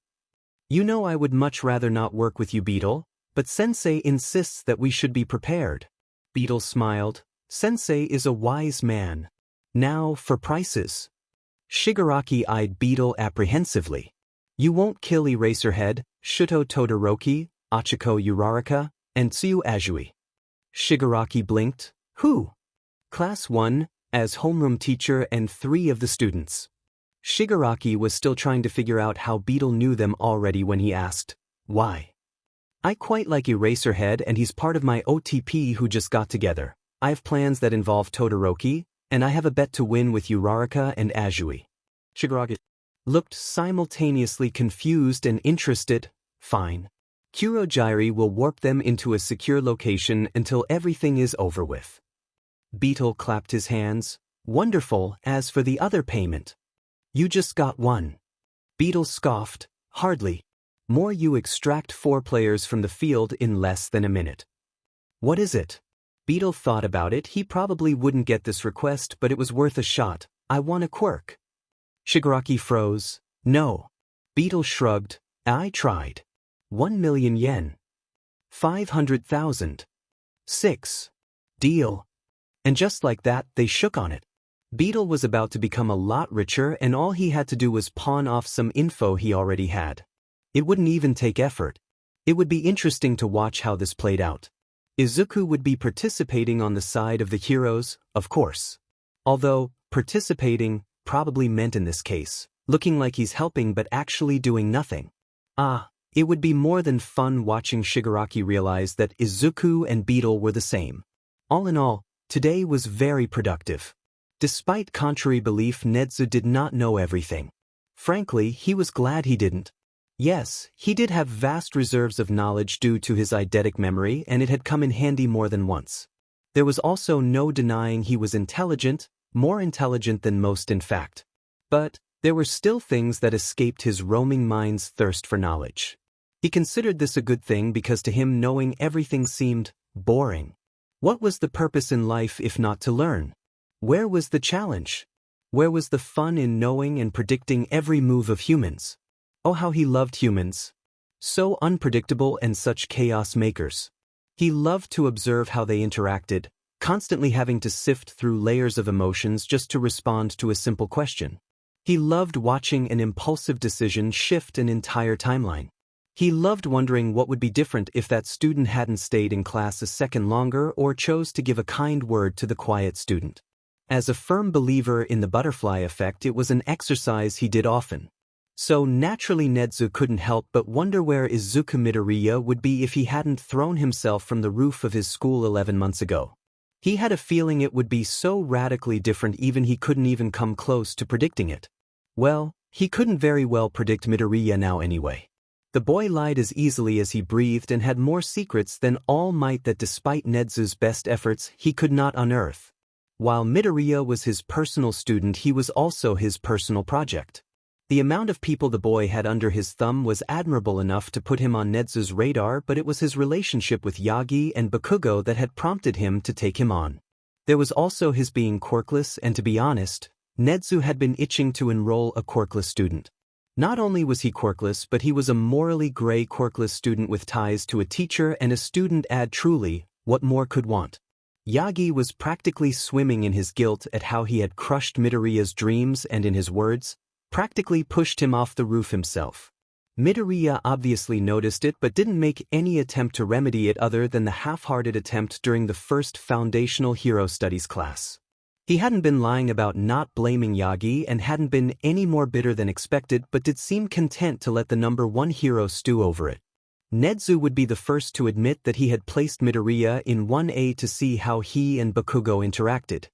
You know I would much rather not work with you, Beetle, but Sensei insists that we should be prepared. Beetle smiled. Sensei is a wise man. Now for prices. Shigaraki eyed Beetle apprehensively. You won't kill Eraserhead, Shuto Todoroki, Achiko Uraraka, and Tsuyu Azui. Shigaraki blinked. Who? Class 1, as homeroom teacher, and 3 of the students. Shigaraki was still trying to figure out how Beetle knew them already when he asked, why? I quite like Eraserhead, and he's part of my OTP who just got together. I have plans that involve Todoroki, and I have a bet to win with Uraraka and Azui. Shigaraki looked simultaneously confused and interested. Fine. Kurogyri will warp them into a secure location until everything is over with. Beetle clapped his hands. Wonderful. As for the other payment, you just got one. Beetle scoffed. Hardly. More. You extract 4 players from the field in less than a minute. What is it? Beetle thought about it. He probably wouldn't get this request, but it was worth a shot. I want a quirk. Shigaraki froze. No. Beetle shrugged. I tried. 1 million yen. 500,000. 6. Deal. And just like that, they shook on it. Beetle was about to become a lot richer, and all he had to do was pawn off some info he already had. It wouldn't even take effort. It would be interesting to watch how this played out. Izuku would be participating on the side of the heroes, of course. Although, participating probably meant in this case, looking like he's helping but actually doing nothing. It would be more than fun watching Shigaraki realize that Izuku and Beetle were the same. All in all, today was very productive. Despite contrary belief, Nezu did not know everything. Frankly, he was glad he didn't. Yes, he did have vast reserves of knowledge due to his eidetic memory, and it had come in handy more than once. There was also no denying he was intelligent, more intelligent than most in fact. But there were still things that escaped his roaming mind's thirst for knowledge. He considered this a good thing because to him knowing everything seemed boring. What was the purpose in life if not to learn? Where was the challenge? Where was the fun in knowing and predicting every move of humans? Oh, how he loved humans. So unpredictable and such chaos makers. He loved to observe how they interacted, constantly having to sift through layers of emotions just to respond to a simple question. He loved watching an impulsive decision shift an entire timeline. He loved wondering what would be different if that student hadn't stayed in class a second longer or chose to give a kind word to the quiet student. As a firm believer in the butterfly effect, it was an exercise he did often. So naturally Nezu couldn't help but wonder where Izuku Midoriya would be if he hadn't thrown himself from the roof of his school 11 months ago. He had a feeling it would be so radically different even he couldn't even come close to predicting it. Well, he couldn't very well predict Midoriya now anyway. The boy lied as easily as he breathed and had more secrets than All Might that despite Nezu's best efforts he could not unearth. While Midoriya was his personal student, he was also his personal project. The amount of people the boy had under his thumb was admirable enough to put him on Nezu's radar, but it was his relationship with Yagi and Bakugo that had prompted him to take him on. There was also his being quirkless, and to be honest, Nezu had been itching to enroll a quirkless student. Not only was he quirkless, but he was a morally gray quirkless student with ties to a teacher and a student ad. Truly, what more could want? Yagi was practically swimming in his guilt at how he had crushed Midoriya's dreams and, in his words, practically pushed him off the roof himself. Midoriya obviously noticed it but didn't make any attempt to remedy it other than the half-hearted attempt during the first foundational hero studies class. He hadn't been lying about not blaming Yagi and hadn't been any more bitter than expected, but did seem content to let the number one hero stew over it. Nezu would be the first to admit that he had placed Midoriya in 1A to see how he and Bakugo interacted.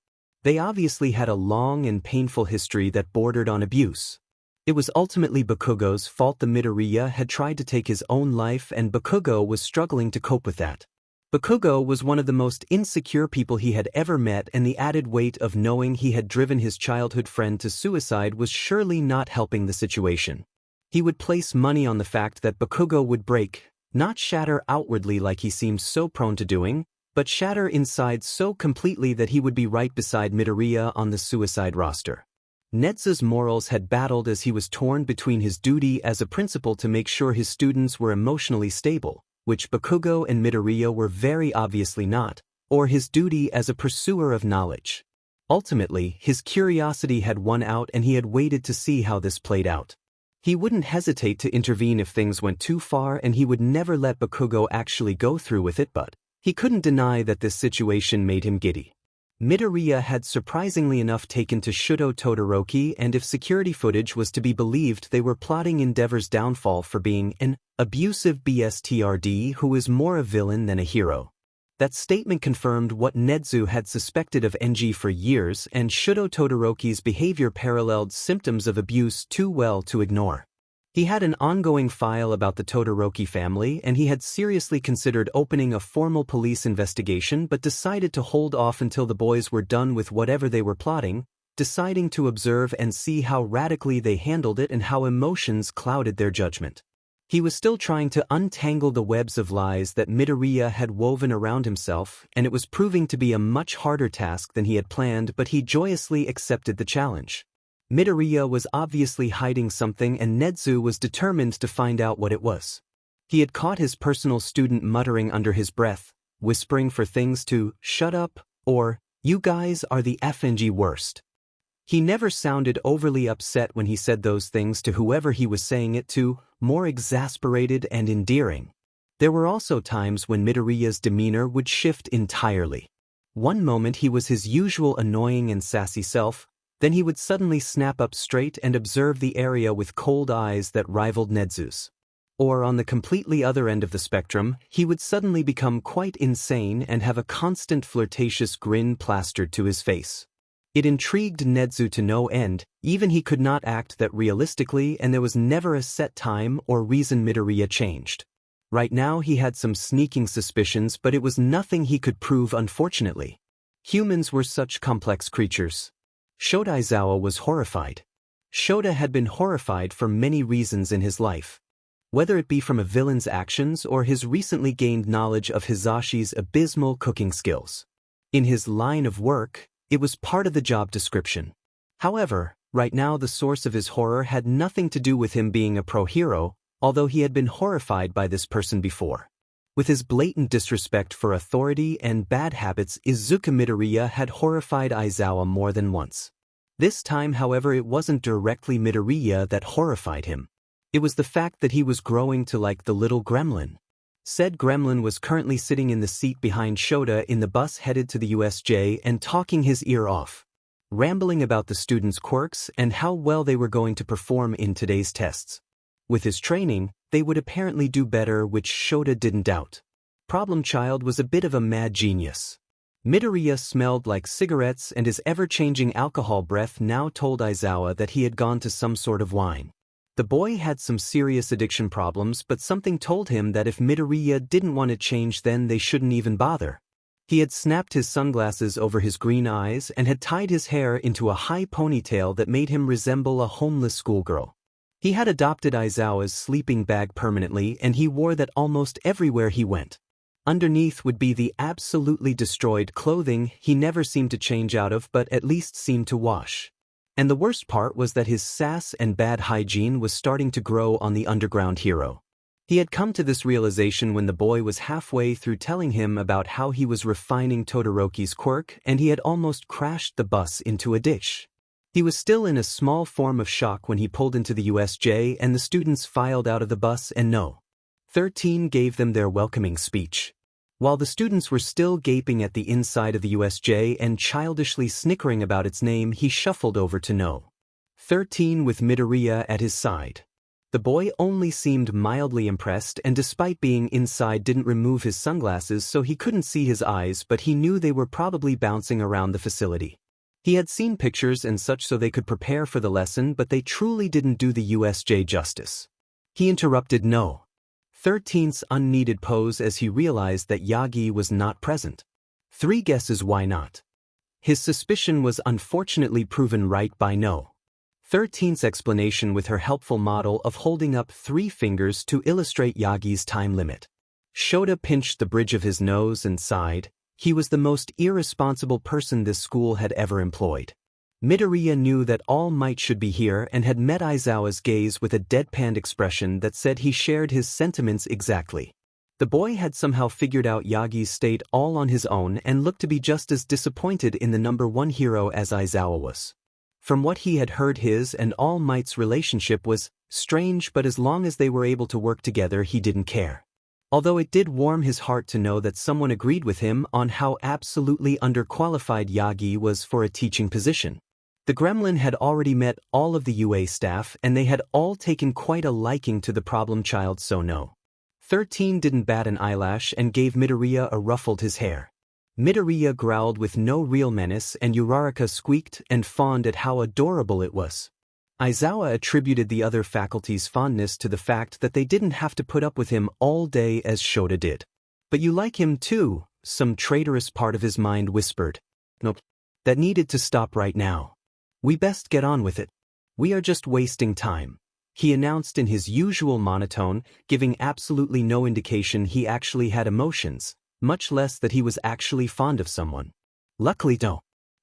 They obviously had a long and painful history that bordered on abuse. It was ultimately Bakugo's fault that Midoriya had tried to take his own life, and Bakugo was struggling to cope with that. Bakugo was one of the most insecure people he had ever met, and the added weight of knowing he had driven his childhood friend to suicide was surely not helping the situation. He would place money on the fact that Bakugo would break, not shatter outwardly like he seemed so prone to doing, but shatter inside so completely that he would be right beside Midoriya on the suicide roster. Nezu's morals had battled as he was torn between his duty as a principal to make sure his students were emotionally stable, which Bakugo and Midoriya were very obviously not, or his duty as a pursuer of knowledge. Ultimately, his curiosity had won out and he had waited to see how this played out. He wouldn't hesitate to intervene if things went too far, and he would never let Bakugo actually go through with it, but he couldn't deny that this situation made him giddy. Midoriya had surprisingly enough taken to Shudo Todoroki, and if security footage was to be believed, they were plotting Endeavor's downfall for being an abusive BSTRD who is more a villain than a hero. That statement confirmed what Nezu had suspected of NG for years, and Shudo Todoroki's behavior paralleled symptoms of abuse too well to ignore. He had an ongoing file about the Todoroki family, and he had seriously considered opening a formal police investigation but decided to hold off until the boys were done with whatever they were plotting, deciding to observe and see how radically they handled it and how emotions clouded their judgment. He was still trying to untangle the webs of lies that Midoriya had woven around himself, and it was proving to be a much harder task than he had planned, but he joyously accepted the challenge. Midoriya was obviously hiding something, and Nezu was determined to find out what it was. He had caught his personal student muttering under his breath, whispering for things to "shut up" or "you guys are the FNG worst." He never sounded overly upset when he said those things to whoever he was saying it to, more exasperated and endearing. There were also times when Midoriya's demeanor would shift entirely. One moment he was his usual annoying and sassy self, then he would suddenly snap up straight and observe the area with cold eyes that rivaled Nezu's. Or on the completely other end of the spectrum, he would suddenly become quite insane and have a constant flirtatious grin plastered to his face. It intrigued Nezu to no end, even he could not act that realistically, and there was never a set time or reason Midoriya changed. Right now he had some sneaking suspicions, but it was nothing he could prove, unfortunately. Humans were such complex creatures. Shota Aizawa was horrified. Shota had been horrified for many reasons in his life. Whether it be from a villain's actions or his recently gained knowledge of Hisashi's abysmal cooking skills. In his line of work, it was part of the job description. However, right now the source of his horror had nothing to do with him being a pro-hero, although he had been horrified by this person before. With his blatant disrespect for authority and bad habits, Izuka Midoriya had horrified Aizawa more than once. This time, however, it wasn't directly Midoriya that horrified him. It was the fact that he was growing to like the little gremlin. Said gremlin was currently sitting in the seat behind Shota in the bus headed to the USJ and talking his ear off, rambling about the students' quirks and how well they were going to perform in today's tests. With his training, they would apparently do better, which Shota didn't doubt. Problem Child was a bit of a mad genius. Midoriya smelled like cigarettes, and his ever-changing alcohol breath now told Aizawa that he had gone to some sort of wine. The boy had some serious addiction problems, but something told him that if Midoriya didn't want to change, then they shouldn't even bother. He had snapped his sunglasses over his green eyes and had tied his hair into a high ponytail that made him resemble a homeless schoolgirl. He had adopted Aizawa's sleeping bag permanently, and he wore that almost everywhere he went. Underneath would be the absolutely destroyed clothing he never seemed to change out of but at least seemed to wash. And the worst part was that his sass and bad hygiene was starting to grow on the underground hero. He had come to this realization when the boy was halfway through telling him about how he was refining Todoroki's quirk and he had almost crashed the bus into a dish. He was still in a small form of shock when he pulled into the USJ and the students filed out of the bus and No. 13 gave them their welcoming speech. While the students were still gaping at the inside of the USJ and childishly snickering about its name, he shuffled over to No. 13 with Midoriya at his side. The boy only seemed mildly impressed and despite being inside didn't remove his sunglasses so he couldn't see his eyes, but he knew they were probably bouncing around the facility. He had seen pictures and such so they could prepare for the lesson, but they truly didn't do the USJ justice. He interrupted No. 13's unneeded pose as he realized that Yagi was not present. 3 guesses why not. His suspicion was unfortunately proven right by No. 13's explanation with her helpful model of holding up 3 fingers to illustrate Yagi's time limit. Shota pinched the bridge of his nose and sighed. He was the most irresponsible person this school had ever employed. Midoriya knew that All Might should be here and had met Aizawa's gaze with a deadpan expression that said he shared his sentiments exactly. The boy had somehow figured out Yagi's state all on his own and looked to be just as disappointed in the number 1 hero as Aizawa was. From what he had heard, his and All Might's relationship was strange, but as long as they were able to work together he didn't care. Although it did warm his heart to know that someone agreed with him on how absolutely underqualified Yagi was for a teaching position. The gremlin had already met all of the UA staff and they had all taken quite a liking to the problem child, so No. 13 didn't bat an eyelash and gave Midoriya a ruffled his hair. Midoriya growled with no real menace and Uraraka squeaked and fawned at how adorable it was. Aizawa attributed the other faculty's fondness to the fact that they didn't have to put up with him all day as Shota did. But you like him too, some traitorous part of his mind whispered. Nope. That needed to stop right now. We best get on with it. We are just wasting time, he announced in his usual monotone, giving absolutely no indication he actually had emotions, much less that he was actually fond of someone. Luckily No.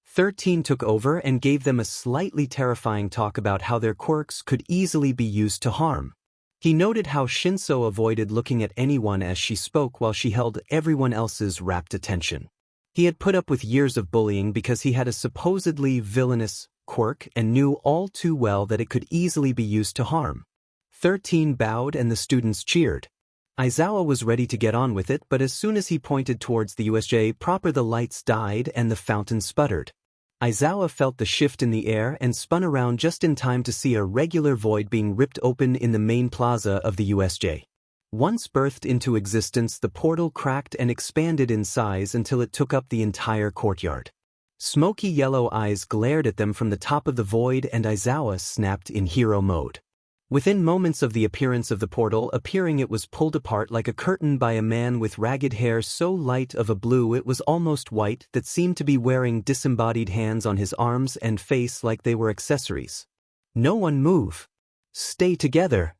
13 took over and gave them a slightly terrifying talk about how their quirks could easily be used to harm. He noted how Shinso avoided looking at anyone as she spoke while she held everyone else's rapt attention. He had put up with years of bullying because he had a supposedly villainous quirk and knew all too well that it could easily be used to harm. 13 bowed and the students cheered. Aizawa was ready to get on with it, but as soon as he pointed towards the USJ proper the lights died and the fountain sputtered. Aizawa felt the shift in the air and spun around just in time to see a regular void being ripped open in the main plaza of the USJ. Once birthed into existence, the portal cracked and expanded in size until it took up the entire courtyard. Smoky yellow eyes glared at them from the top of the void and Aizawa snapped in hero mode. Within moments of the appearance of the portal appearing, it was pulled apart like a curtain by a man with ragged hair so light of a blue it was almost white that seemed to be wearing disembodied hands on his arms and face like they were accessories. No one move. Stay together.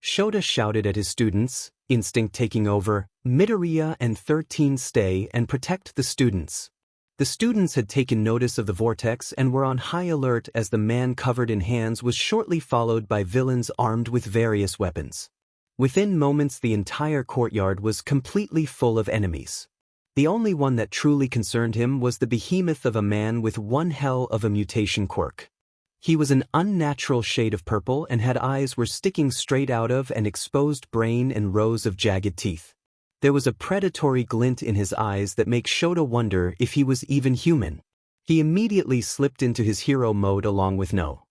Shota shouted at his students, instinct taking over. Midoriya and 13 stay and protect the students. The students had taken notice of the vortex and were on high alert as the man covered in hands was shortly followed by villains armed with various weapons. Within moments the entire courtyard was completely full of enemies. The only one that truly concerned him was the behemoth of a man with one hell of a mutation quirk. He was an unnatural shade of purple and had eyes were sticking straight out of an exposed brain and rows of jagged teeth. There was a predatory glint in his eyes that makes Shota wonder if he was even human. He immediately slipped into his hero mode along with No.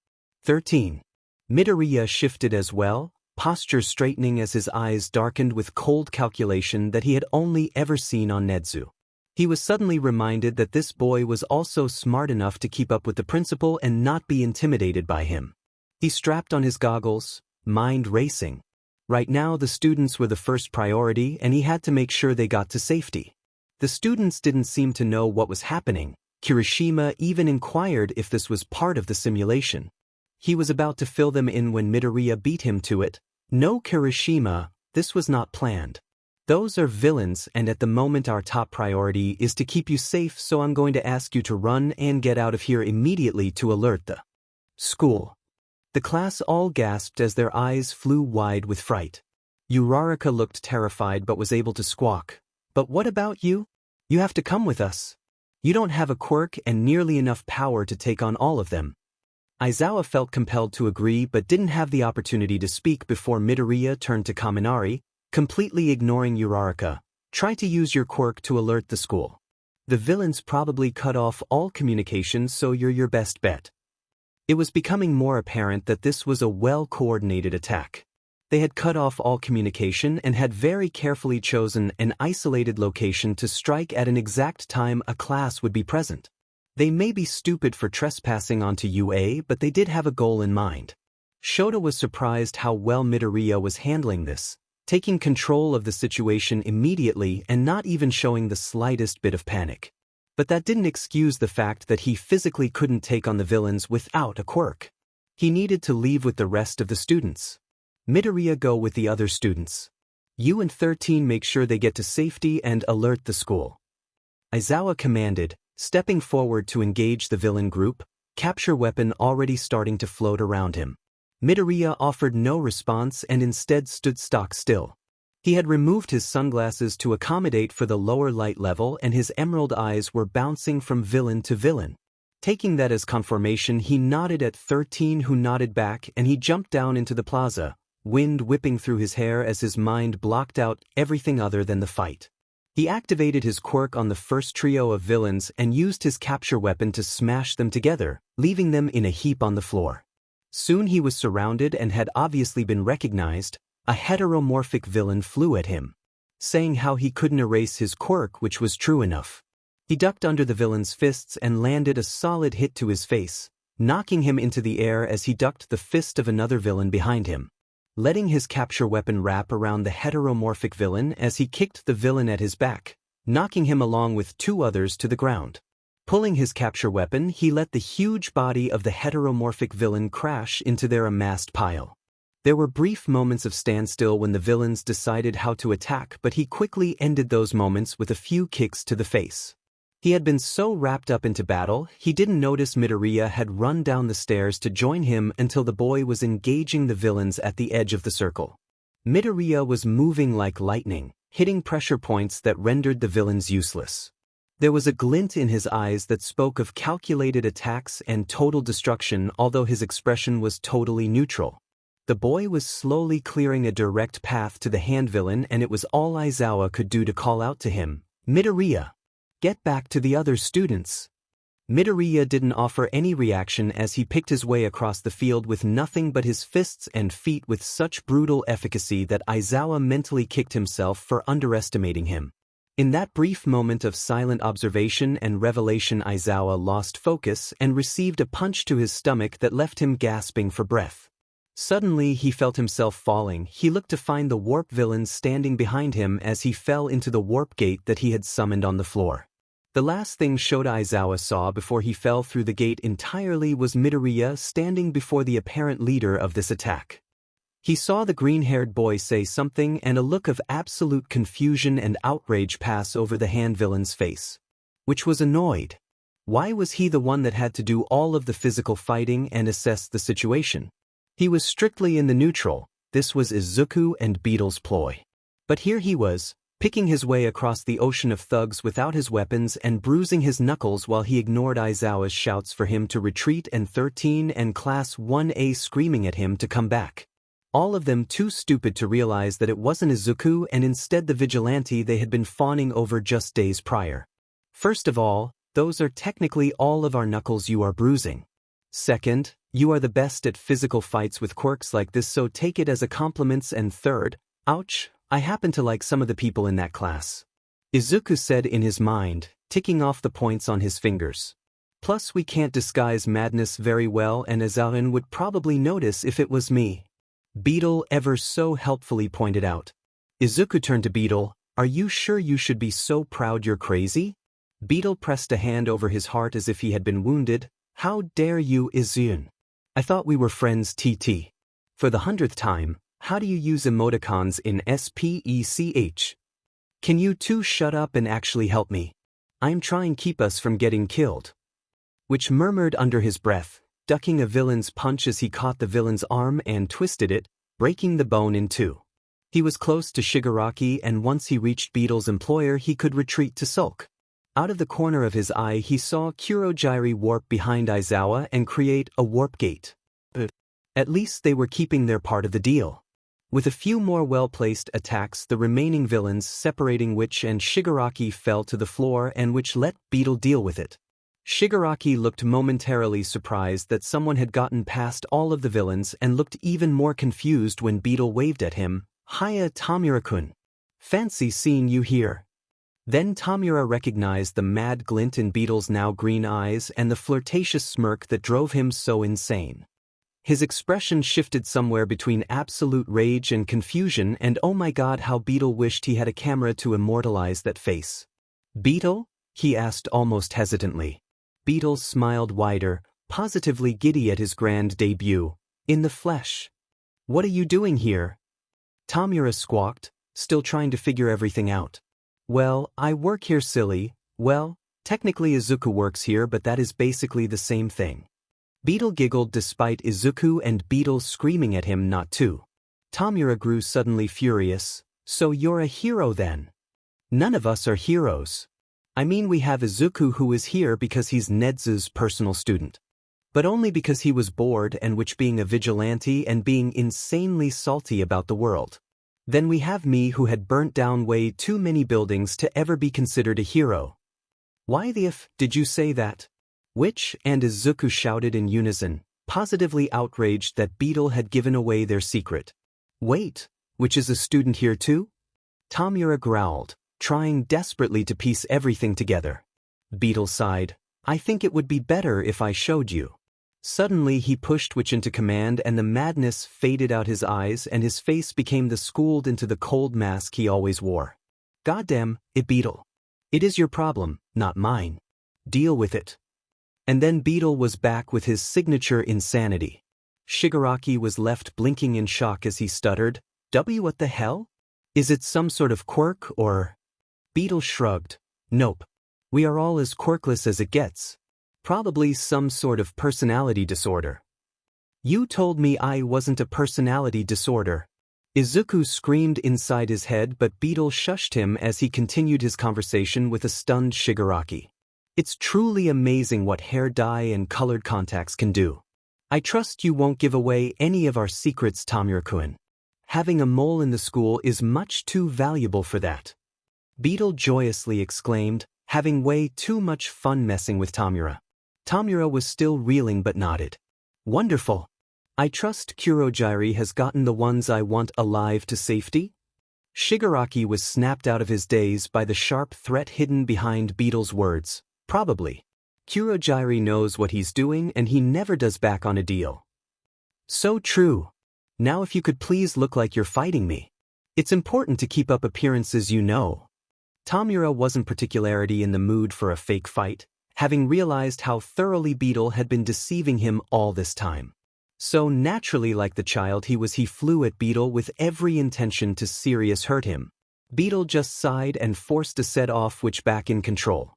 13. Midoriya shifted as well, posture straightening as his eyes darkened with cold calculation that he had only ever seen on Nezu. He was suddenly reminded that this boy was also smart enough to keep up with the principal and not be intimidated by him. He strapped on his goggles, mind racing. Right now the students were the first priority and he had to make sure they got to safety. The students didn't seem to know what was happening. Kirishima even inquired if this was part of the simulation. He was about to fill them in when Midoriya beat him to it. No, Kirishima, this was not planned. Those are villains, and at the moment our top priority is to keep you safe, so I'm going to ask you to run and get out of here immediately to alert the school. The class all gasped as their eyes flew wide with fright. Uraraka looked terrified but was able to squawk. But what about you? You have to come with us. You don't have a quirk and nearly enough power to take on all of them. Aizawa felt compelled to agree but didn't have the opportunity to speak before Midoriya turned to Kaminari, completely ignoring Uraraka. Try to use your quirk to alert the school. The villains probably cut off all communication, so you're your best bet. It was becoming more apparent that this was a well-coordinated attack. They had cut off all communication and had very carefully chosen an isolated location to strike at an exact time a class would be present. They may be stupid for trespassing onto UA, but they did have a goal in mind. Shota was surprised how well Midoriya was handling this, taking control of the situation immediately and not even showing the slightest bit of panic. But that didn't excuse the fact that he physically couldn't take on the villains without a quirk. He needed to leave with the rest of the students. Midoriya, go with the other students. You and 13 make sure they get to safety and alert the school. Aizawa commanded, stepping forward to engage the villain group, capture weapon already starting to float around him. Midoriya offered no response and instead stood stock still. He had removed his sunglasses to accommodate for the lower light level, and his emerald eyes were bouncing from villain to villain. Taking that as confirmation, he nodded at 13, who nodded back, and he jumped down into the plaza, wind whipping through his hair as his mind blocked out everything other than the fight. He activated his quirk on the first trio of villains and used his capture weapon to smash them together, leaving them in a heap on the floor. Soon he was surrounded and had obviously been recognized. A heteromorphic villain flew at him, saying how he couldn't erase his quirk, which was true enough. He ducked under the villain's fists and landed a solid hit to his face, knocking him into the air as he ducked the fist of another villain behind him. Letting his capture weapon wrap around the heteromorphic villain as he kicked the villain at his back, knocking him along with two others to the ground. Pulling his capture weapon, he let the huge body of the heteromorphic villain crash into their amassed pile. There were brief moments of standstill when the villains decided how to attack, but he quickly ended those moments with a few kicks to the face. He had been so wrapped up into battle, he didn't notice Midoriya had run down the stairs to join him until the boy was engaging the villains at the edge of the circle. Midoriya was moving like lightning, hitting pressure points that rendered the villains useless. There was a glint in his eyes that spoke of calculated attacks and total destruction, although his expression was totally neutral. The boy was slowly clearing a direct path to the hand villain, and it was all Aizawa could do to call out to him, "Midoriya! Get back to the other students." Midoriya didn't offer any reaction as he picked his way across the field with nothing but his fists and feet with such brutal efficacy that Aizawa mentally kicked himself for underestimating him. In that brief moment of silent observation and revelation, Aizawa lost focus and received a punch to his stomach that left him gasping for breath. Suddenly he felt himself falling. He looked to find the warp villain standing behind him as he fell into the warp gate that he had summoned on the floor. The last thing Shota Aizawa saw before he fell through the gate entirely was Midoriya standing before the apparent leader of this attack. He saw the green-haired boy say something, and a look of absolute confusion and outrage pass over the hand villain's face, which was annoyed. Why was he the one that had to do all of the physical fighting and assess the situation? He was strictly in the neutral. This was Izuku and Beetle's ploy. But here he was, picking his way across the ocean of thugs without his weapons and bruising his knuckles while he ignored Aizawa's shouts for him to retreat and 13 and Class 1A screaming at him to come back. All of them too stupid to realize that it wasn't Izuku and instead the Vigilante they had been fawning over just days prior. First of all, those are technically all of our knuckles you are bruising. Second, you are the best at physical fights with quirks like this, so take it as a compliment, and third, ouch, I happen to like some of the people in that class. Izuku said in his mind, ticking off the points on his fingers. Plus we can't disguise madness very well, and Azarin would probably notice if it was me. Beetle ever so helpfully pointed out. Izuku turned to Beetle, are you sure you should be so proud you're crazy? Beetle pressed a hand over his heart as if he had been wounded. How dare you, Izun? I thought we were friends, TT. For the 100th time, how do you use emoticons in SPECH? Can you two shut up and actually help me? I'm trying to keep us from getting killed. Witch murmured under his breath, ducking a villain's punch as he caught the villain's arm and twisted it, breaking the bone in two. He was close to Shigaraki, and once he reached Beetle's employer he could retreat to sulk. Out of the corner of his eye he saw Kurogiri warp behind Aizawa and create a warp gate. At least they were keeping their part of the deal. With a few more well-placed attacks, the remaining villains separating Witch and Shigaraki fell to the floor, and Witch let Beetle deal with it. Shigaraki looked momentarily surprised that someone had gotten past all of the villains and looked even more confused when Beetle waved at him. "Hiya, Tamura-kun. Fancy seeing you here." Then Tamura recognized the mad glint in Beetle's now green eyes and the flirtatious smirk that drove him so insane. His expression shifted somewhere between absolute rage and confusion, and oh my god, how Beetle wished he had a camera to immortalize that face. "Beetle?" he asked almost hesitantly. Beetle smiled wider, positively giddy at his grand debut. "In the flesh." "What are you doing here?" Tamura squawked, still trying to figure everything out. "Well, I work here, silly. Well, technically Izuku works here, but that is basically the same thing." Beetle giggled despite Izuku and Beetle screaming at him not to. Tamura grew suddenly furious. "So you're a hero then?" "None of us are heroes. I mean, we have Izuku who is here because he's Nezu's personal student. But only because he was bored, and which being a vigilante and being insanely salty about the world. Then we have me who had burnt down way too many buildings to ever be considered a hero." "Why the f did you say that?" Witch and Izuku shouted in unison, positively outraged that Beetle had given away their secret. "Wait, Witch is a student here too?" Tamura growled, trying desperately to piece everything together. Beetle sighed. "I think it would be better if I showed you." Suddenly he pushed Witch into command, and the madness faded out his eyes and his face became the schooled into the cold mask he always wore. "Goddamn it, Beetle. It is your problem, not mine. Deal with it." And then Beetle was back with his signature insanity. Shigaraki was left blinking in shock as he stuttered, What the hell? Is it some sort of quirk or?" Beetle shrugged. "Nope. We are all as quirkless as it gets. Probably some sort of personality disorder." "You told me I wasn't a personality disorder." Izuku screamed inside his head, but Beetle shushed him as he continued his conversation with a stunned Shigaraki. "It's truly amazing what hair dye and colored contacts can do. I trust you won't give away any of our secrets, Tamura-kun. Having a mole in the school is much too valuable for that." Beetle joyously exclaimed, having way too much fun messing with Tamura. Tamura was still reeling but nodded. "Wonderful. I trust Kurogiri has gotten the ones I want alive to safety?" Shigaraki was snapped out of his daze by the sharp threat hidden behind Beetle's words. "Probably. Kurogiri knows what he's doing and he never does back on a deal." "So true. Now if you could please look like you're fighting me. It's important to keep up appearances, you know." Tamura wasn't particularly in the mood for a fake fight, having realized how thoroughly Beetle had been deceiving him all this time. So naturally, like the child he flew at Beetle with every intention to serious hurt him. Beetle just sighed and forced to set off Witch back in control.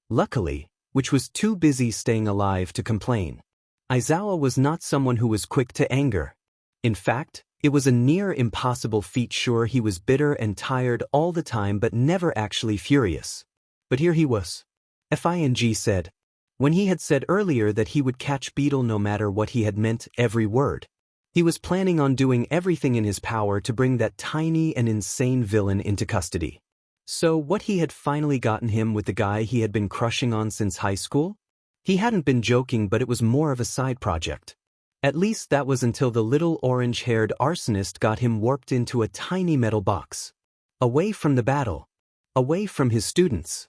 Luckily, Witch was too busy staying alive to complain. Aizawa was not someone who was quick to anger. In fact, it was a near impossible feat. Sure, he was bitter and tired all the time but never actually furious. But here he was. Fing said. When he had said earlier that he would catch Beetle no matter what, he had meant every word. He was planning on doing everything in his power to bring that tiny and insane villain into custody. So what, he had finally gotten him with the guy he had been crushing on since high school? He hadn't been joking, but it was more of a side project. At least that was until the little orange-haired arsonist got him warped into a tiny metal box. Away from the battle. Away from his students.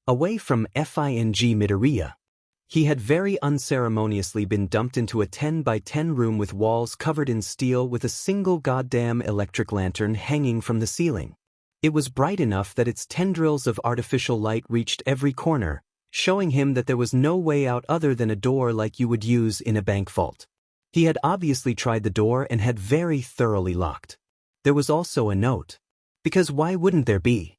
Away from Fing Midoriya. He had very unceremoniously been dumped into a 10 by 10 room with walls covered in steel with a single goddamn electric lantern hanging from the ceiling. It was bright enough that its tendrils of artificial light reached every corner, showing him that there was no way out other than a door like you would use in a bank vault. He had obviously tried the door and had very thoroughly locked. There was also a note. Because why wouldn't there be?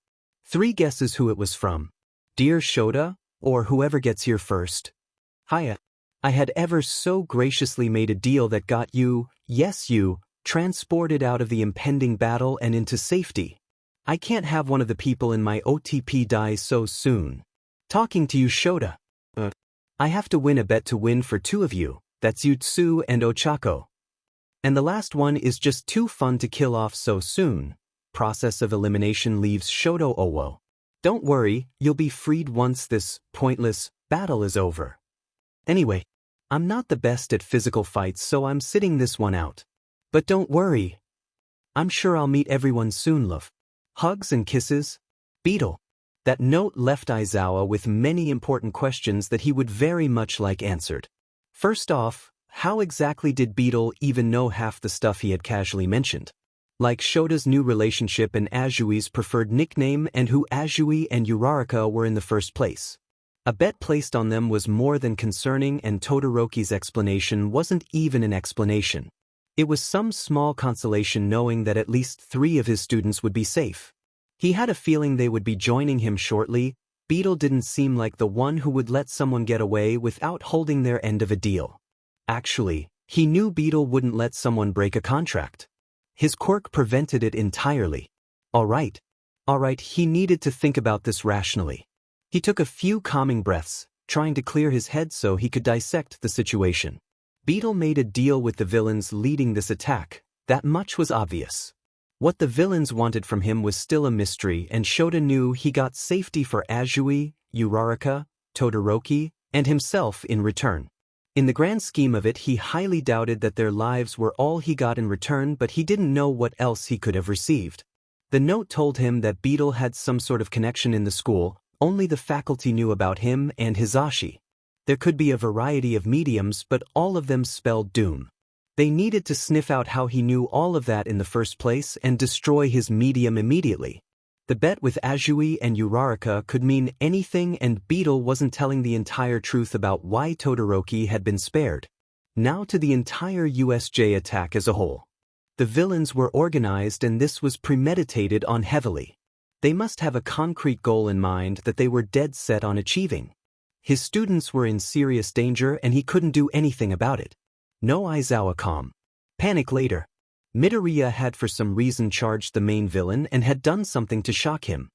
3 guesses who it was from. Dear Shota, or whoever gets here first. Hiya. I had ever so graciously made a deal that got you, yes you, transported out of the impending battle and into safety. I can't have one of the people in my OTP die so soon. Talking to you Shota. I have to win a bet to win for 2 of you, that's Yutsu and Ochako. And the last one is just too fun to kill off so soon. Process of elimination leaves Shoto Owo. Don't worry, you'll be freed once this pointless battle is over. Anyway, I'm not the best at physical fights so I'm sitting this one out. But don't worry. I'm sure I'll meet everyone soon love. Hugs and kisses. Beetle. That note left Aizawa with many important questions that he would very much like answered. First off, how exactly did Beetle even know half the stuff he had casually mentioned? Like Shota's new relationship and Ajui's preferred nickname and who Ajui and Uraraka were in the first place. A bet placed on them was more than concerning and Todoroki's explanation wasn't even an explanation. It was some small consolation knowing that at least 3 of his students would be safe. He had a feeling they would be joining him shortly. Beetle didn't seem like the one who would let someone get away without holding their end of a deal. Actually, he knew Beetle wouldn't let someone break a contract. His quirk prevented it entirely. Alright, he needed to think about this rationally. He took a few calming breaths, trying to clear his head so he could dissect the situation. Beetle made a deal with the villains leading this attack, that much was obvious. What the villains wanted from him was still a mystery and Shota knew he got safety for Ajui, Uraraka, Todoroki, and himself in return. In the grand scheme of it he highly doubted that their lives were all he got in return but he didn't know what else he could have received. The note told him that Beetle had some sort of connection in the school, only the faculty knew about him and Hizashi. There could be a variety of mediums but all of them spelled doom. They needed to sniff out how he knew all of that in the first place and destroy his medium immediately. The bet with Ajui and Uraraka could mean anything and Beetle wasn't telling the entire truth about why Todoroki had been spared. Now to the entire USJ attack as a whole. The villains were organized and this was premeditated on heavily. They must have a concrete goal in mind that they were dead set on achieving. His students were in serious danger and he couldn't do anything about it. No Aizawa calm. Panic later. Midoriya had for some reason charged the main villain and had done something to shock him.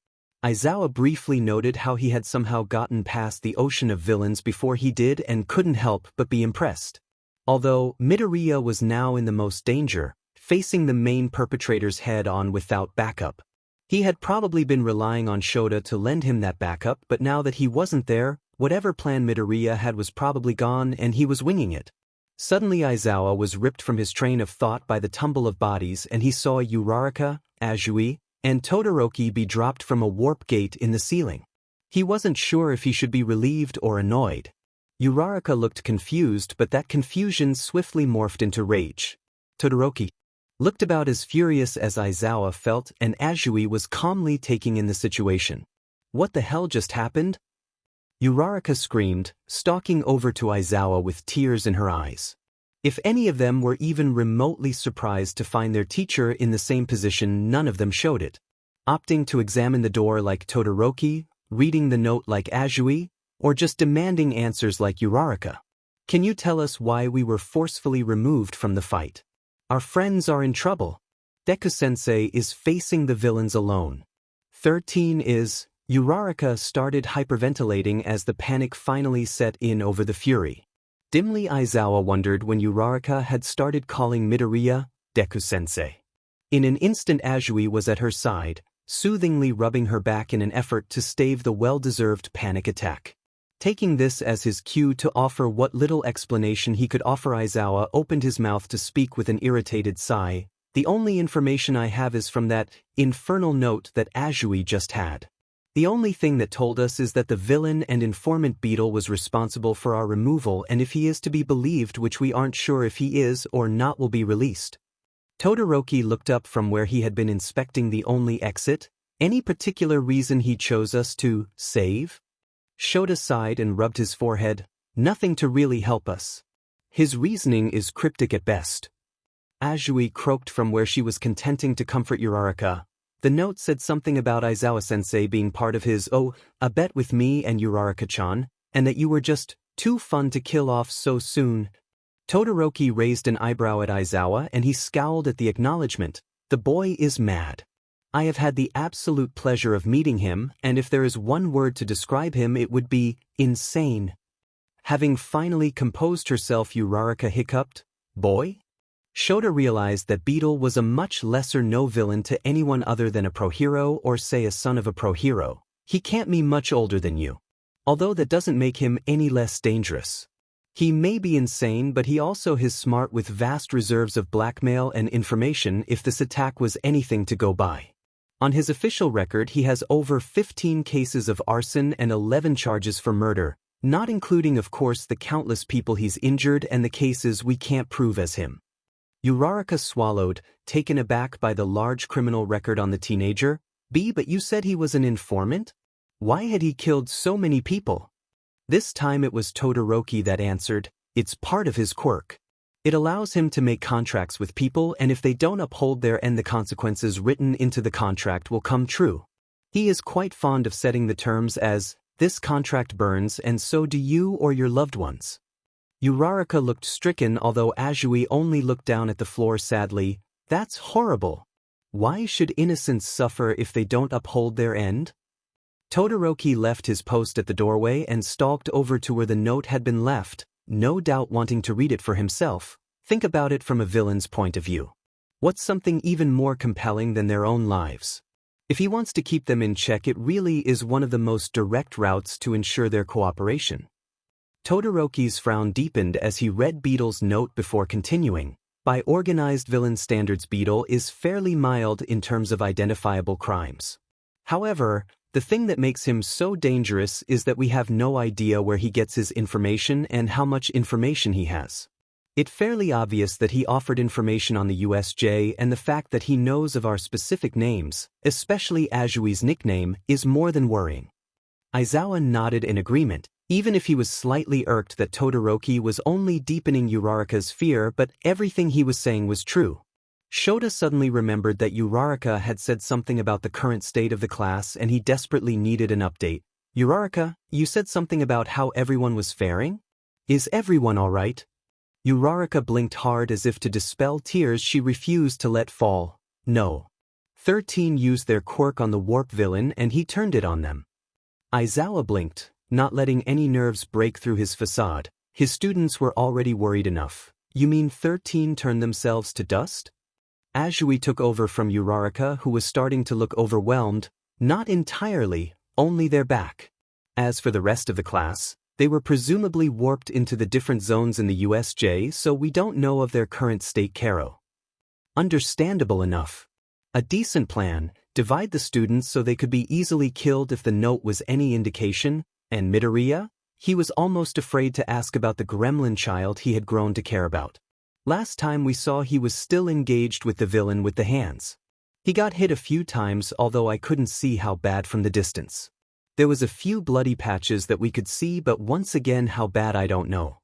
Aizawa briefly noted how he had somehow gotten past the ocean of villains before he did and couldn't help but be impressed. Although Midoriya was now in the most danger, facing the main perpetrator's head-on without backup. He had probably been relying on Shota to lend him that backup but now that he wasn't there, whatever plan Midoriya had was probably gone and he was winging it. Suddenly Aizawa was ripped from his train of thought by the tumble of bodies and he saw Uraraka, Ajui, and Todoroki be dropped from a warp gate in the ceiling. He wasn't sure if he should be relieved or annoyed. Uraraka looked confused but that confusion swiftly morphed into rage. Todoroki looked about as furious as Aizawa felt and Ajui was calmly taking in the situation. What the hell just happened? Uraraka screamed, stalking over to Aizawa with tears in her eyes. If any of them were even remotely surprised to find their teacher in the same position, none of them showed it. Opting to examine the door like Todoroki, reading the note like Ajui, or just demanding answers like Uraraka. Can you tell us why we were forcefully removed from the fight? Our friends are in trouble. Deku-sensei is facing the villains alone. 13 is... Uraraka started hyperventilating as the panic finally set in over the fury. Dimly Aizawa wondered when Uraraka had started calling Midoriya Deku-sensei. In an instant Ajui was at her side, soothingly rubbing her back in an effort to stave the well-deserved panic attack. Taking this as his cue to offer what little explanation he could offer, Aizawa opened his mouth to speak with an irritated sigh. The only information I have is from that infernal note that Ajui just had. The only thing that told us is that the villain and informant Beetle was responsible for our removal and if he is to be believed, which we aren't sure if he is or not, will be released. Todoroki looked up from where he had been inspecting the only exit. Any particular reason he chose us to save? Shota sighed and rubbed his forehead. Nothing to really help us. His reasoning is cryptic at best. Ajui croaked from where she was contenting to comfort Uraraka. The note said something about Aizawa-sensei being part of his, a bet with me and Uraraka-chan, and that you were just too fun to kill off so soon. Todoroki raised an eyebrow at Aizawa and he scowled at the acknowledgement. The boy is mad. I have had the absolute pleasure of meeting him, and if there is one word to describe him it would be insane. Having finally composed herself, Uraraka hiccuped, "Boy?" Shota realized that Beetle was a much lesser no-villain to anyone other than a pro-hero or say a son of a pro-hero. He can't be much older than you. Although that doesn't make him any less dangerous. He may be insane, but he also is smart with vast reserves of blackmail and information if this attack was anything to go by. On his official record he has over 15 cases of arson and 11 charges for murder, not including of course the countless people he's injured and the cases we can't prove as him. Uraraka swallowed, taken aback by the large criminal record on the teenager. But you said he was an informant? Why had he killed so many people? This time it was Todoroki that answered, it's part of his quirk. It allows him to make contracts with people, and if they don't uphold their end the consequences written into the contract will come true. He is quite fond of setting the terms as, this contract burns and so do you or your loved ones. Uraraka looked stricken, although Azui only looked down at the floor sadly. That's horrible. Why should innocents suffer if they don't uphold their end? Todoroki left his post at the doorway and stalked over to where the note had been left, no doubt wanting to read it for himself. Think about it from a villain's point of view. What's something even more compelling than their own lives? If he wants to keep them in check, it really is one of the most direct routes to ensure their cooperation. Todoroki's frown deepened as he read Beetle's note before continuing. By organized villain standards, Beetle is fairly mild in terms of identifiable crimes. However, the thing that makes him so dangerous is that we have no idea where he gets his information and how much information he has. It's fairly obvious that he offered information on the USJ, and the fact that he knows of our specific names, especially Azui's nickname, is more than worrying. Aizawa nodded in agreement, even if he was slightly irked that Todoroki was only deepening Uraraka's fear, but everything he was saying was true. Shota suddenly remembered that Uraraka had said something about the current state of the class and he desperately needed an update. Uraraka, you said something about how everyone was faring? Is everyone alright? Uraraka blinked hard as if to dispel tears she refused to let fall. No. 13 used their quirk on the warp villain and he turned it on them. Aizawa blinked, not letting any nerves break through his facade. His students were already worried enough. You mean 13 turned themselves to dust? Azui took over from Uraraka, who was starting to look overwhelmed. Not entirely, only their back. As for the rest of the class, they were presumably warped into the different zones in the USJ, so we don't know of their current state. Karo. Understandable enough. A decent plan, divide the students so they could be easily killed if the note was any indication. And Midoriya? He was almost afraid to ask about the gremlin child he had grown to care about. Last time we saw he was still engaged with the villain with the hands. He got hit a few times, although I couldn't see how bad from the distance. There was a few bloody patches that we could see, but once again how bad I don't know.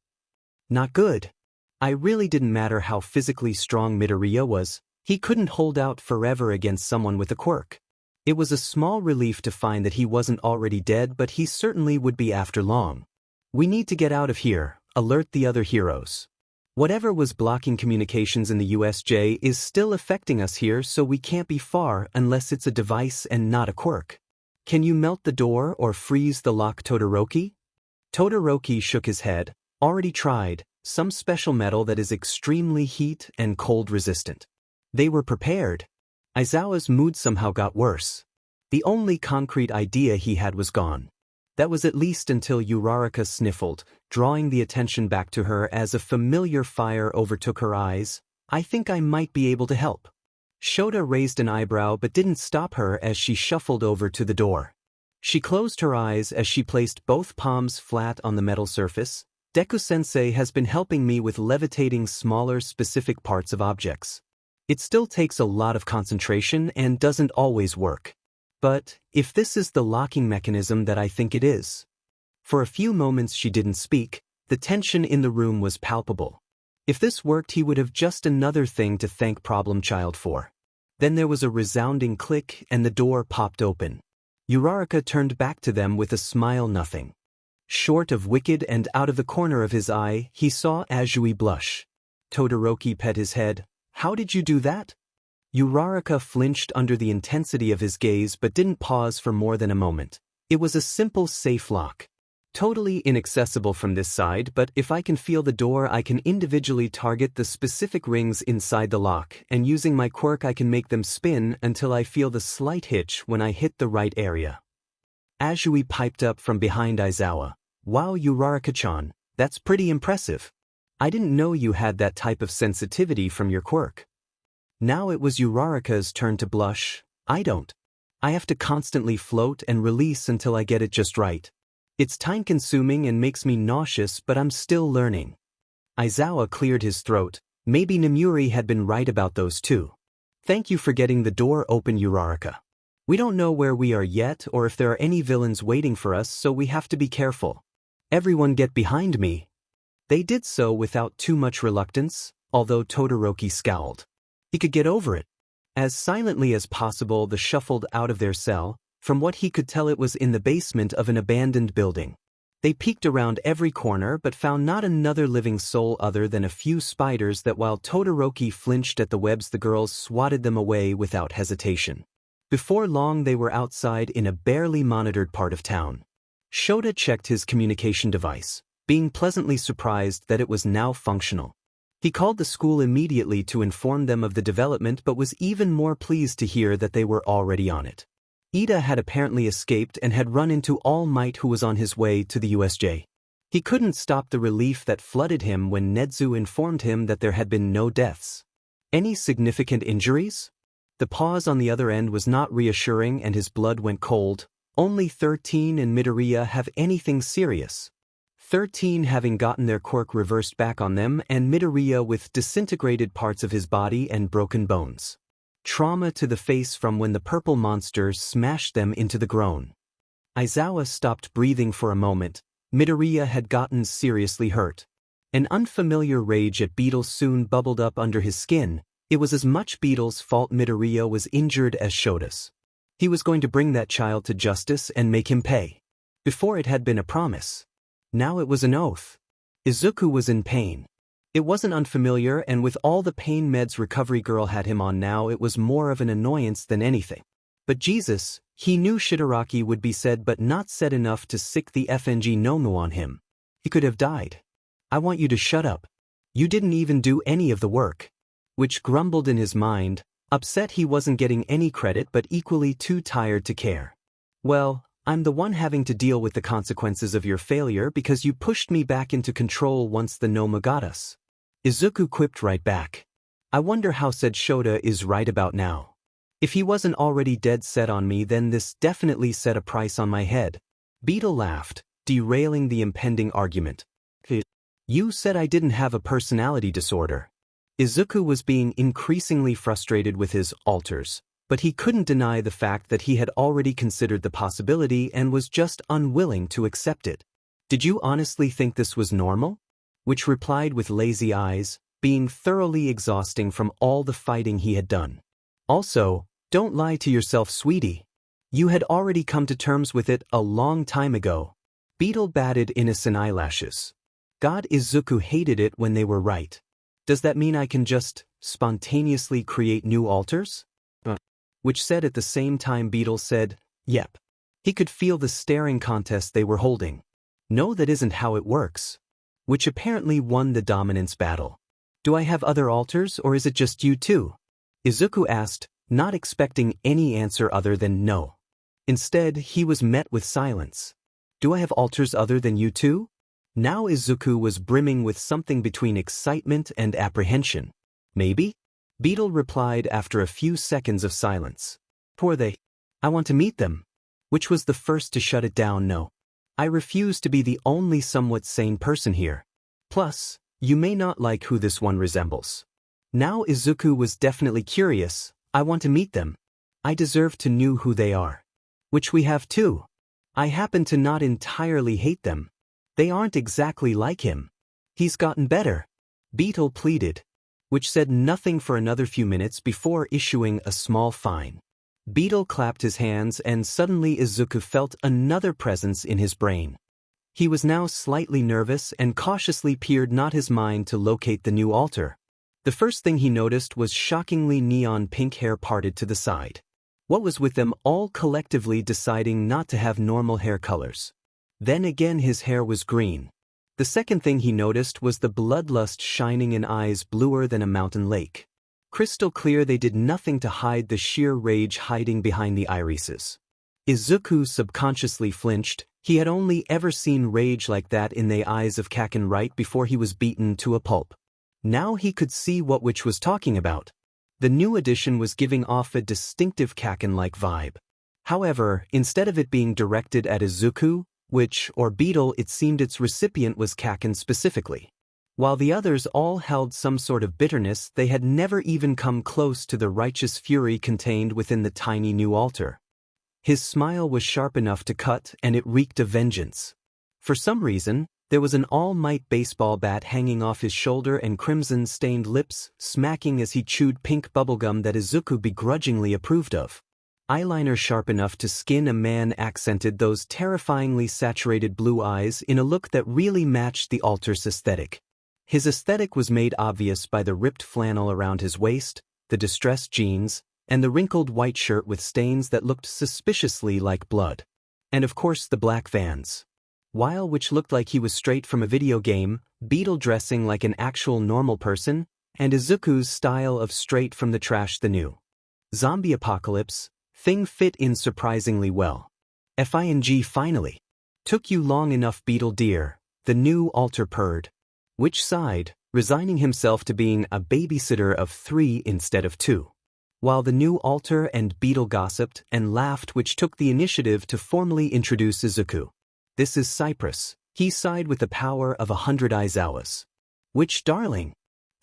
Not good. I really didn't matter how physically strong Midoriya was, he couldn't hold out forever against someone with a quirk. It was a small relief to find that he wasn't already dead, but he certainly would be after long. We need to get out of here, alert the other heroes. Whatever was blocking communications in the USJ is still affecting us here, so we can't be far unless it's a device and not a quirk. Can you melt the door or freeze the lock, Todoroki? Todoroki shook his head. Already tried, some special metal that is extremely heat and cold resistant. They were prepared. Aizawa's mood somehow got worse. The only concrete idea he had was gone. That was at least until Uraraka sniffled, drawing the attention back to her as a familiar fire overtook her eyes. I think I might be able to help. Shota raised an eyebrow but didn't stop her as she shuffled over to the door. She closed her eyes as she placed both palms flat on the metal surface. Deku-sensei has been helping me with levitating smaller specific parts of objects. It still takes a lot of concentration and doesn't always work. But, if this is the locking mechanism that I think it is. For a few moments she didn't speak, the tension in the room was palpable. If this worked, he would have just another thing to thank Problem Child for. Then there was a resounding click and the door popped open. Uraraka turned back to them with a smile nothing short of wicked, and out of the corner of his eye he saw Azui blush. Todoroki pet his head. "How did you do that?" Uraraka flinched under the intensity of his gaze but didn't pause for more than a moment. "It was a simple safe lock. Totally inaccessible from this side, but if I can feel the door I can individually target the specific rings inside the lock, and using my quirk I can make them spin until I feel the slight hitch when I hit the right area." Azui piped up from behind Aizawa. "Wow, Uraraka-chan, that's pretty impressive. I didn't know you had that type of sensitivity from your quirk." Now it was Uraraka's turn to blush. "I don't. I have to constantly float and release until I get it just right. It's time-consuming and makes me nauseous, but I'm still learning." Aizawa cleared his throat. Maybe Nemuri had been right about those two. "Thank you for getting the door open, Uraraka. We don't know where we are yet or if there are any villains waiting for us, so we have to be careful. Everyone get behind me." They did so without too much reluctance, although Todoroki scowled. He could get over it. As silently as possible they shuffled out of their cell. From what he could tell it was in the basement of an abandoned building. They peeked around every corner but found not another living soul other than a few spiders that while Todoroki flinched at the webs the girls swatted them away without hesitation. Before long they were outside in a barely monitored part of town. Shota checked his communication device, being pleasantly surprised that it was now functional. He called the school immediately to inform them of the development but was even more pleased to hear that they were already on it. Ida had apparently escaped and had run into All Might, who was on his way to the USJ. He couldn't stop the relief that flooded him when Nezu informed him that there had been no deaths. Any significant injuries? The pause on the other end was not reassuring and his blood went cold. Only 13 and Midoriya have anything serious. 13 having gotten their quirk reversed back on them and Midoriya with disintegrated parts of his body and broken bones. Trauma to the face from when the purple monster smashed them into the ground. Aizawa stopped breathing for a moment. Midoriya had gotten seriously hurt. An unfamiliar rage at Beetle soon bubbled up under his skin. It was as much Beetle's fault Midoriya was injured as Shota's. He was going to bring that child to justice and make him pay. Before it had been a promise. Now it was an oath. Izuku was in pain. It wasn't unfamiliar, and with all the pain meds Recovery Girl had him on now it was more of an annoyance than anything. But Jesus, he knew Shigaraki would be said but not said enough to sick the FNG Nomu on him. He could have died. "I want you to shut up. You didn't even do any of the work." Which grumbled in his mind, upset he wasn't getting any credit but equally too tired to care. "Well, I'm the one having to deal with the consequences of your failure because you pushed me back into control once the Nomu got us." Izuku quipped right back. "I wonder how said Shota is right about now. If he wasn't already dead set on me then this definitely set a price on my head." Beetle laughed, derailing the impending argument. "You said I didn't have a personality disorder." Izuku was being increasingly frustrated with his alters, but he couldn't deny the fact that he had already considered the possibility and was just unwilling to accept it. "Did you honestly think this was normal?" Which replied with lazy eyes, being thoroughly exhausting from all the fighting he had done. "Also, don't lie to yourself, sweetie. You had already come to terms with it a long time ago." Beetle batted innocent eyelashes. God, Izuku hated it when they were right. "Does that mean I can just spontaneously create new alters?" Which said at the same time Beetle said, "Yep." He could feel the staring contest they were holding. "No, that isn't how it works." Which apparently won the dominance battle. "Do I have other alters or is it just you two?" Izuku asked, not expecting any answer other than no. Instead, he was met with silence. "Do I have alters other than you two?" Now Izuku was brimming with something between excitement and apprehension. "Maybe?" Beetle replied after a few seconds of silence. "Who are they? I want to meet them." Which was the first to shut it down. "No. I refuse to be the only somewhat sane person here. Plus, you may not like who this one resembles." Now Izuku was definitely curious. "I want to meet them. I deserve to know who they are." "Which we have too. I happen to not entirely hate them. They aren't exactly like him. He's gotten better." Beetle pleaded. which said nothing for another few minutes before issuing a small fine. Beetle clapped his hands and suddenly Izuku felt another presence in his brain. He was now slightly nervous and cautiously peered not his mind to locate the new altar. The first thing he noticed was shockingly neon pink hair parted to the side. What was with them all collectively deciding not to have normal hair colors? Then again his hair was green. The second thing he noticed was the bloodlust shining in eyes bluer than a mountain lake. Crystal clear, they did nothing to hide the sheer rage hiding behind the irises. Izuku subconsciously flinched. He had only ever seen rage like that in the eyes of Kaken right before he was beaten to a pulp. Now he could see what Witch was talking about. The new addition was giving off a distinctive Kaken-like vibe. However, instead of it being directed at Izuku, Witch, or Beetle, it seemed its recipient was Kaken specifically. While the others all held some sort of bitterness, they had never even come close to the righteous fury contained within the tiny new altar. His smile was sharp enough to cut, and it reeked of vengeance. For some reason, there was an all-might baseball bat hanging off his shoulder and crimson-stained lips smacking as he chewed pink bubblegum that Izuku begrudgingly approved of. Eyeliner sharp enough to skin a man accented those terrifyingly saturated blue eyes in a look that really matched the altar's aesthetic. His aesthetic was made obvious by the ripped flannel around his waist, the distressed jeans, and the wrinkled white shirt with stains that looked suspiciously like blood. And of course the black Vans. While Witch looked like he was straight from a video game, Beetle dressing like an actual normal person, and Izuku's style of straight from the trash, the new zombie apocalypse thing fit in surprisingly well. Finally. Took you long enough, Beetle dear, the new altar purred. Witch sighed, resigning himself to being a babysitter of 3 instead of 2. While the new altar and Beetle gossiped and laughed, Witch took the initiative to formally introduce Izuku. This is Cypress. He sighed with the power of 100 Aizawas. Witch darling.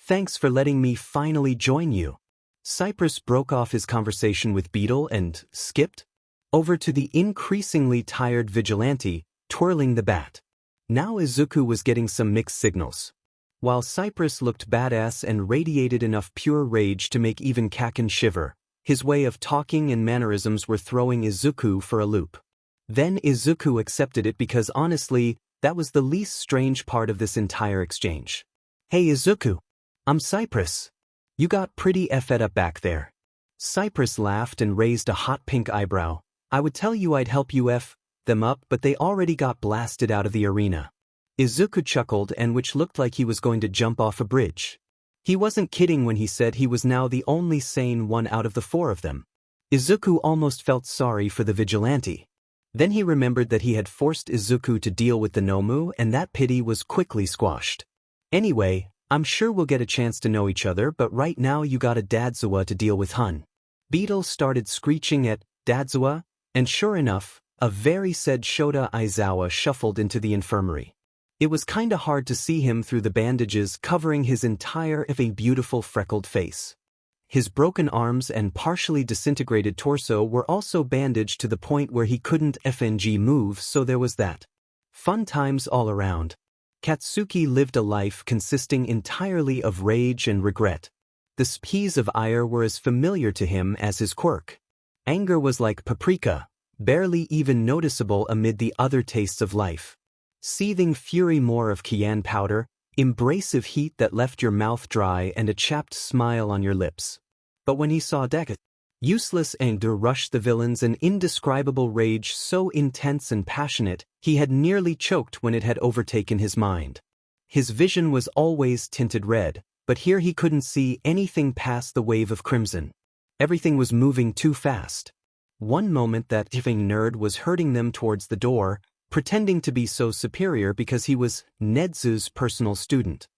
Thanks for letting me finally join you. Cypress broke off his conversation with Beetle and skipped over to the increasingly tired Vigilante, twirling the bat. Now Izuku was getting some mixed signals. While Cypress looked badass and radiated enough pure rage to make even Kaken shiver, his way of talking and mannerisms were throwing Izuku for a loop. Then Izuku accepted it because honestly, that was the least strange part of this entire exchange. Hey Izuku. I'm Cypress. You got pretty effed up back there. Cypress laughed and raised a hot pink eyebrow. I would tell you I'd help you F them up, but they already got blasted out of the arena. Izuku chuckled, and Witch looked like he was going to jump off a bridge. He wasn't kidding when he said he was now the only sane one out of the 4 of them. Izuku almost felt sorry for the Vigilante. Then he remembered that he had forced Izuku to deal with the Nomu, and that pity was quickly squashed. Anyway, I'm sure we'll get a chance to know each other, but right now you got a Dadzawa to deal with, hun. Beetle started screeching at Dadzawa, and sure enough, a very said Shota Aizawa shuffled into the infirmary. It was kinda hard to see him through the bandages covering his entire beautiful freckled face. His broken arms and partially disintegrated torso were also bandaged to the point where he couldn't move, so there was that. Fun times all around. Katsuki lived a life consisting entirely of rage and regret. The speeds of ire were as familiar to him as his quirk. Anger was like paprika, barely even noticeable amid the other tastes of life. Seething fury more of cayenne powder, embracive heat that left your mouth dry and a chapped smile on your lips. But when he saw Deku, useless anger rushed the villains, an indescribable rage so intense and passionate, he had nearly choked when it had overtaken his mind. His vision was always tinted red, but here he couldn't see anything past the wave of crimson. Everything was moving too fast. One moment that nerd was herding them towards the door, pretending to be so superior because he was Nezu's personal student.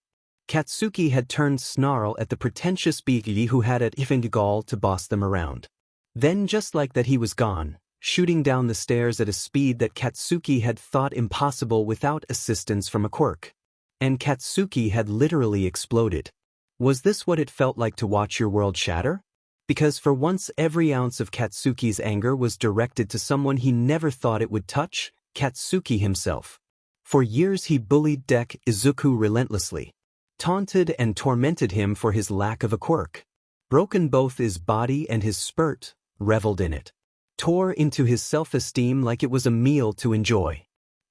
Katsuki had turned snarl at the pretentious Bigi who had at gall to boss them around. Then just like that he was gone, shooting down the stairs at a speed that Katsuki had thought impossible without assistance from a quirk. And Katsuki had literally exploded. Was this what it felt like to watch your world shatter? Because for once every ounce of Katsuki's anger was directed to someone he never thought it would touch, Katsuki himself. For years he bullied Izuku relentlessly. taunted and tormented him for his lack of a quirk. Broken both his body and his spirit, reveled in it. Tore into his self-esteem like it was a meal to enjoy.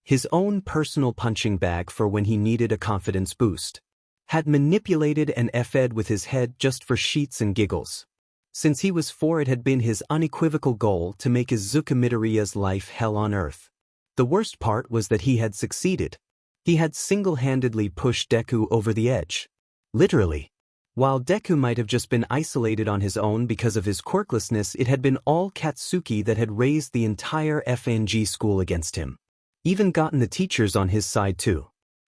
His own personal punching bag for when he needed a confidence boost. Had manipulated and effed with his head just for sheets and giggles. Since he was 4, it had been his unequivocal goal to make Izuku Midoriya's life hell on earth. The worst part was that he had succeeded. He had single-handedly pushed Deku over the edge. Literally. While Deku might have just been isolated on his own because of his quirklessness, it had been all Katsuki that had raised the entire FNG school against him. Even gotten the teachers on his side too.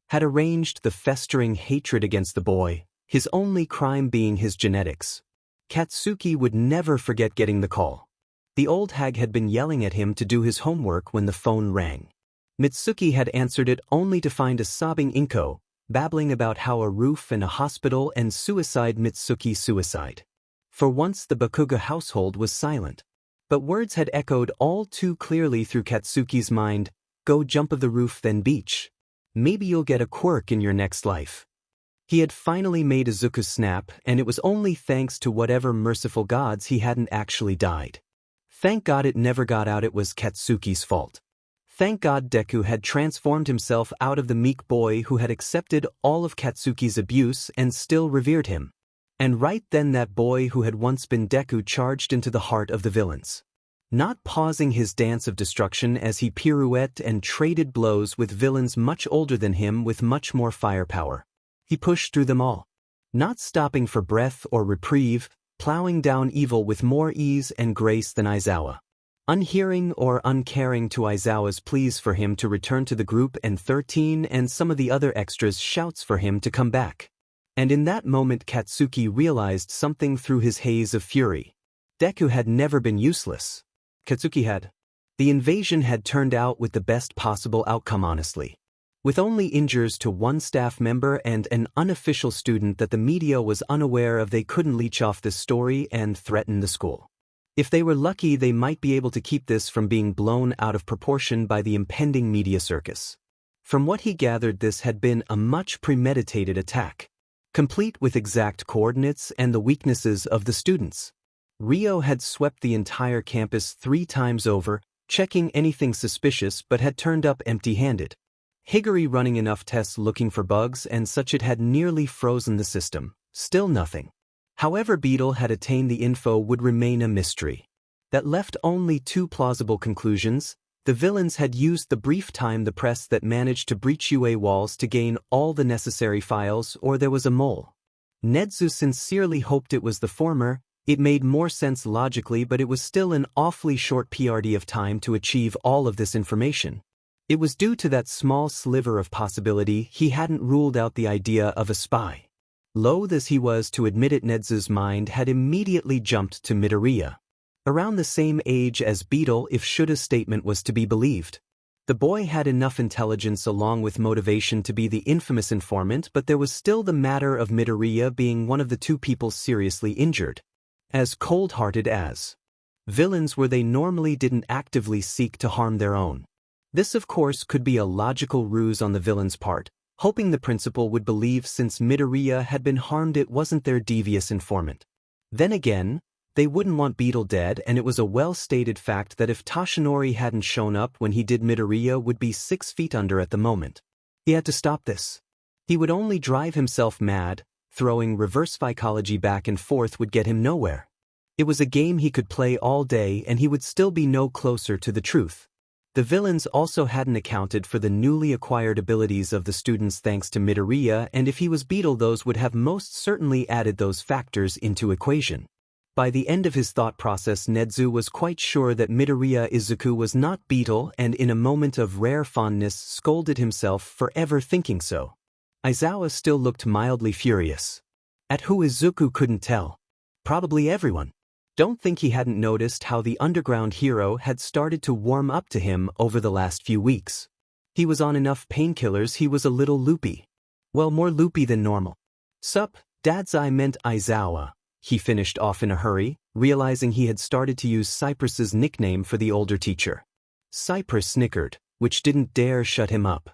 Had arranged the festering hatred against the boy, his only crime being his genetics. Katsuki would never forget getting the call. The old hag had been yelling at him to do his homework when the phone rang. Mitsuki had answered it only to find a sobbing Inko, babbling about how a roof and a hospital and suicide. Mitsuki suicide. For once the Bakuga household was silent. But words had echoed all too clearly through Katsuki's mind, go jump of the roof then beach. Maybe you'll get a quirk in your next life. He had finally made Izuku snap, and it was only thanks to whatever merciful gods he hadn't actually died. Thank God it never got out it was Katsuki's fault. Thank God Deku had transformed himself out of the meek boy who had accepted all of Katsuki's abuse and still revered him. And right then that boy who had once been Deku charged into the heart of the villains. Not pausing his dance of destruction as he pirouetted and traded blows with villains much older than him with much more firepower. He pushed through them all. Not stopping for breath or reprieve, plowing down evil with more ease and grace than Aizawa. Unhearing or uncaring to Aizawa's pleas for him to return to the group and 13 and some of the other extras' shouts for him to come back. And in that moment Katsuki realized something through his haze of fury. Deku had never been useless. Katsuki had. The invasion had turned out with the best possible outcome honestly. With only injuries to one staff member and an unofficial student that the media was unaware of, they couldn't leech off this story and threaten the school. If they were lucky, they might be able to keep this from being blown out of proportion by the impending media circus. From what he gathered, this had been a much premeditated attack, complete with exact coordinates and the weaknesses of the students. Ryo had swept the entire campus 3 times over, checking anything suspicious, but had turned up empty-handed. Higuri running enough tests looking for bugs and such, it had nearly frozen the system. Still nothing. However Beetle had attained the info would remain a mystery. That left only 2 plausible conclusions. The villains had used the brief time the press that managed to breach UA walls to gain all the necessary files, or there was a mole. Nezu sincerely hoped it was the former. It made more sense logically, but it was still an awfully short PRD of time to achieve all of this information. It was due to that small sliver of possibility he hadn't ruled out the idea of a spy. Loath as he was to admit it, Nezu's mind had immediately jumped to Midoriya. Around the same age as Beetle if Shura's statement was to be believed. The boy had enough intelligence along with motivation to be the infamous informant, but there was still the matter of Midoriya being one of the 2 people seriously injured. As cold-hearted as villains were, they normally didn't actively seek to harm their own. This of course could be a logical ruse on the villain's part, hoping the principal would believe since Midoriya had been harmed it wasn't their devious informant. Then again, they wouldn't want Beetle dead, and it was a well-stated fact that if Toshinori hadn't shown up when he did, Midoriya would be 6 feet under at the moment. He had to stop this. He would only drive himself mad. Throwing reverse psychology back and forth would get him nowhere. It was a game he could play all day and he would still be no closer to the truth. The villains also hadn't accounted for the newly acquired abilities of the students thanks to Midoriya, and if he was Beetle, those would have most certainly added those factors into equation. By the end of his thought process, Nezu was quite sure that Midoriya Izuku was not Beetle, and in a moment of rare fondness scolded himself for ever thinking so. Aizawa still looked mildly furious. At who Izuku couldn't tell. Probably everyone. Don't think he hadn't noticed how the underground hero had started to warm up to him over the last few weeks. He was on enough painkillers, he was a little loopy. Well, more loopy than normal. Sup, Dad's, I meant Aizawa, he finished off in a hurry, realizing he had started to use Cypress's nickname for the older teacher. Cypress snickered, which didn't dare shut him up.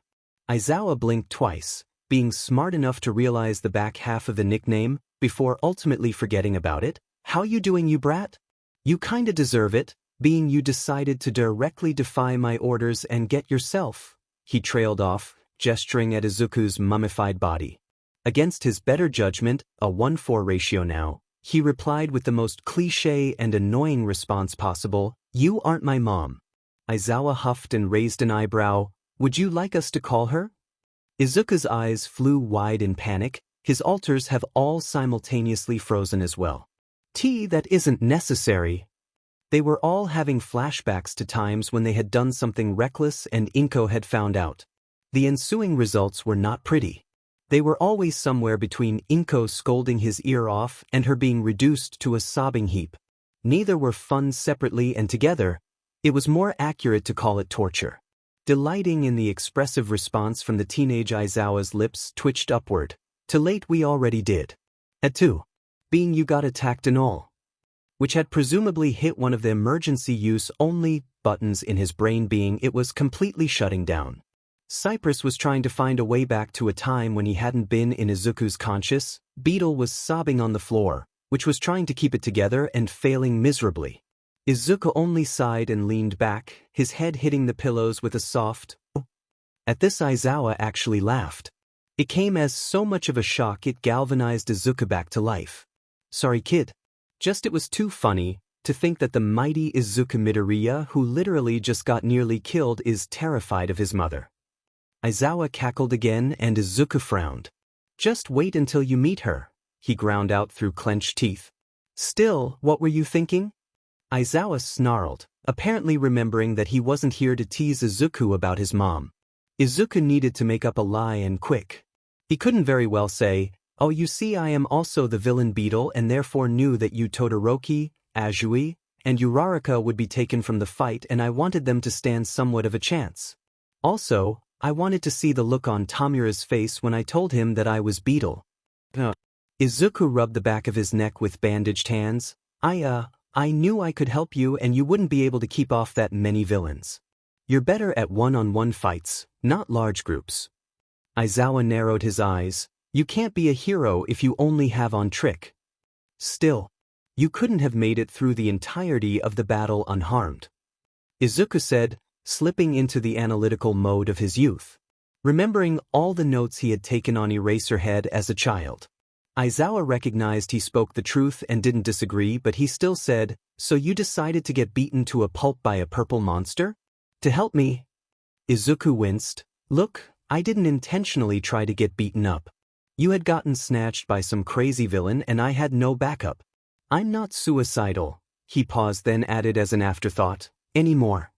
Aizawa blinked twice, being smart enough to realize the back half of the nickname, before ultimately forgetting about it. How you doing, you brat? You kinda deserve it, being you decided to directly defy my orders and get yourself. He trailed off, gesturing at Izuku's mummified body. Against his better judgment, a 1:4 ratio now, he replied with the most cliché and annoying response possible, "You aren't my mom." Aizawa huffed and raised an eyebrow. "Would you like us to call her?" Izuku's eyes flew wide in panic. His alters have all simultaneously frozen as well. That isn't necessary. They were all having flashbacks to times when they had done something reckless and Inko had found out. The ensuing results were not pretty. They were always somewhere between Inko scolding his ear off and her being reduced to a sobbing heap. Neither were fun separately and together. It was more accurate to call it torture. Delighting in the expressive response from the teenage Aizawa's lips twitched upward. "Too late, we already did." At 2. Being you got attacked and all. Which had presumably hit one of the emergency use only buttons in his brain, being it was completely shutting down. Cypress was trying to find a way back to a time when he hadn't been in Izuku's conscious. Beetle was sobbing on the floor, which was trying to keep it together and failing miserably. Izuku only sighed and leaned back, his head hitting the pillows with a soft "oh." At this, Aizawa actually laughed. It came as so much of a shock it galvanized Izuku back to life. "Sorry, kid. Just it was too funny to think that the mighty Izuku Midoriya, who literally just got nearly killed, is terrified of his mother." Aizawa cackled again and Izuku frowned. "Just wait until you meet her," he ground out through clenched teeth. "Still, what were you thinking?" Aizawa snarled, apparently remembering that he wasn't here to tease Izuku about his mom. Izuku needed to make up a lie, and quick. He couldn't very well say, "Oh, you see, I am also the villain Beetle and therefore knew that you Todoroki, Azui, and Uraraka would be taken from the fight and I wanted them to stand somewhat of a chance. Also, I wanted to see the look on Tamura's face when I told him that I was Beetle." Izuku rubbed the back of his neck with bandaged hands. I knew I could help you and you wouldn't be able to keep off that many villains. You're better at one-on-one fights, not large groups." Aizawa narrowed his eyes. "You can't be a hero if you only have on trick. Still, you couldn't have made it through the entirety of the battle unharmed," Izuku said, slipping into the analytical mode of his youth, remembering all the notes he had taken on Eraserhead as a child. Aizawa recognized he spoke the truth and didn't disagree, but he still said, "So you decided to get beaten to a pulp by a purple monster? To help me?" Izuku winced. "Look, I didn't intentionally try to get beaten up. You had gotten snatched by some crazy villain and I had no backup. I'm not suicidal," he paused, then added as an afterthought, "anymore."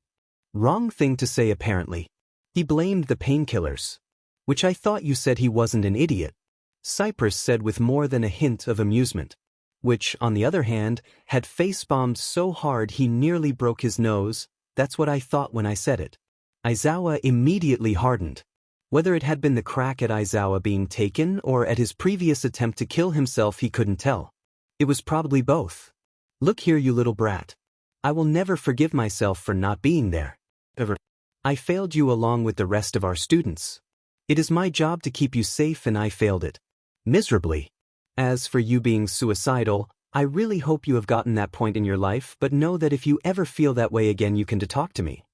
Wrong thing to say apparently. He blamed the painkillers. "Which I thought you said he wasn't an idiot," Cypress said with more than a hint of amusement. Which, on the other hand, had face-bombed so hard he nearly broke his nose. "That's what I thought when I said it." Aizawa immediately hardened. Whether it had been the crack at Aizawa being taken or at his previous attempt to kill himself, he couldn't tell. It was probably both. "Look here, you little brat. I will never forgive myself for not being there. Ever. I failed you along with the rest of our students. It is my job to keep you safe and I failed it. Miserably. As for you being suicidal, I really hope you have gotten that point in your life, but know that if you ever feel that way again you can talk to me."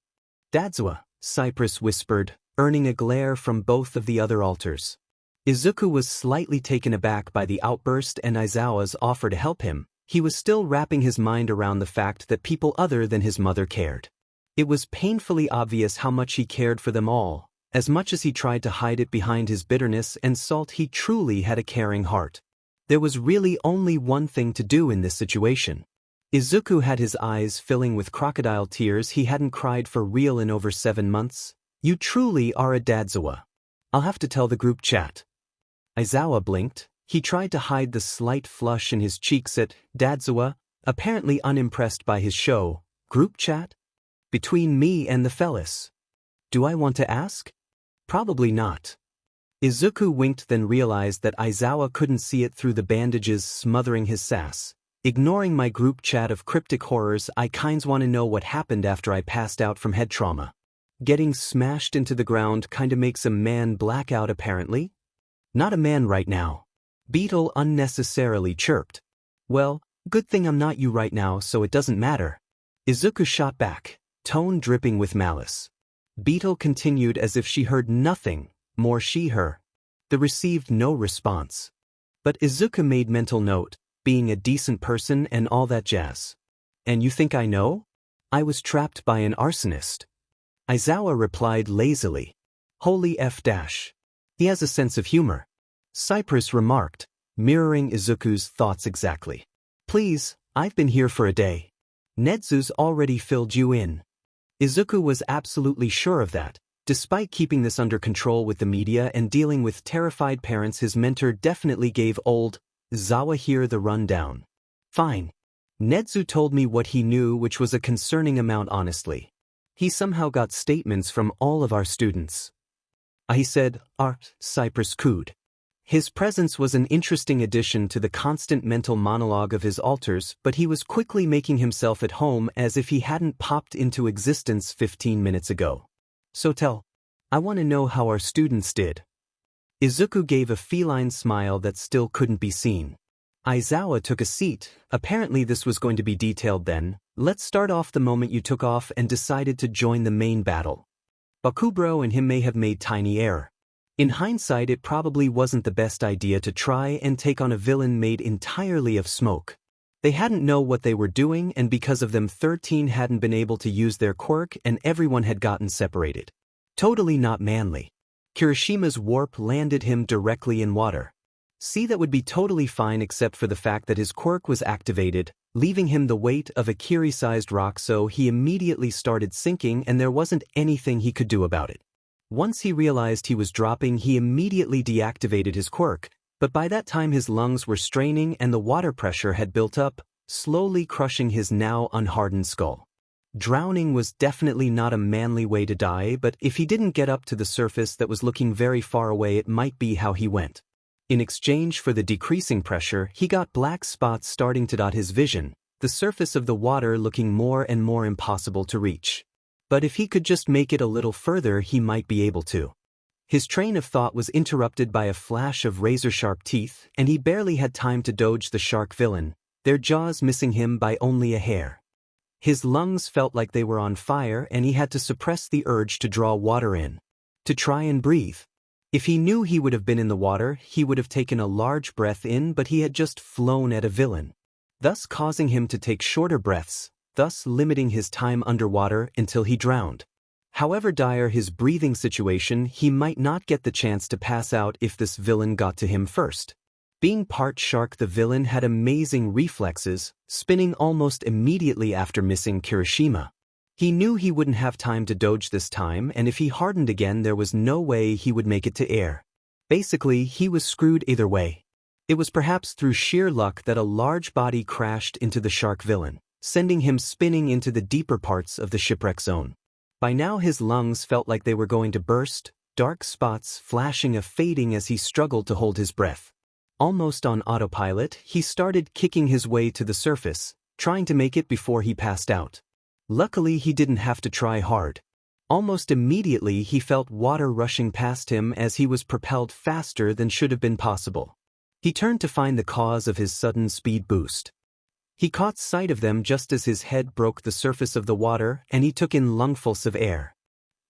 "Dadzawa," Cypress whispered, earning a glare from both of the other alters. Izuku was slightly taken aback by the outburst and Aizawa's offer to help him. He was still wrapping his mind around the fact that people other than his mother cared. It was painfully obvious how much he cared for them all. As much as he tried to hide it behind his bitterness and salt, he truly had a caring heart. There was really only one thing to do in this situation. Izuku had his eyes filling with crocodile tears. He hadn't cried for real in over 7 months. "You truly are a Dadzawa. I'll have to tell the group chat." Aizawa blinked. He tried to hide the slight flush in his cheeks at Dadzawa, apparently unimpressed by his show. "Group chat? Between me and the fellas? Do I want to ask? Probably not." Izuku winked, then realized that Aizawa couldn't see it through the bandages smothering his sass. "Ignoring my group chat of cryptic horrors, I kinds want to know what happened after I passed out from head trauma. Getting smashed into the ground kinda makes a man black out apparently." Not a man right now. Beetle unnecessarily chirped. Well, good thing I'm not you right now, so it doesn't matter. Izuku shot back, tone dripping with malice. Beetle continued as if she heard nothing, more she-her. They received no response. But Izuku made mental note, being a decent person and all that jazz. And you think I know? I was trapped by an arsonist. Aizawa replied lazily. Holy F-. He has a sense of humor. Cypress remarked, mirroring Izuku's thoughts exactly. Please, I've been here for a day. Nezu's already filled you in. Izuku was absolutely sure of that. Despite keeping this under control with the media and dealing with terrified parents, his mentor definitely gave old Aizawa here the rundown. Fine. Nezu told me what he knew, which was a concerning amount honestly. He somehow got statements from all of our students. I said, Cypress cooed. His presence was an interesting addition to the constant mental monologue of his alters, but he was quickly making himself at home as if he hadn't popped into existence 15 minutes ago. So I want to know how our students did. Izuku gave a feline smile that still couldn't be seen. Aizawa took a seat. Apparently this was going to be detailed then. Let's start off the moment you took off and decided to join the main battle. Bakubro and him may have made tiny error. In hindsight, it probably wasn't the best idea to try and take on a villain made entirely of smoke. They hadn't know what they were doing, and because of them 13 hadn't been able to use their quirk and everyone had gotten separated. Totally not manly. Kirishima's warp landed him directly in water. See, that would be totally fine except for the fact that his quirk was activated, leaving him the weight of a Kiri-sized rock, so he immediately started sinking and there wasn't anything he could do about it. Once he realized he was dropping, he immediately deactivated his quirk, but by that time his lungs were straining and the water pressure had built up, slowly crushing his now unhardened skull. Drowning was definitely not a manly way to die, but if he didn't get up to the surface that was looking very far away, it might be how he went. In exchange for the decreasing pressure, he got black spots starting to dot his vision, the surface of the water looking more and more impossible to reach. But if he could just make it a little further, he might be able to. His train of thought was interrupted by a flash of razor-sharp teeth, and he barely had time to dodge the shark villain, their jaws missing him by only a hair. His lungs felt like they were on fire and he had to suppress the urge to draw water in. To try and breathe. If he knew he would have been in the water, he would have taken a large breath in, but he had just flown at a villain, thus causing him to take shorter breaths, thus limiting his time underwater until he drowned. However dire his breathing situation, he might not get the chance to pass out if this villain got to him first. Being part shark, the villain had amazing reflexes, spinning almost immediately after missing Kirishima. He knew he wouldn't have time to dodge this time, and if he hardened again there was no way he would make it to air. Basically, he was screwed either way. It was perhaps through sheer luck that a large body crashed into the shark villain, sending him spinning into the deeper parts of the shipwreck zone. By now his lungs felt like they were going to burst, dark spots flashing and fading as he struggled to hold his breath. Almost on autopilot, he started kicking his way to the surface, trying to make it before he passed out. Luckily, he didn't have to try hard. Almost immediately he felt water rushing past him as he was propelled faster than should have been possible. He turned to find the cause of his sudden speed boost. He caught sight of them just as his head broke the surface of the water and he took in lungfuls of air.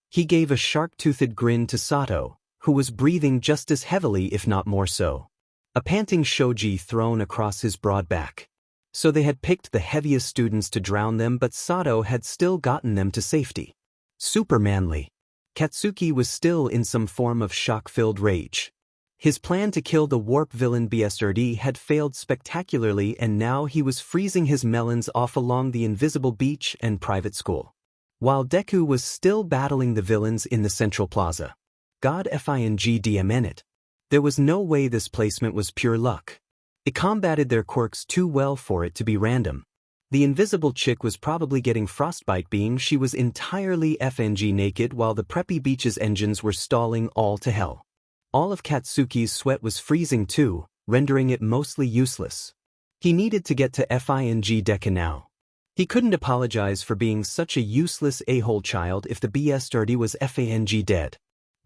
He gave a shark-toothed grin to Sato, who was breathing just as heavily if not more so. A panting shoji thrown across his broad back. So they had picked the heaviest students to drown them, but Sato had still gotten them to safety. Super manly. Katsuki was still in some form of shock-filled rage. His plan to kill the warp villain BSRD had failed spectacularly, and now he was freezing his melons off along the invisible beach and private school. While Deku was still battling the villains in the central plaza. God FINGDMN it. There was no way this placement was pure luck. It combated their quirks too well for it to be random. The invisible chick was probably getting frostbite, being she was entirely FNG naked while the preppy beach's engines were stalling all to hell. All of Katsuki's sweat was freezing too, rendering it mostly useless. He needed to get to FING Deku now. He couldn't apologize for being such a useless a-hole child if the BSRD was FANG dead.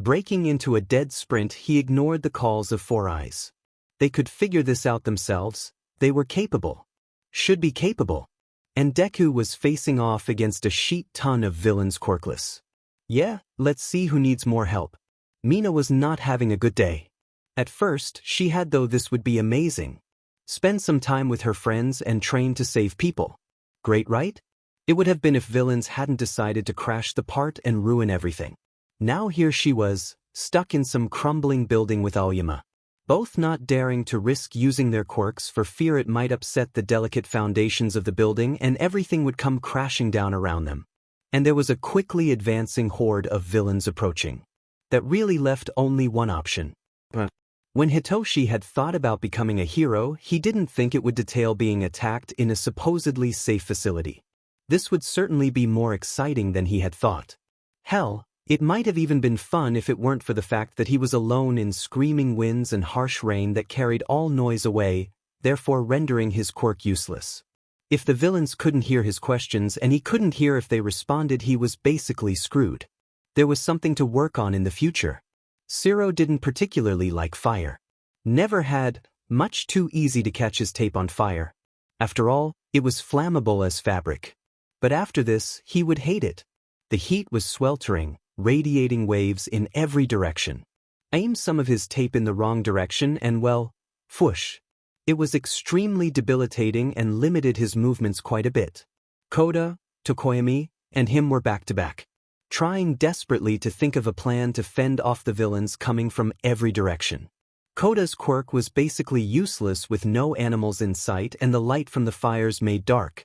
Breaking into a dead sprint, he ignored the calls of Four Eyes. They could figure this out themselves. They were capable. Should be capable. And Deku was facing off against a sheet ton of villains quirkless. Yeah, let's see who needs more help. Mina was not having a good day. At first, she had though this would be amazing. Spend some time with her friends and train to save people. Great, right? It would have been if villains hadn't decided to crash the part and ruin everything. Now here she was, stuck in some crumbling building with Aoyama. Both not daring to risk using their quirks for fear it might upset the delicate foundations of the building and everything would come crashing down around them. And there was a quickly advancing horde of villains approaching. That really left only one option. But when Hitoshi had thought about becoming a hero, he didn't think it would detail being attacked in a supposedly safe facility. This would certainly be more exciting than he had thought. Hell, it might have even been fun if it weren't for the fact that he was alone in screaming winds and harsh rain that carried all noise away, therefore rendering his quirk useless. If the villains couldn't hear his questions and he couldn't hear if they responded, he was basically screwed. There was something to work on in the future. Zero didn't particularly like fire. Never had, much too easy to catch his tape on fire. After all, it was flammable as fabric. But after this, he would hate it. The heat was sweltering, radiating waves in every direction. Aimed some of his tape in the wrong direction and well, whoosh. It was extremely debilitating and limited his movements quite a bit. Koda, Tokoyami, and him were back to back, trying desperately to think of a plan to fend off the villains coming from every direction. Koda's quirk was basically useless with no animals in sight and the light from the fires made dark.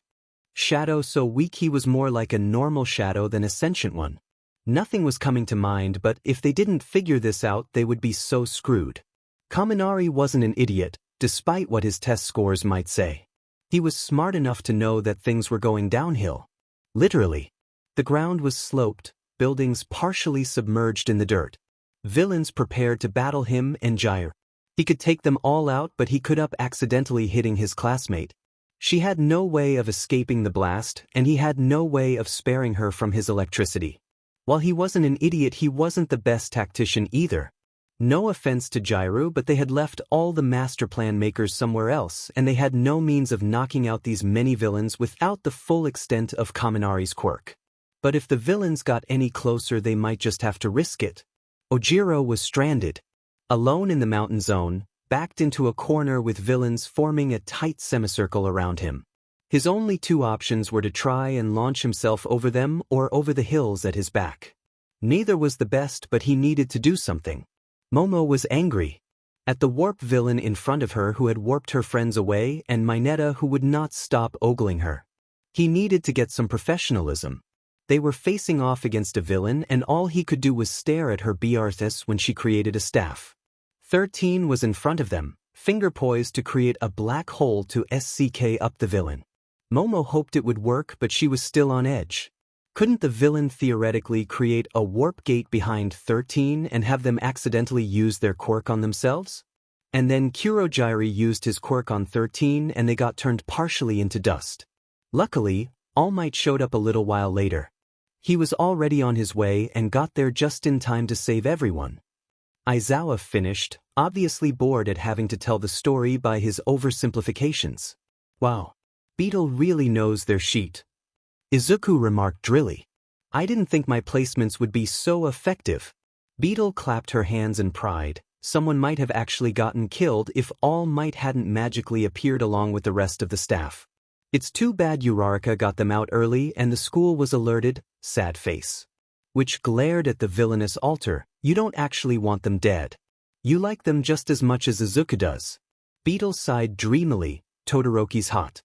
Shadow so weak he was more like a normal shadow than a sentient one. Nothing was coming to mind, but if they didn't figure this out they would be so screwed. Kaminari wasn't an idiot, despite what his test scores might say. He was smart enough to know that things were going downhill. Literally. The ground was sloped, buildings partially submerged in the dirt. Villains prepared to battle him and Jair. He could take them all out, but he could up accidentally hitting his classmate. She had no way of escaping the blast, and he had no way of sparing her from his electricity. While he wasn't an idiot, he wasn't the best tactician either. No offense to Jairu, but they had left all the master plan makers somewhere else, and they had no means of knocking out these many villains without the full extent of Kaminari's quirk. But if the villains got any closer, they might just have to risk it. Ojiro was stranded, alone in the mountain zone, backed into a corner with villains forming a tight semicircle around him. His only two options were to try and launch himself over them or over the hills at his back. Neither was the best, but he needed to do something. Momo was angry at the warp villain in front of her who had warped her friends away and Mineta who would not stop ogling her. He needed to get some professionalism. They were facing off against a villain and all he could do was stare at her Bearthus when she created a staff. 13 was in front of them, finger poised to create a black hole to SCK up the villain. Momo hoped it would work, but she was still on edge. Couldn't the villain theoretically create a warp gate behind 13 and have them accidentally use their quirk on themselves? And then Kurojairi used his quirk on 13 and they got turned partially into dust. Luckily, All Might showed up a little while later. He was already on his way and got there just in time to save everyone. Aizawa finished, obviously bored at having to tell the story by his oversimplifications. Wow. Beetle really knows their sheet. Izuku remarked drily. I didn't think my placements would be so effective. Beetle clapped her hands in pride. Someone might have actually gotten killed if All Might hadn't magically appeared along with the rest of the staff. It's too bad Uraraka got them out early and the school was alerted, sad face. Which glared at the villainous altar. You don't actually want them dead. You like them just as much as Izuku does. Beetle sighed dreamily. Todoroki's hot.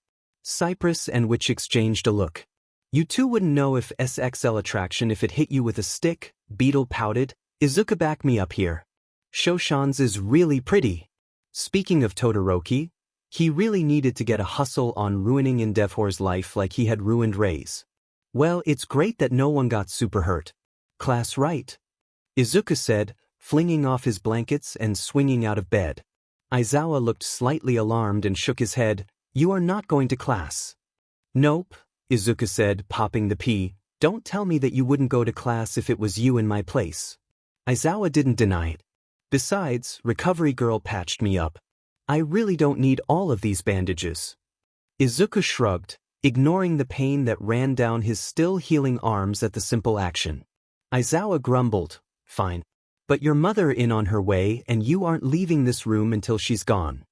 Cypress and Witch exchanged a look. You two wouldn't know if SXL attraction if it hit you with a stick, Beetle pouted. Izuku, back me up here. Shoshan's is really pretty. Speaking of Todoroki, he really needed to get a hustle on ruining Endeavor's life like he had ruined Rei's. Well, it's great that no one got super hurt. Class right? Izuku said, flinging off his blankets and swinging out of bed. Aizawa looked slightly alarmed and shook his head. You are not going to class. Nope, Izuku said, popping the pea. Don't tell me that you wouldn't go to class if it was you in my place. Aizawa didn't deny it. Besides, recovery girl patched me up. I really don't need all of these bandages. Izuku shrugged, ignoring the pain that ran down his still healing arms at the simple action. Aizawa grumbled, fine. But your mother in on her way and you aren't leaving this room until she's gone.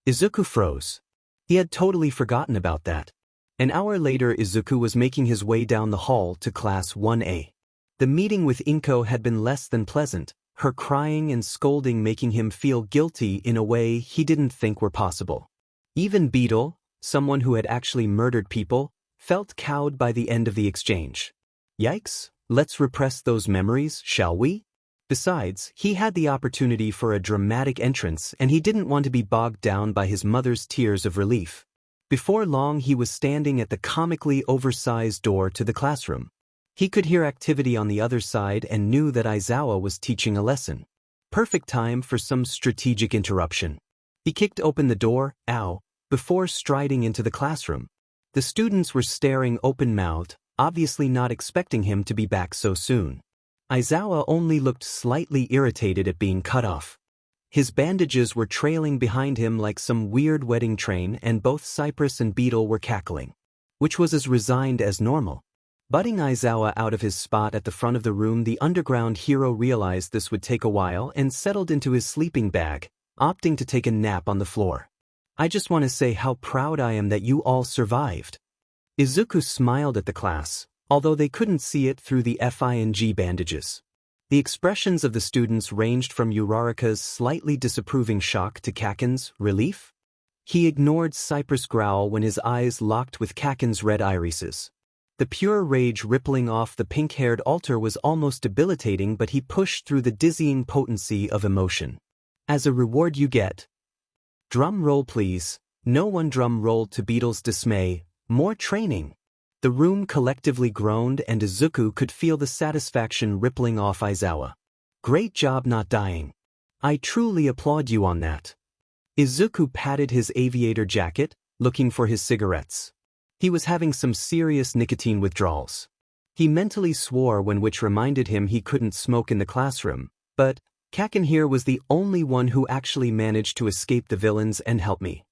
Izuku froze. He had totally forgotten about that. An hour later Izuku was making his way down the hall to Class 1A. The meeting with Inko had been less than pleasant, her crying and scolding making him feel guilty in a way he didn't think were possible. Even Beetle, someone who had actually murdered people, felt cowed by the end of the exchange. Yikes, let's repress those memories, shall we? Besides, he had the opportunity for a dramatic entrance and he didn't want to be bogged down by his mother's tears of relief. Before long he was standing at the comically oversized door to the classroom. He could hear activity on the other side and knew that Aizawa was teaching a lesson. Perfect time for some strategic interruption. He kicked open the door, ow, before striding into the classroom. The students were staring open-mouthed, obviously not expecting him to be back so soon. Aizawa only looked slightly irritated at being cut off. His bandages were trailing behind him like some weird wedding train and both Cypress and Beetle were cackling. Which was as resigned as normal. Butting Aizawa out of his spot at the front of the room, the underground hero realized this would take a while and settled into his sleeping bag, opting to take a nap on the floor. I just want to say how proud I am that you all survived. Izuku smiled at the class, although they couldn't see it through the FING bandages. The expressions of the students ranged from Uraraka's slightly disapproving shock to Kaken's relief. He ignored Cypress' growl when his eyes locked with Kaken's red irises. The pure rage rippling off the pink-haired altar was almost debilitating, but he pushed through the dizzying potency of emotion. As a reward you get. Drum roll please. No one drum rolled to Beetle's dismay. More training. The room collectively groaned and Izuku could feel the satisfaction rippling off Aizawa. Great job not dying. I truly applaud you on that. Izuku patted his aviator jacket, looking for his cigarettes. He was having some serious nicotine withdrawals. He mentally swore when which reminded him he couldn't smoke in the classroom, but Kaken here was the only one who actually managed to escape the villains and help me.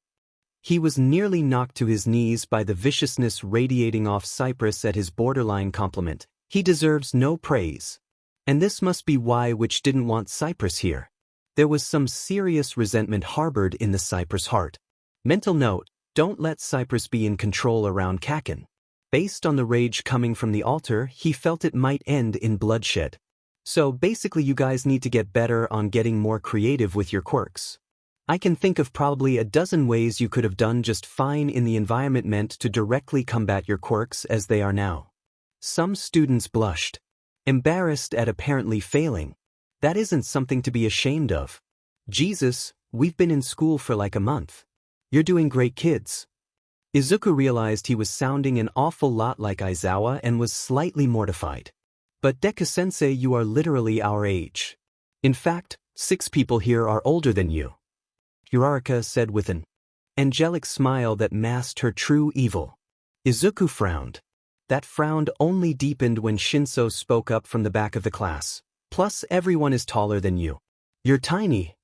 He was nearly knocked to his knees by the viciousness radiating off Cypress at his borderline compliment. He deserves no praise. And this must be why Witch didn't want Cypress here. There was some serious resentment harbored in the Cypress heart. Mental note, don't let Cypress be in control around Kaken. Based on the rage coming from the altar, he felt it might end in bloodshed. So basically you guys need to get better on getting more creative with your quirks. I can think of probably a dozen ways you could have done just fine in the environment meant to directly combat your quirks as they are now. Some students blushed, embarrassed at apparently failing. That isn't something to be ashamed of. Jesus, we've been in school for like a month. You're doing great, kids. Izuku realized he was sounding an awful lot like Aizawa and was slightly mortified. But Deku-sensei, you are literally our age. In fact, 6 people here are older than you. Uraraka said with an angelic smile that masked her true evil. Izuku frowned. That frown only deepened when Shinso spoke up from the back of the class. Plus, everyone is taller than you. You're tiny.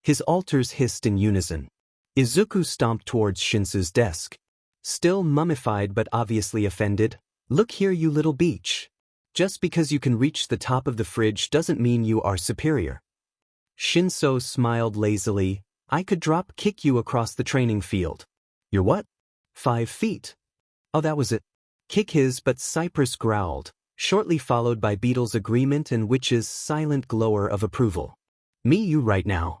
His alters hissed in unison. Izuku stomped towards Shinso's desk. Still mummified but obviously offended. Look here, you little beach. Just because you can reach the top of the fridge doesn't mean you are superior. Shinso smiled lazily. I could drop kick you across the training field. You're what? 5 feet. Oh, that was it. Kick his, but Cypress growled, shortly followed by Beetle's agreement and Witch's silent glower of approval. Me you right now.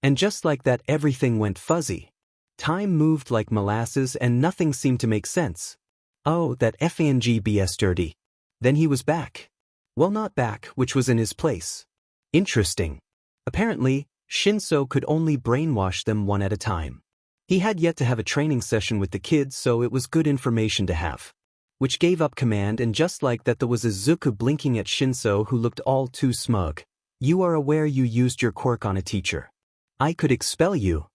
And just like that everything went fuzzy. Time moved like molasses and nothing seemed to make sense. Oh, that FANG BS dirty. Then he was back. Well, not back, which was in his place. Interesting. Apparently, Shinso could only brainwash them one at a time. He had yet to have a training session with the kids, so it was good information to have. Which gave up command, and just like that there was Izuku blinking at Shinso who looked all too smug. You are aware you used your quirk on a teacher. I could expel you.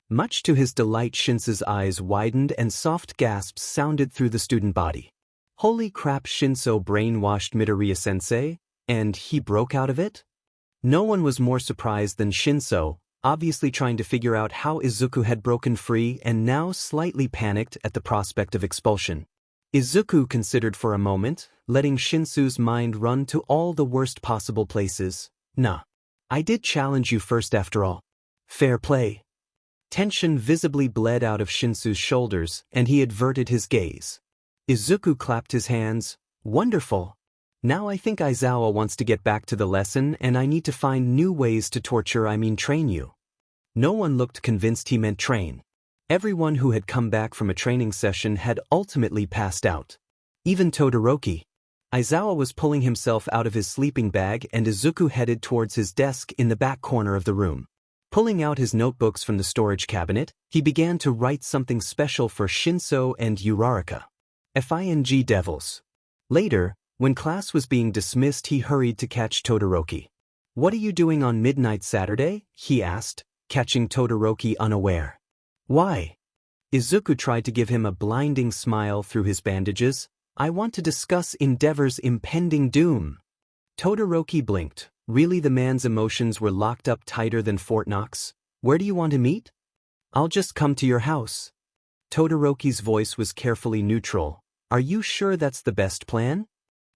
Much to his delight, Shinso's eyes widened and soft gasps sounded through the student body. Holy crap, Shinso brainwashed Midoriya-sensei, and he broke out of it? No one was more surprised than Shinso, obviously trying to figure out how Izuku had broken free and now slightly panicked at the prospect of expulsion. Izuku considered for a moment, letting Shinsu's mind run to all the worst possible places. Nah. I did challenge you first after all. Fair play. Tension visibly bled out of Shinsu's shoulders, and he averted his gaze. Izuku clapped his hands. Wonderful. Now I think Aizawa wants to get back to the lesson and I need to find new ways to train you. No one looked convinced he meant train. Everyone who had come back from a training session had ultimately passed out. Even Todoroki. Aizawa was pulling himself out of his sleeping bag and Izuku headed towards his desk in the back corner of the room. Pulling out his notebooks from the storage cabinet, he began to write something special for Shinso and Uraraka. Fing devils. Later, when class was being dismissed, he hurried to catch Todoroki. What are you doing on midnight Saturday? He asked, catching Todoroki unaware. Why? Izuku tried to give him a blinding smile through his bandages. I want to discuss Endeavor's impending doom. Todoroki blinked. Really, the man's emotions were locked up tighter than Fort Knox? Where do you want to meet? I'll just come to your house. Todoroki's voice was carefully neutral. Are you sure that's the best plan?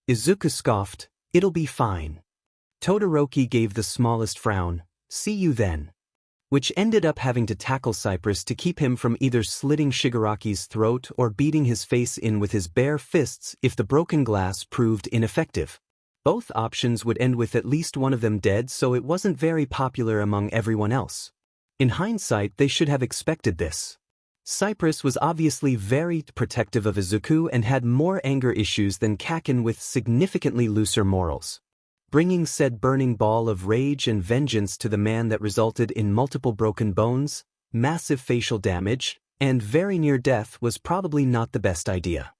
Izuku scoffed. It'll be fine. Todoroki gave the smallest frown. See you then. Which ended up having to tackle Cypress to keep him from either slitting Shigaraki's throat or beating his face in with his bare fists if the broken glass proved ineffective. Both options would end with at least one of them dead, so it wasn't very popular among everyone else. In hindsight, they should have expected this. Cypress was obviously very protective of Izuku and had more anger issues than Kaken, with significantly looser morals. Bringing said burning ball of rage and vengeance to the man that resulted in multiple broken bones, massive facial damage, and very near death was probably not the best idea.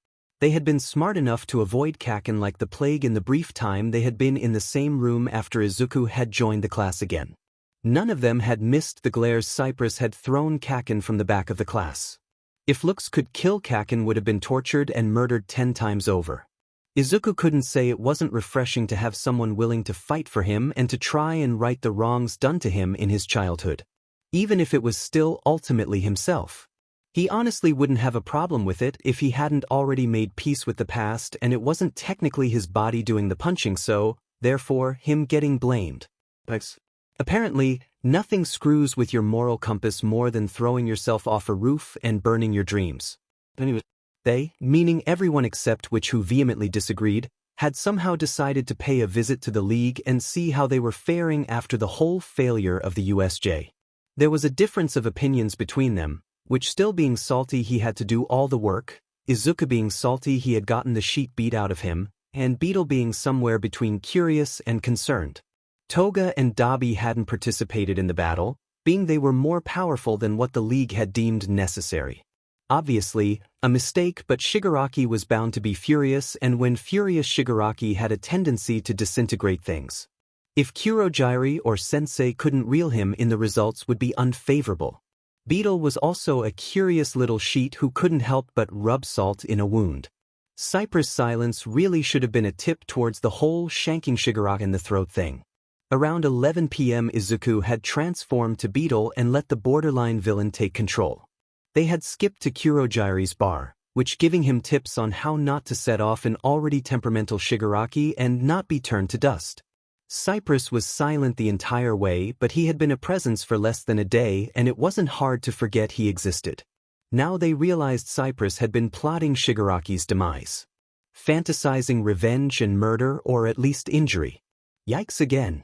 They had been smart enough to avoid Kaken like the plague in the brief time they had been in the same room after Izuku had joined the class again. None of them had missed the glares Cypress had thrown Kaken from the back of the class. If looks could kill, Kaken would have been tortured and murdered 10 times over. Izuku couldn't say it wasn't refreshing to have someone willing to fight for him and to try and right the wrongs done to him in his childhood. Even if it was still ultimately himself. He honestly wouldn't have a problem with it if he hadn't already made peace with the past and it wasn't technically his body doing the punching, so, therefore, him getting blamed. Apparently, nothing screws with your moral compass more than throwing yourself off a roof and burning your dreams. They, meaning everyone except Witch, who vehemently disagreed, had somehow decided to pay a visit to the League and see how they were faring after the whole failure of the USJ. There was a difference of opinions between them, Witch still being salty he had to do all the work, Izuku being salty he had gotten the sheet beat out of him, and Beetle being somewhere between curious and concerned. Toga and Dabi hadn't participated in the battle, being they were more powerful than what the League had deemed necessary. Obviously, a mistake, but Shigaraki was bound to be furious, and when furious, Shigaraki had a tendency to disintegrate things. If Kurogyari or Sensei couldn't reel him in, the results would be unfavorable. Beetle was also a curious little sheet who couldn't help but rub salt in a wound. Cypress' silence really should have been a tip towards the whole shanking Shigaraki in the throat thing. Around 11 p.m. Izuku had transformed to Beetle and let the borderline villain take control. They had skipped to Kurogyari's bar, which giving him tips on how not to set off an already temperamental Shigaraki and not be turned to dust. Cypress was silent the entire way, but he had been a presence for less than a day and it wasn't hard to forget he existed. Now they realized Cypress had been plotting Shigaraki's demise. Fantasizing revenge and murder, or at least injury. Yikes again.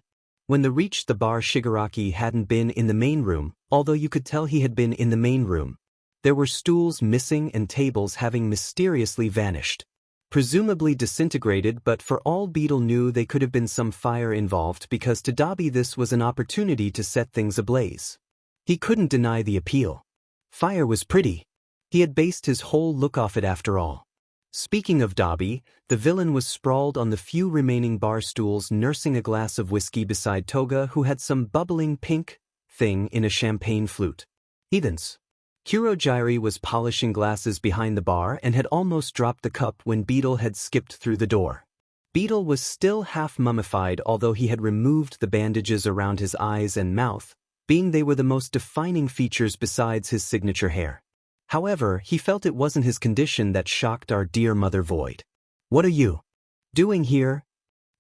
When they reached the bar, Shigaraki hadn't been in the main room, although you could tell he had been in the main room. There were stools missing and tables having mysteriously vanished. Presumably disintegrated, but for all Beetle knew they could have been some fire involved, because to Dabi this was an opportunity to set things ablaze. He couldn't deny the appeal. Fire was pretty. He had based his whole look off it after all. Speaking of Dabi, the villain was sprawled on the few remaining bar stools nursing a glass of whiskey beside Toga, who had some bubbling pink thing in a champagne flute. Heathens. Kurogyari was polishing glasses behind the bar and had almost dropped the cup when Beetle had skipped through the door. Beetle was still half mummified, although he had removed the bandages around his eyes and mouth, being they were the most defining features besides his signature hair. However, he felt it wasn't his condition that shocked our dear mother Void. "What are you doing here?"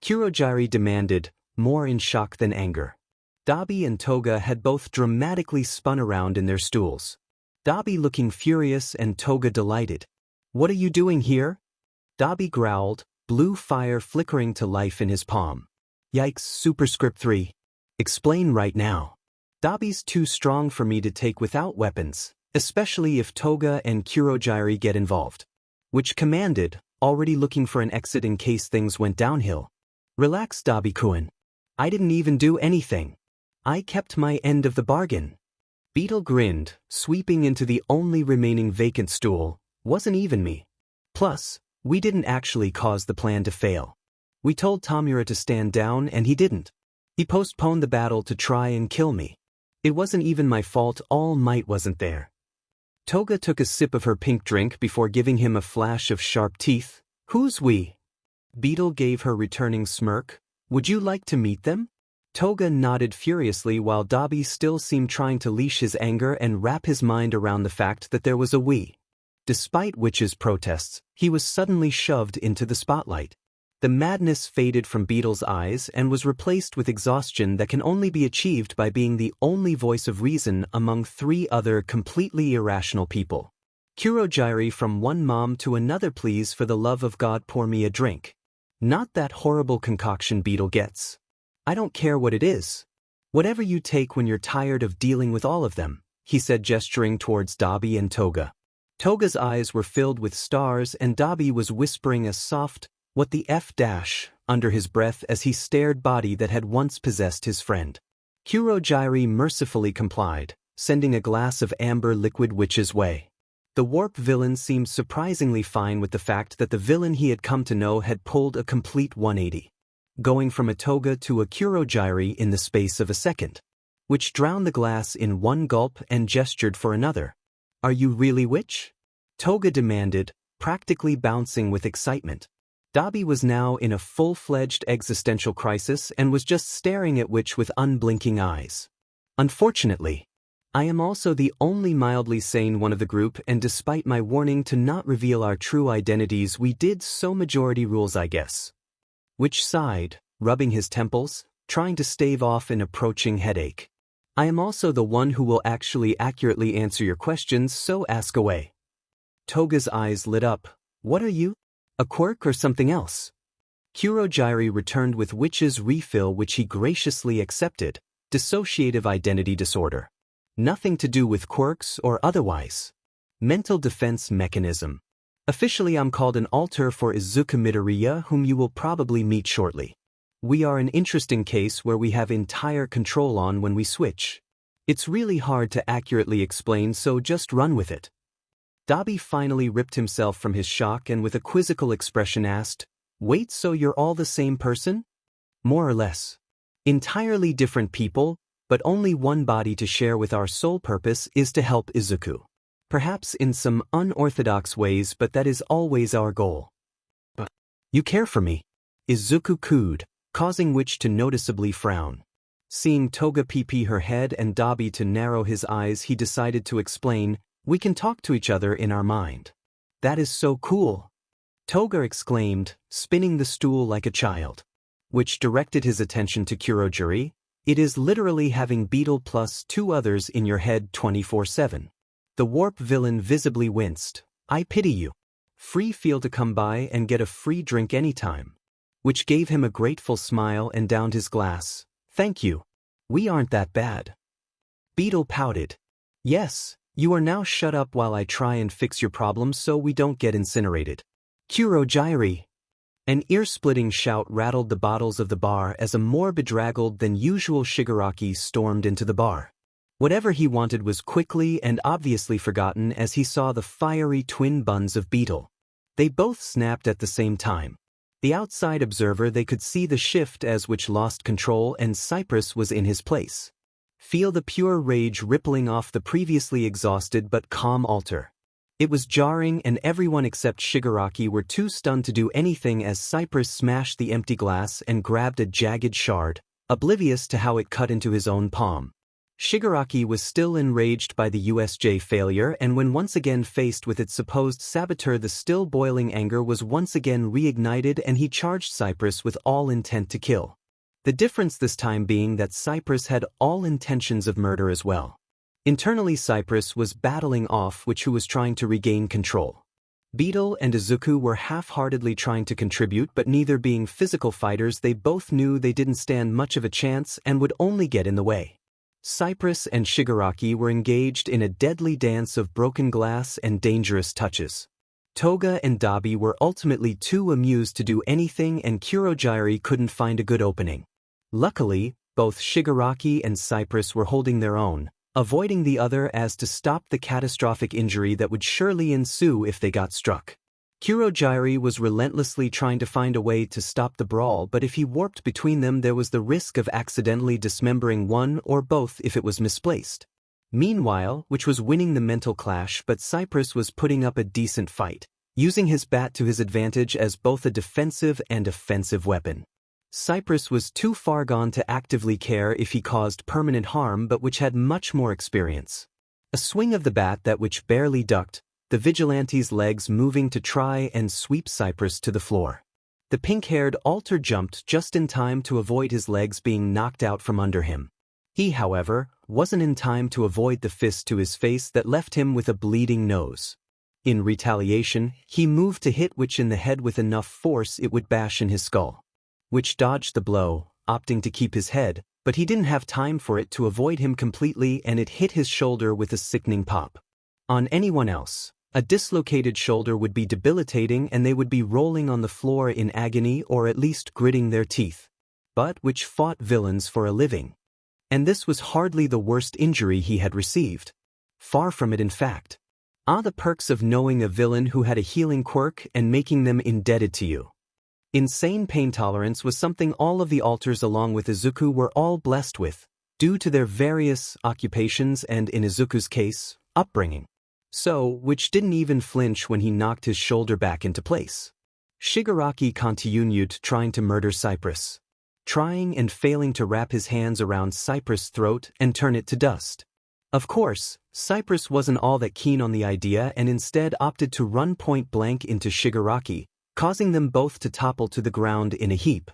Kurogiri demanded, more in shock than anger. Dabi and Toga had both dramatically spun around in their stools. Dabi looking furious and Toga delighted. "What are you doing here?" Dabi growled, blue fire flickering to life in his palm. "Yikes, superscript 3. Explain right now. Dabi's too strong for me to take without weapons, especially if Toga and Kurogiri get involved." Witch commanded, already looking for an exit in case things went downhill. "Relax, Dabi-kun. I didn't even do anything. I kept my end of the bargain." Beetle grinned, sweeping into the only remaining vacant stool. "Wasn't even me. Plus, we didn't actually cause the plan to fail. We told Tamura to stand down and he didn't. He postponed the battle to try and kill me. It wasn't even my fault All Might wasn't there." Toga took a sip of her pink drink before giving him a flash of sharp teeth. "Who's we?" Beetle gave her returning smirk. "Would you like to meet them?" Toga nodded furiously while Dabi still seemed trying to leash his anger and wrap his mind around the fact that there was a we. Despite Witch's protests, he was suddenly shoved into the spotlight. The madness faded from Beetle's eyes and was replaced with exhaustion that can only be achieved by being the only voice of reason among 3 other completely irrational people. "Kurogiri, from one mom to another, please, for the love of God, pour me a drink. Not that horrible concoction Beetle gets. I don't care what it is. Whatever you take when you're tired of dealing with all of them," he said, gesturing towards Dabi and Toga. Toga's eyes were filled with stars and Dabi was whispering a soft, "What the F dash," under his breath as he stared body that had once possessed his friend. Kurogiri mercifully complied, sending a glass of amber liquid Witch's way. The warp villain seemed surprisingly fine with the fact that the villain he had come to know had pulled a complete 180. Going from a Toga to a Kurogiri in the space of a second. Witch drowned the glass in one gulp and gestured for another. "Are you really Witch?" Toga demanded, practically bouncing with excitement. Dabi was now in a full-fledged existential crisis and was just staring at Witch with unblinking eyes. "Unfortunately, I am also the only mildly sane one of the group, and despite my warning to not reveal our true identities, we did so majority rules, I guess." Witch sighed, rubbing his temples, trying to stave off an approaching headache. "I am also the one who will actually accurately answer your questions, so ask away." Toga's eyes lit up. "What are you? A quirk or something else?" Kurogiri returned with Witch's refill, which he graciously accepted. "Dissociative identity disorder. Nothing to do with quirks or otherwise. Mental defense mechanism. Officially I'm called an alter for Izuku Midoriya, whom you will probably meet shortly. We are an interesting case where we have entire control on when we switch. It's really hard to accurately explain, so just run with it." Dabi finally ripped himself from his shock and with a quizzical expression asked, "Wait, so you're all the same person?" "More or less. Entirely different people, but only one body to share with. Our sole purpose is to help Izuku. Perhaps in some unorthodox ways, but that is always our goal." "But you care for me?" Izuku cooed, causing Witch to noticeably frown. Seeing Toga pp her head and Dabi to narrow his eyes, he decided to explain, "We can talk to each other in our mind." "That is so cool!" Toga exclaimed, spinning the stool like a child. Witch directed his attention to Kurogiri. "It is literally having Beetle plus 2 others in your head 24/7. The warp villain visibly winced. "I pity you. Free feel to come by and get a free drink anytime." Which gave him a grateful smile and downed his glass. "Thank you. We aren't that bad." Beetle pouted. "Yes, you are now shut up while I try and fix your problems so we don't get incinerated." "Kurogiri!" An ear-splitting shout rattled the bottles of the bar as a more bedraggled than usual Shigaraki stormed into the bar. Whatever he wanted was quickly and obviously forgotten as he saw the fiery twin buns of Beetle. They both snapped at the same time. The outside observer, they could see the shift as Witch lost control and Cypress was in his place. Feel the pure rage rippling off the previously exhausted but calm alter. It was jarring and everyone except Shigaraki were too stunned to do anything as Cypress smashed the empty glass and grabbed a jagged shard, oblivious to how it cut into his own palm. Shigaraki was still enraged by the USJ failure, and when once again faced with its supposed saboteur, the still boiling anger was once again reignited and he charged Cypress with all intent to kill. The difference this time being that Cypress had all intentions of murder as well. Internally, Cypress was battling off Witch, who was trying to regain control. Beetle and Izuku were half-heartedly trying to contribute, but neither being physical fighters, they both knew they didn't stand much of a chance and would only get in the way. Cypress and Shigaraki were engaged in a deadly dance of broken glass and dangerous touches. Toga and Dabi were ultimately too amused to do anything, and Kurogyari couldn't find a good opening. Luckily, both Shigaraki and Cypress were holding their own, avoiding the other as to stop the catastrophic injury that would surely ensue if they got struck. Kurogyari was relentlessly trying to find a way to stop the brawl, but if he warped between them there was the risk of accidentally dismembering one or both if it was misplaced. Meanwhile, Witch was winning the mental clash, but Cypress was putting up a decent fight, using his bat to his advantage as both a defensive and offensive weapon. Cypress was too far gone to actively care if he caused permanent harm, but Witch had much more experience. A swing of the bat that Witch barely ducked, the Vigilante's legs moving to try and sweep Cypress to the floor. The pink-haired alter jumped just in time to avoid his legs being knocked out from under him. He, however, wasn't in time to avoid the fist to his face that left him with a bleeding nose. In retaliation, he moved to hit Witch in the head with enough force it would bash in his skull. Witch dodged the blow, opting to keep his head, but he didn't have time for it to avoid him completely, and it hit his shoulder with a sickening pop. On anyone else, a dislocated shoulder would be debilitating and they would be rolling on the floor in agony or at least gritting their teeth. But Witch fought villains for a living. And this was hardly the worst injury he had received. Far from it, in fact. The perks of knowing a villain who had a healing quirk and making them indebted to you. Insane pain tolerance was something all of the alters along with Izuku were all blessed with, due to their various occupations and, in Izuku's case, upbringing. So, Witch didn't even flinch when he knocked his shoulder back into place. Shigaraki continued trying to murder Cypress, trying and failing to wrap his hands around Cypress' throat and turn it to dust. Of course, Cypress wasn't all that keen on the idea and instead opted to run point blank into Shigaraki, causing them both to topple to the ground in a heap.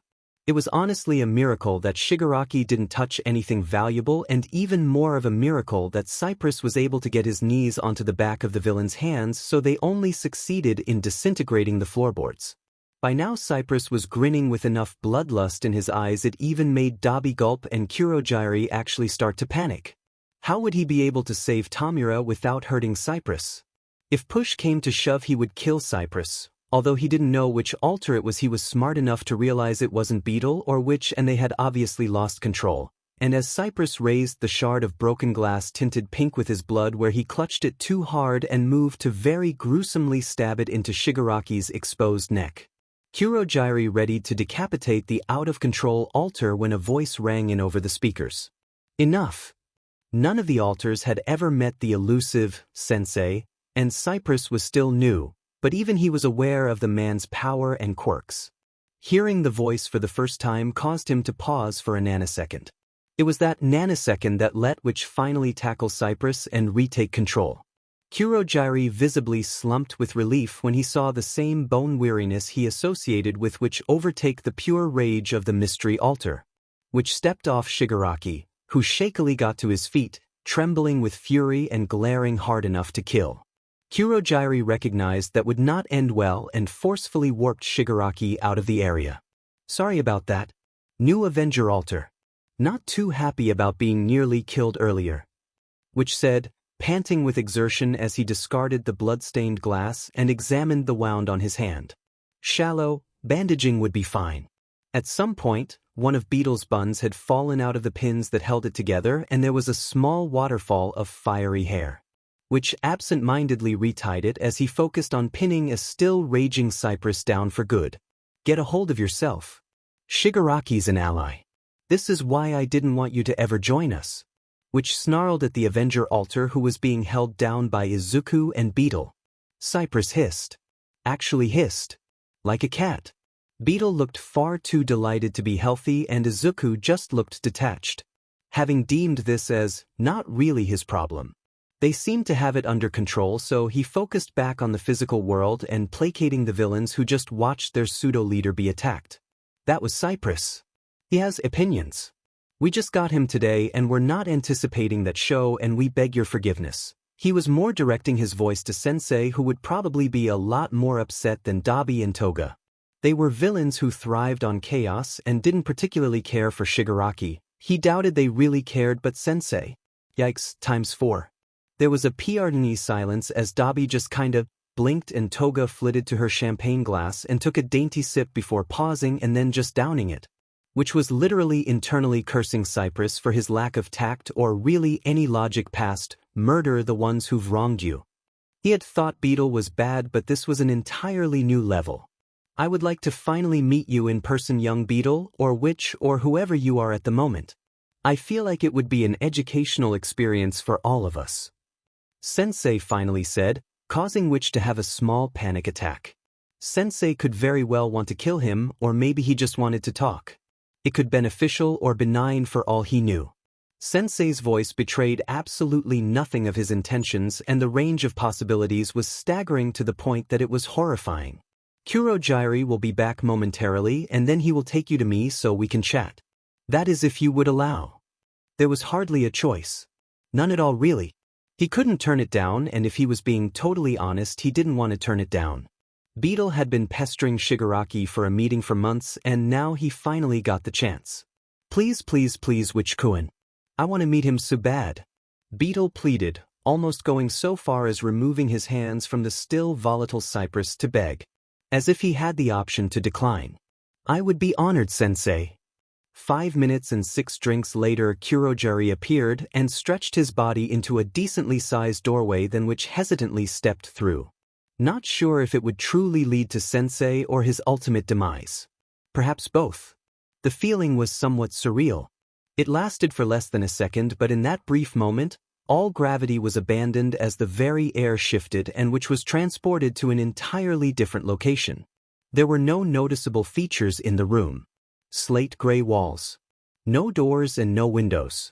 It was honestly a miracle that Shigaraki didn't touch anything valuable, and even more of a miracle that Cypress was able to get his knees onto the back of the villain's hands, so they only succeeded in disintegrating the floorboards. By now Cypress was grinning with enough bloodlust in his eyes it even made Dabi gulp and Kurogyari actually start to panic. How would he be able to save Tamura without hurting Cypress? If push came to shove he would kill Cypress. Although he didn't know which alter it was, he was smart enough to realize it wasn't Beetle or Witch, and they had obviously lost control. And as Cypress raised the shard of broken glass tinted pink with his blood where he clutched it too hard and moved to very gruesomely stab it into Shigaraki's exposed neck. Kurogyari readied to decapitate the out-of-control alter when a voice rang in over the speakers. Enough! None of the alters had ever met the elusive sensei, and Cypress was still new. But even he was aware of the man's power and quirks. Hearing the voice for the first time caused him to pause for a nanosecond. It was that nanosecond that let Witch finally tackle Cypress and retake control. Kurogyari visibly slumped with relief when he saw the same bone weariness he associated with Witch overtake the pure rage of the mystery alter. Witch stepped off Shigaraki, who shakily got to his feet, trembling with fury and glaring hard enough to kill. Kurogyari recognized that would not end well and forcefully warped Shigaraki out of the area. Sorry about that. New Avenger alter. Not too happy about being nearly killed earlier. Witch said, panting with exertion as he discarded the blood-stained glass and examined the wound on his hand. Shallow, bandaging would be fine. At some point, one of Beetle's buns had fallen out of the pins that held it together and there was a small waterfall of fiery hair. Witch absent-mindedly retied it as he focused on pinning a still raging Cypress down for good. Get a hold of yourself. Shigaraki's an ally. This is why I didn't want you to ever join us. Witch snarled at the Avenger alter who was being held down by Izuku and Beetle. Cypress hissed. Actually hissed. Like a cat. Beetle looked far too delighted to be healthy and Izuku just looked detached. Having deemed this as not really his problem. They seemed to have it under control, so he focused back on the physical world and placating the villains who just watched their pseudo-leader be attacked. That was Cypress. He has opinions. We just got him today and we're not anticipating that show and we beg your forgiveness. He was more directing his voice to Sensei, who would probably be a lot more upset than Dabi and Toga. They were villains who thrived on chaos and didn't particularly care for Shigaraki. He doubted they really cared, but Sensei. Yikes, ×4. There was a PRD silence as Dabi just kind of blinked and Toga flitted to her champagne glass and took a dainty sip before pausing and then just downing it. Which was literally internally cursing Cypress for his lack of tact or really any logic past, murder the ones who've wronged you. He had thought Beetle was bad, but this was an entirely new level. I would like to finally meet you in person, young Beetle, or Witch, or whoever you are at the moment. I feel like it would be an educational experience for all of us. Sensei finally said, causing Witch to have a small panic attack. Sensei could very well want to kill him, or maybe he just wanted to talk. It could be beneficial or benign for all he knew. Sensei's voice betrayed absolutely nothing of his intentions, and the range of possibilities was staggering to the point that it was horrifying. Kurogiri will be back momentarily and then he will take you to me so we can chat. That is if you would allow. There was hardly a choice. None at all, really. He couldn't turn it down, and if he was being totally honest, he didn't want to turn it down. Beetle had been pestering Shigaraki for a meeting for months and now he finally got the chance. Please, please, please, Witch-kun. I want to meet him so bad. Beetle pleaded, almost going so far as removing his hands from the still volatile Cypress to beg. As if he had the option to decline. I would be honored, Sensei. 5 minutes and 6 drinks later, Kurogiri appeared and stretched his body into a decently sized doorway, then Witch hesitantly stepped through. Not sure if it would truly lead to Sensei or his ultimate demise. Perhaps both. The feeling was somewhat surreal. It lasted for less than a second, but in that brief moment, all gravity was abandoned as the very air shifted and Witch was transported to an entirely different location. There were no noticeable features in the room. Slate gray walls. No doors and no windows.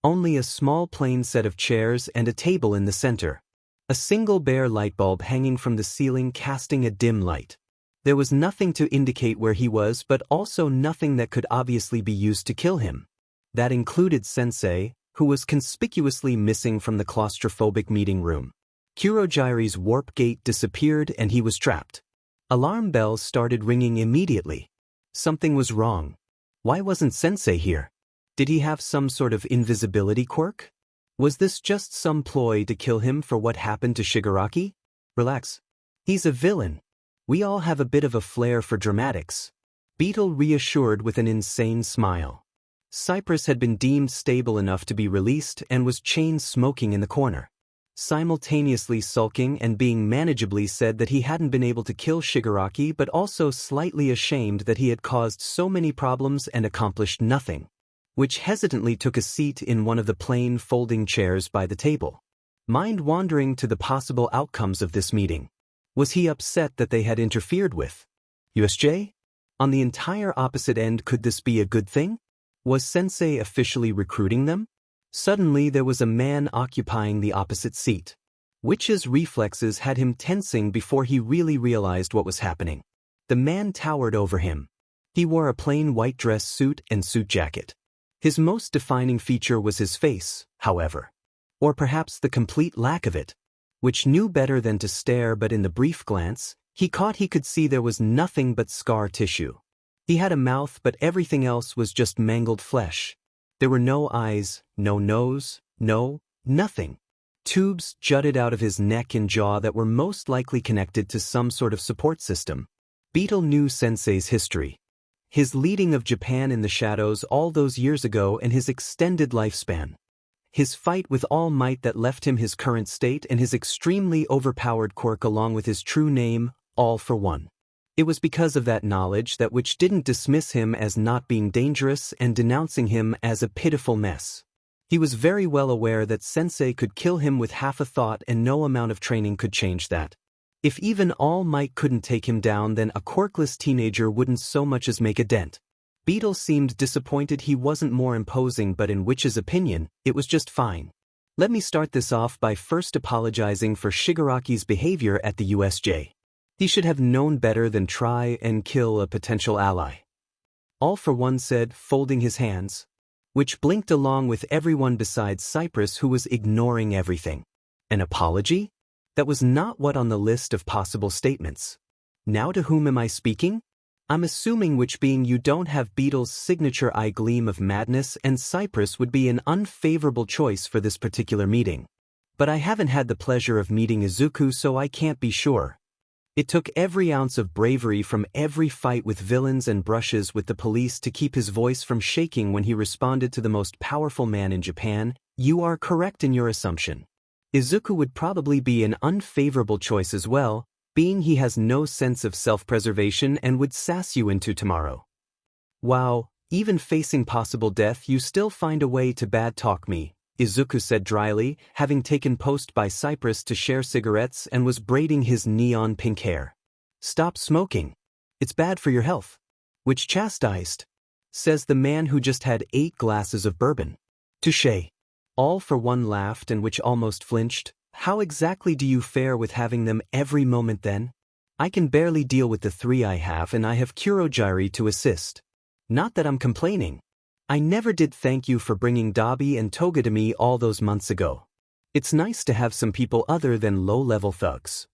Only a small plain set of chairs and a table in the center. A single bare light bulb hanging from the ceiling casting a dim light. There was nothing to indicate where he was, but also nothing that could obviously be used to kill him. That included Sensei, who was conspicuously missing from the claustrophobic meeting room. Kurogiri's warp gate disappeared and he was trapped. Alarm bells started ringing immediately. Something was wrong. Why wasn't Sensei here? Did he have some sort of invisibility quirk? Was this just some ploy to kill him for what happened to Shigaraki? Relax. He's a villain. We all have a bit of a flair for dramatics. Beetle reassured with an insane smile. Cypress had been deemed stable enough to be released and was chain smoking in the corner. Simultaneously sulking and being manageably said that he hadn't been able to kill Shigaraki, but also slightly ashamed that he had caused so many problems and accomplished nothing. Witch hesitantly took a seat in one of the plain folding chairs by the table. Mind wandering to the possible outcomes of this meeting. Was he upset that they had interfered with USJ? On the entire opposite end, could this be a good thing? Was Sensei officially recruiting them? Suddenly there was a man occupying the opposite seat. Witch's reflexes had him tensing before he really realized what was happening. The man towered over him. He wore a plain white dress suit and suit jacket. His most defining feature was his face, however. Or perhaps the complete lack of it. Witch knew better than to stare, but in the brief glance, he could see there was nothing but scar tissue. He had a mouth, but everything else was just mangled flesh. There were no eyes, no nose, nothing. Tubes jutted out of his neck and jaw that were most likely connected to some sort of support system. Beetle knew Sensei's history. His leading of Japan in the shadows all those years ago and his extended lifespan. His fight with All Might that left him his current state and his extremely overpowered quirk along with his true name, All for One. It was because of that knowledge that Witch didn't dismiss him as not being dangerous and denouncing him as a pitiful mess. He was very well aware that Sensei could kill him with half a thought and no amount of training could change that. If even All Might couldn't take him down, then a quirkless teenager wouldn't so much as make a dent. Beetle seemed disappointed he wasn't more imposing, but in Witch's opinion, it was just fine. Let me start this off by first apologizing for Shigaraki's behavior at the USJ. He should have known better than try and kill a potential ally. All for One said, folding his hands. Witch blinked along with everyone besides Cypress, who was ignoring everything. An apology? That was not what on the list of possible statements. Now to whom am I speaking? I'm assuming Witch, being you don't have Beetle's signature eye gleam of madness, and Cypress would be an unfavorable choice for this particular meeting. But I haven't had the pleasure of meeting Izuku, so I can't be sure. It took every ounce of bravery from every fight with villains and brushes with the police to keep his voice from shaking when he responded to the most powerful man in Japan. You are correct in your assumption. Izuku would probably be an unfavorable choice as well, being he has no sense of self-preservation and would sass you into tomorrow. Wow, even facing possible death you still find a way to bad-talk me, Izuku said dryly, having taken post by Cypress to share cigarettes and was braiding his neon pink hair. Stop smoking. It's bad for your health. Which chastised, says the man who just had 8 glasses of bourbon. Touché. All for One laughed, and Witch almost flinched. How exactly do you fare with having them every moment then? I can barely deal with the 3 I have, and I have Kurogiri to assist. Not that I'm complaining. I never did thank you for bringing Dabi and Toga to me all those months ago. It's nice to have some people other than low-level thugs.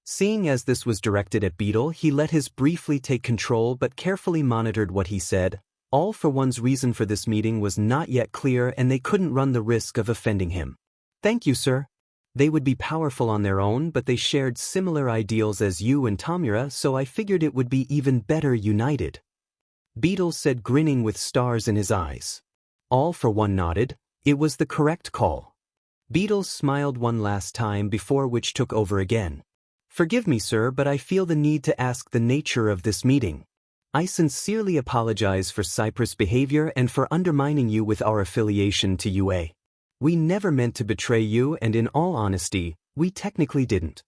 Seeing as this was directed at Beetle, he let his briefly take control but carefully monitored what he said. All for One's reason for this meeting was not yet clear, and they couldn't run the risk of offending him. Thank you, sir. They would be powerful on their own, but they shared similar ideals as you and Tamura, so I figured it would be even better united. Beetle said, grinning with stars in his eyes. All for One nodded. It was the correct call. Beetle smiled one last time before Witch took over again. Forgive me, sir, but I feel the need to ask the nature of this meeting. I sincerely apologize for Cypress' behavior and for undermining you with our affiliation to UA. We never meant to betray you, and in all honesty, we technically didn't.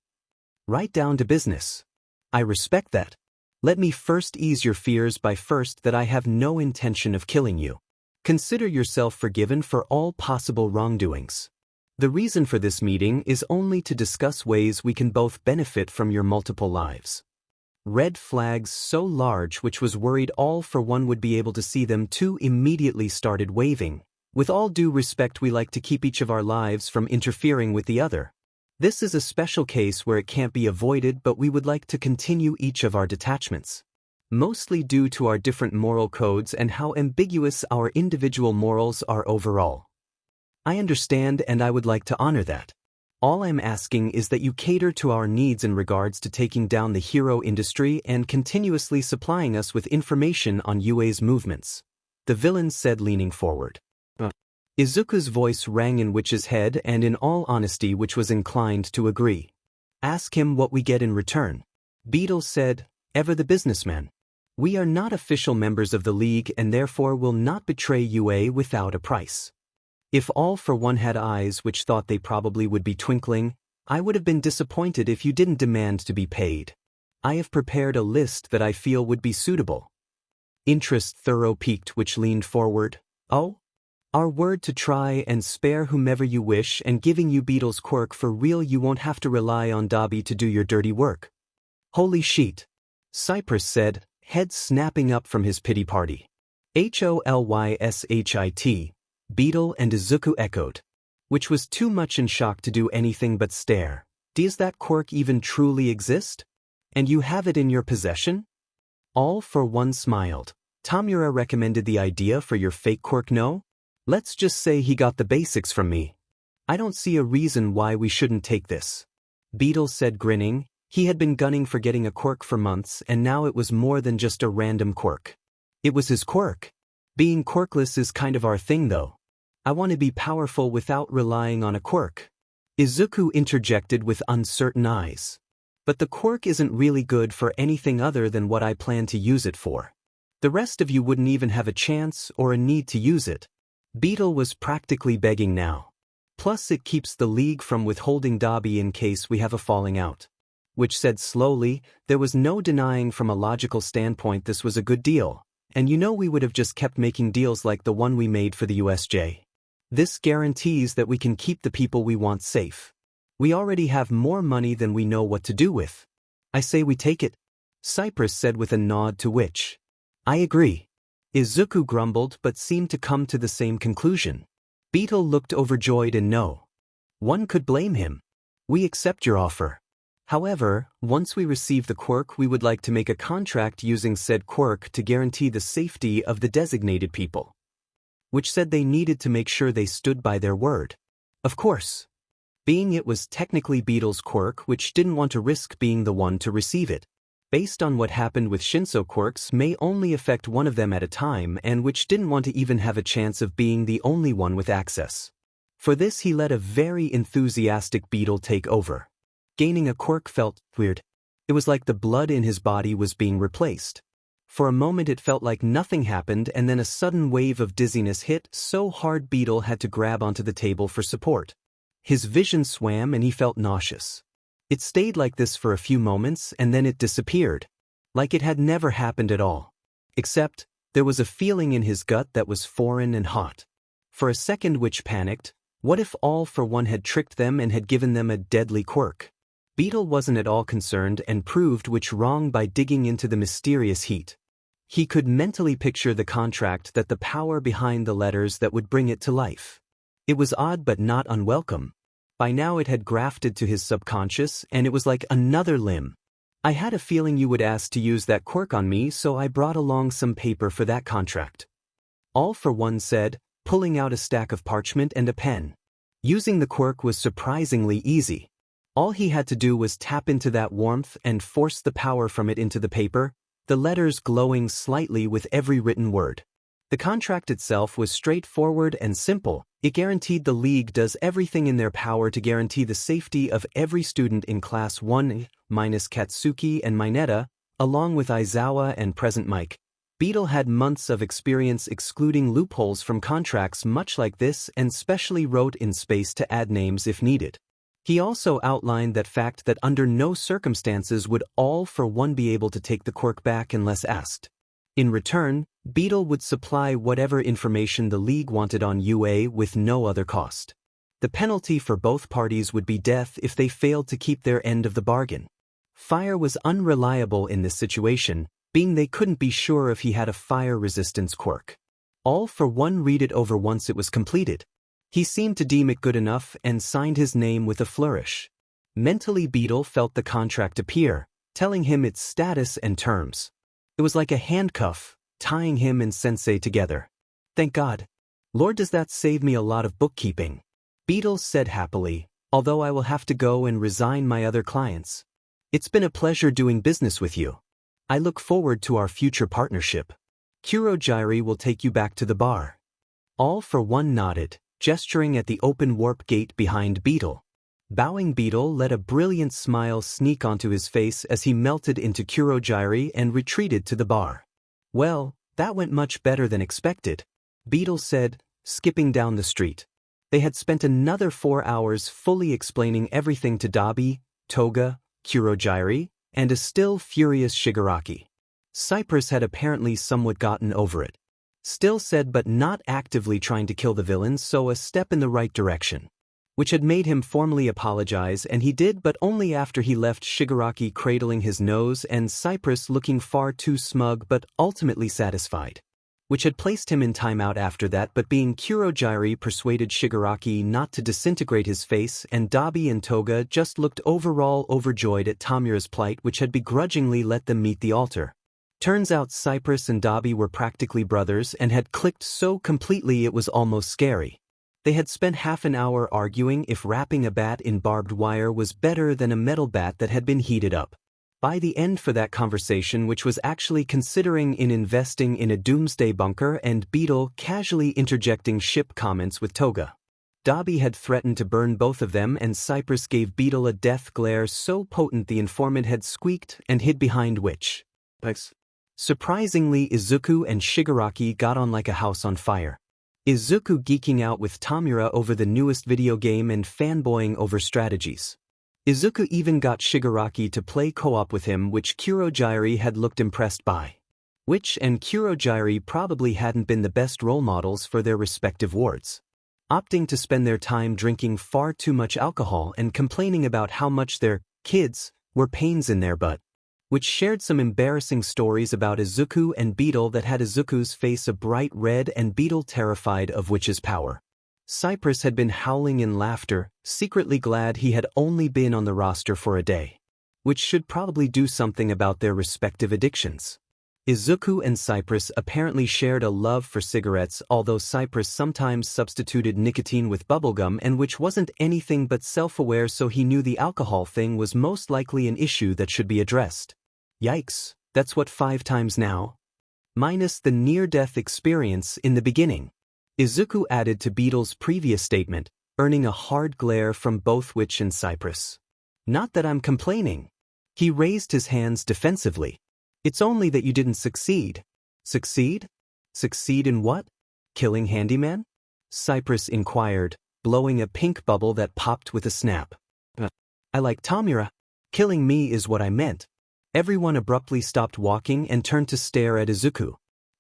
Right down to business. I respect that. Let me first ease your fears by first that I have no intention of killing you. Consider yourself forgiven for all possible wrongdoings. The reason for this meeting is only to discuss ways we can both benefit from your multiple lives. Red flags so large Witch was worried All for One would be able to see them too immediately started waving. With all due respect, we like to keep each of our lives from interfering with the other. This is a special case where it can't be avoided, but we would like to continue each of our detachments. Mostly due to our different moral codes and how ambiguous our individual morals are overall. I understand, and I would like to honor that. All I'm asking is that you cater to our needs in regards to taking down the hero industry and continuously supplying us with information on UA's movements. The villain said, leaning forward. Izuku's voice rang in Witch's head, and in all honesty Witch was inclined to agree. Ask him what we get in return. Beetle said, ever the businessman. We are not official members of the League and therefore will not betray UA without a price. If All for One had eyes which thought they probably would be twinkling, I would have been disappointed if you didn't demand to be paid. I have prepared a list that I feel would be suitable. Interest thorough piqued, Witch leaned forward. Oh? Our word to try and spare whomever you wish, and giving you Beetle's quirk for real, you won't have to rely on Dabi to do your dirty work. Holy sheet. Cypress said, head snapping up from his pity party. HOLYSHIT. Beetle and Izuku echoed. Which was too much in shock to do anything but stare. Does that quirk even truly exist? And you have it in your possession? All for One smiled. Tamura recommended the idea for your fake quirk, no? Let's just say he got the basics from me. I don't see a reason why we shouldn't take this. Beetle said, grinning. He had been gunning for getting a quirk for months, and now it was more than just a random quirk. It was his quirk. Being quirkless is kind of our thing, though. I want to be powerful without relying on a quirk. Izuku interjected with uncertain eyes. But the quirk isn't really good for anything other than what I plan to use it for. The rest of you wouldn't even have a chance or a need to use it. Beetle was practically begging now. Plus it keeps the League from withholding Dabi in case we have a falling out. Witch said slowly. There was no denying from a logical standpoint this was a good deal, and we would have just kept making deals like the one we made for the USJ. This guarantees that we can keep the people we want safe. We already have more money than we know what to do with. I say we take it, Cypress said with a nod to Witch. I agree. Izuku grumbled but seemed to come to the same conclusion. Beetle looked overjoyed and no one could blame him. We accept your offer. However, once we receive the quirk, we would like to make a contract using said quirk to guarantee the safety of the designated people. Which said they needed to make sure they stood by their word. Of course. Being it was technically Beetle's quirk, which didn't want to risk being the one to receive it. Based on what happened with Shinso quirks may only affect one of them at a time and which didn't want to even have a chance of being the only one with access. For this he let a very enthusiastic Beetle take over. Gaining a quirk felt weird. It was like the blood in his body was being replaced. For a moment it felt like nothing happened and then a sudden wave of dizziness hit so hard Beetle had to grab onto the table for support. His vision swam and he felt nauseous. It stayed like this for a few moments and then it disappeared. Like it had never happened at all. Except, there was a feeling in his gut that was foreign and hot. For a second Witch panicked. What if All for One had tricked them and had given them a deadly quirk? Beetle wasn't at all concerned and proved Witch wrong by digging into the mysterious heat. He could mentally picture the contract, that the power behind the letters that would bring it to life. It was odd but not unwelcome. By now it had grafted to his subconscious and it was like another limb. I had a feeling you would ask to use that quirk on me, so I brought along some paper for that contract. All for One said, pulling out a stack of parchment and a pen. Using the quirk was surprisingly easy. All he had to do was tap into that warmth and force the power from it into the paper, the letters glowing slightly with every written word. The contract itself was straightforward and simple. It guaranteed the League does everything in their power to guarantee the safety of every student in Class 1, minus Katsuki and Mineta, along with Aizawa and present Mike. Beetle had months of experience excluding loopholes from contracts much like this and specially wrote in space to add names if needed. He also outlined that fact that under no circumstances would All for One be able to take the quirk back unless asked. In return, Beetle would supply whatever information the League wanted on UA with no other cost. The penalty for both parties would be death if they failed to keep their end of the bargain. Fire was unreliable in this situation, being they couldn't be sure if he had a fire resistance quirk. All for One read it over once it was completed. He seemed to deem it good enough and signed his name with a flourish. Mentally Beetle felt the contract appear, telling him its status and terms. It was like a handcuff, tying him and Sensei together. Thank God. Lord, does that save me a lot of bookkeeping? Beetle said happily, although I will have to go and resign my other clients. It's been a pleasure doing business with you. I look forward to our future partnership. Kurogyri will take you back to the bar. All for One nodded, gesturing at the open warp gate behind Beetle. Bowing Beetle let a brilliant smile sneak onto his face as he melted into Kurogyri and retreated to the bar. Well, that went much better than expected, Beetle said, skipping down the street. They had spent another 4 hours fully explaining everything to Dabi, Toga, Kurogyri, and a still furious Shigaraki. Cypress had apparently somewhat gotten over it. Still said but not actively trying to kill the villains, so a step in the right direction. Which had made him formally apologize, and he did, but only after he left Shigaraki cradling his nose and Cypress looking far too smug but ultimately satisfied. Which had placed him in timeout after that, but being Kurogyri persuaded Shigaraki not to disintegrate his face, and Dabi and Toga just looked overall overjoyed at Tamura's plight, which had begrudgingly let them meet the altar. Turns out Cypress and Dabi were practically brothers and had clicked so completely it was almost scary. They had spent half an hour arguing if wrapping a bat in barbed wire was better than a metal bat that had been heated up. By the end for that conversation, which was actually considering in investing in a doomsday bunker, and Beetle casually interjecting ship comments with Toga. Dabi had threatened to burn both of them, and Cypress gave Beetle a death glare so potent the informant had squeaked and hid behind Witch. Surprisingly, Izuku and Shigaraki got on like a house on fire. Izuku geeking out with Tamura over the newest video game and fanboying over strategies. Izuku even got Shigaraki to play co-op with him, which Kurogyari had looked impressed by. Witch and Kurogyari probably hadn't been the best role models for their respective wards, opting to spend their time drinking far too much alcohol and complaining about how much their kids were pains in their butt, which shared some embarrassing stories about Izuku and Beetle that had Izuku's face a bright red and Beetle terrified of Witch's power. Cypress had been howling in laughter, secretly glad he had only been on the roster for a day, which should probably do something about their respective addictions. Izuku and Cypress apparently shared a love for cigarettes, although Cypress sometimes substituted nicotine with bubblegum, and which wasn't anything but self-aware, so he knew the alcohol thing was most likely an issue that should be addressed. Yikes, that's what 5 times now? Minus the near-death experience in the beginning. Izuku added to Beetle's previous statement, earning a hard glare from both Witch and Cypress. Not that I'm complaining. He raised his hands defensively. It's only that you didn't succeed. Succeed? Succeed in what? Killing Handyman? Cypress inquired, blowing a pink bubble that popped with a snap. I like Tamura. Killing me is what I meant. Everyone abruptly stopped walking and turned to stare at Izuku.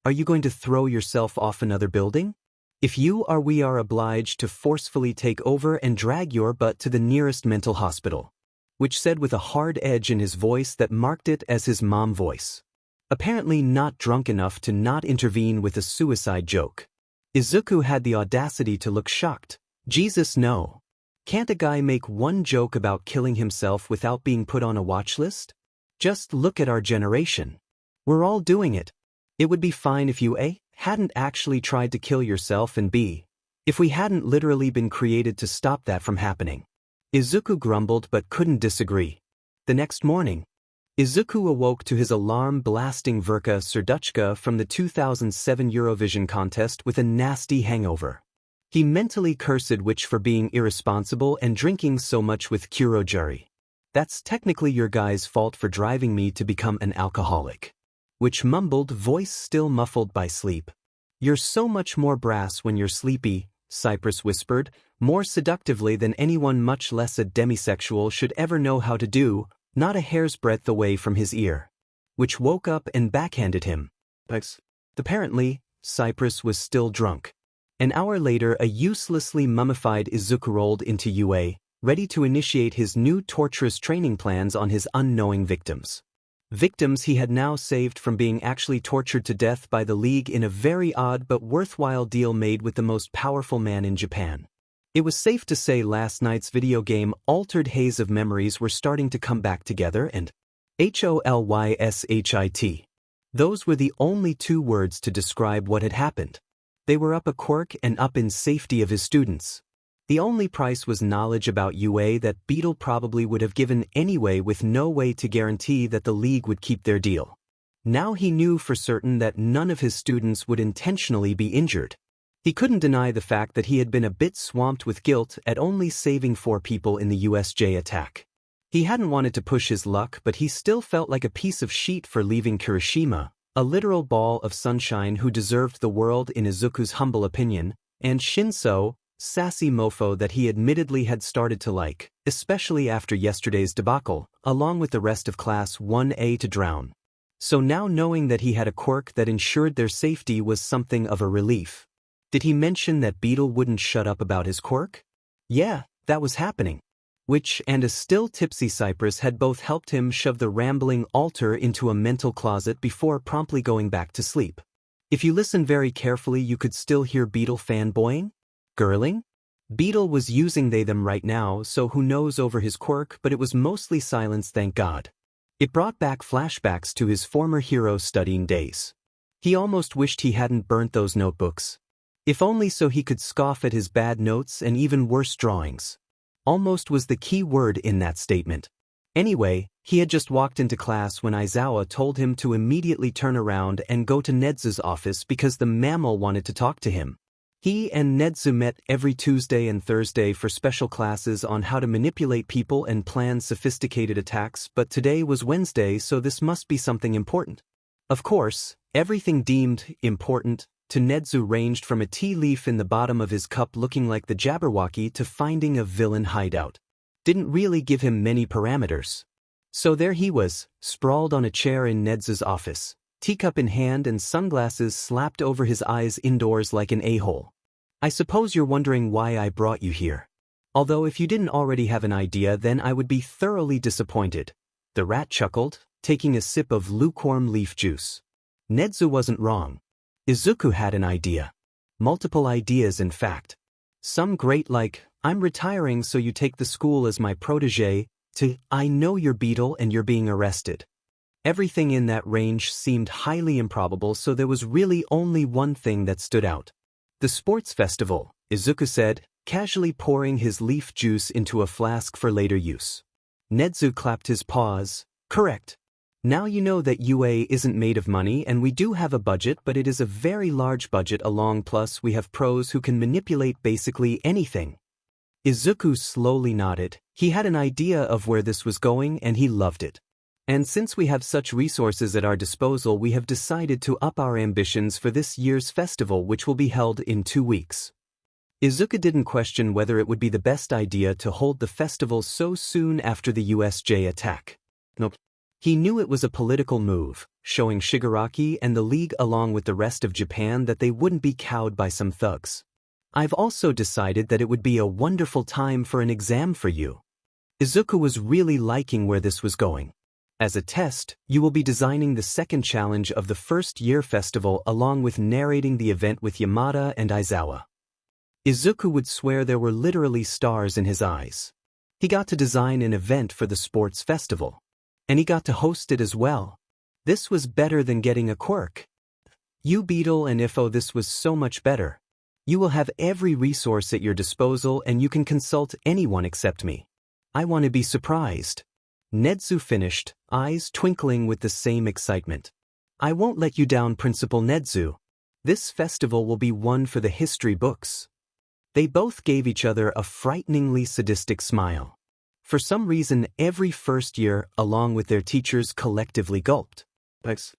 Are you going to throw yourself off another building? If you are, we are obliged to forcefully take over and drag your butt to the nearest mental hospital. Which said with a hard edge in his voice that marked it as his mom voice. Apparently not drunk enough to not intervene with a suicide joke. Izuku had the audacity to look shocked. Jesus, no. Can't a guy make one joke about killing himself without being put on a watch list? Just look at our generation. We're all doing it. It would be fine if you A, hadn't actually tried to kill yourself, and B, if we hadn't literally been created to stop that from happening. Izuku grumbled but couldn't disagree. The next morning, Izuku awoke to his alarm-blasting Verka Serduchka from the 2007 Eurovision contest with a nasty hangover. He mentally cursed Witch for being irresponsible and drinking so much with Kurogyari. That's technically your guy's fault for driving me to become an alcoholic. Witch mumbled, voice still muffled by sleep. You're so much more brass when you're sleepy, Cypress whispered, more seductively than anyone, much less a demisexual, should ever know how to do, not a hair's breadth away from his ear. Witch woke up and backhanded him. Apparently, Cypress was still drunk. An hour later, a uselessly mummified Izuku rolled into UA, ready to initiate his new torturous training plans on his unknowing victims. Victims he had now saved from being actually tortured to death by the League in a very odd but worthwhile deal made with the most powerful man in Japan. It was safe to say last night's video game altered haze of memories were starting to come back together, and HOLYSHIT. Those were the only 2 words to describe what had happened. They were up a quirk and up in safety of his students. The only price was knowledge about UA that Beetle probably would have given anyway, with no way to guarantee that the League would keep their deal. Now he knew for certain that none of his students would intentionally be injured. He couldn't deny the fact that he had been a bit swamped with guilt at only saving 4 people in the USJ attack. He hadn't wanted to push his luck, but he still felt like a piece of shit for leaving Kirishima, a literal ball of sunshine who deserved the world in Izuku's humble opinion, and Shinso, sassy mofo that he admittedly had started to like, especially after yesterday's debacle, along with the rest of Class 1A to drown. So now knowing that he had a quirk that ensured their safety was something of a relief. Did he mention that Beetle wouldn't shut up about his quirk? Yeah, that was happening. Witch and a still tipsy Cypress had both helped him shove the rambling alter into a mental closet before promptly going back to sleep. If you listen very carefully, you could still hear Beetle fanboying? Girling? Beetle was using they-them right now, so who knows over his quirk, but it was mostly silence, thank God. It brought back flashbacks to his former hero studying days. He almost wished he hadn't burnt those notebooks. If only so he could scoff at his bad notes and even worse drawings. Almost was the key word in that statement. Anyway, he had just walked into class when Aizawa told him to immediately turn around and go to Nezu's office because the mammal wanted to talk to him. He and Nezu met every Tuesday and Thursday for special classes on how to manipulate people and plan sophisticated attacks, but today was Wednesday, so this must be something important. Of course, everything deemed important to Nezu ranged from a tea leaf in the bottom of his cup looking like the Jabberwocky to finding a villain hideout. didn't really give him many parameters. So there he was, sprawled on a chair in Nezu's office, teacup in hand and sunglasses slapped over his eyes indoors like an a-hole. I suppose you're wondering why I brought you here. Although if you didn't already have an idea, then I would be thoroughly disappointed. The rat chuckled, taking a sip of lukewarm leaf juice. Nezu wasn't wrong. Izuku had an idea. Multiple ideas, in fact. Some great like, I'm retiring so you take the school as my protege, to, I know you're Beetle and you're being arrested. Everything in that range seemed highly improbable, so there was really only one thing that stood out. The sports festival, Izuku said, casually pouring his leaf juice into a flask for later use. Nezu clapped his paws. Correct. Now you know that UA isn't made of money and we do have a budget, but it is a very large budget along, plus we have pros who can manipulate basically anything. Izuku slowly nodded. He had an idea of where this was going and he loved it. And since we have such resources at our disposal, we have decided to up our ambitions for this year's festival, which will be held in 2 weeks. Izuku didn't question whether it would be the best idea to hold the festival so soon after the USJ attack. Nope. He knew it was a political move, showing Shigaraki and the League along with the rest of Japan that they wouldn't be cowed by some thugs. I've also decided that it would be a wonderful time for an exam for you. Izuku was really liking where this was going. As a test, you will be designing the second challenge of the first-year festival along with narrating the event with Yamada and Aizawa. Izuku would swear there were literally stars in his eyes. He got to design an event for the sports festival. And he got to host it as well. This was better than getting a quirk. You Beetle and Ifo, this was so much better. You will have every resource at your disposal and you can consult anyone except me. I want to be surprised. Nezu finished, eyes twinkling with the same excitement. I won't let you down, Principal Nezu. This festival will be one for the history books. They both gave each other a frighteningly sadistic smile. For some reason, every first year, along with their teachers, collectively gulped. Thanks.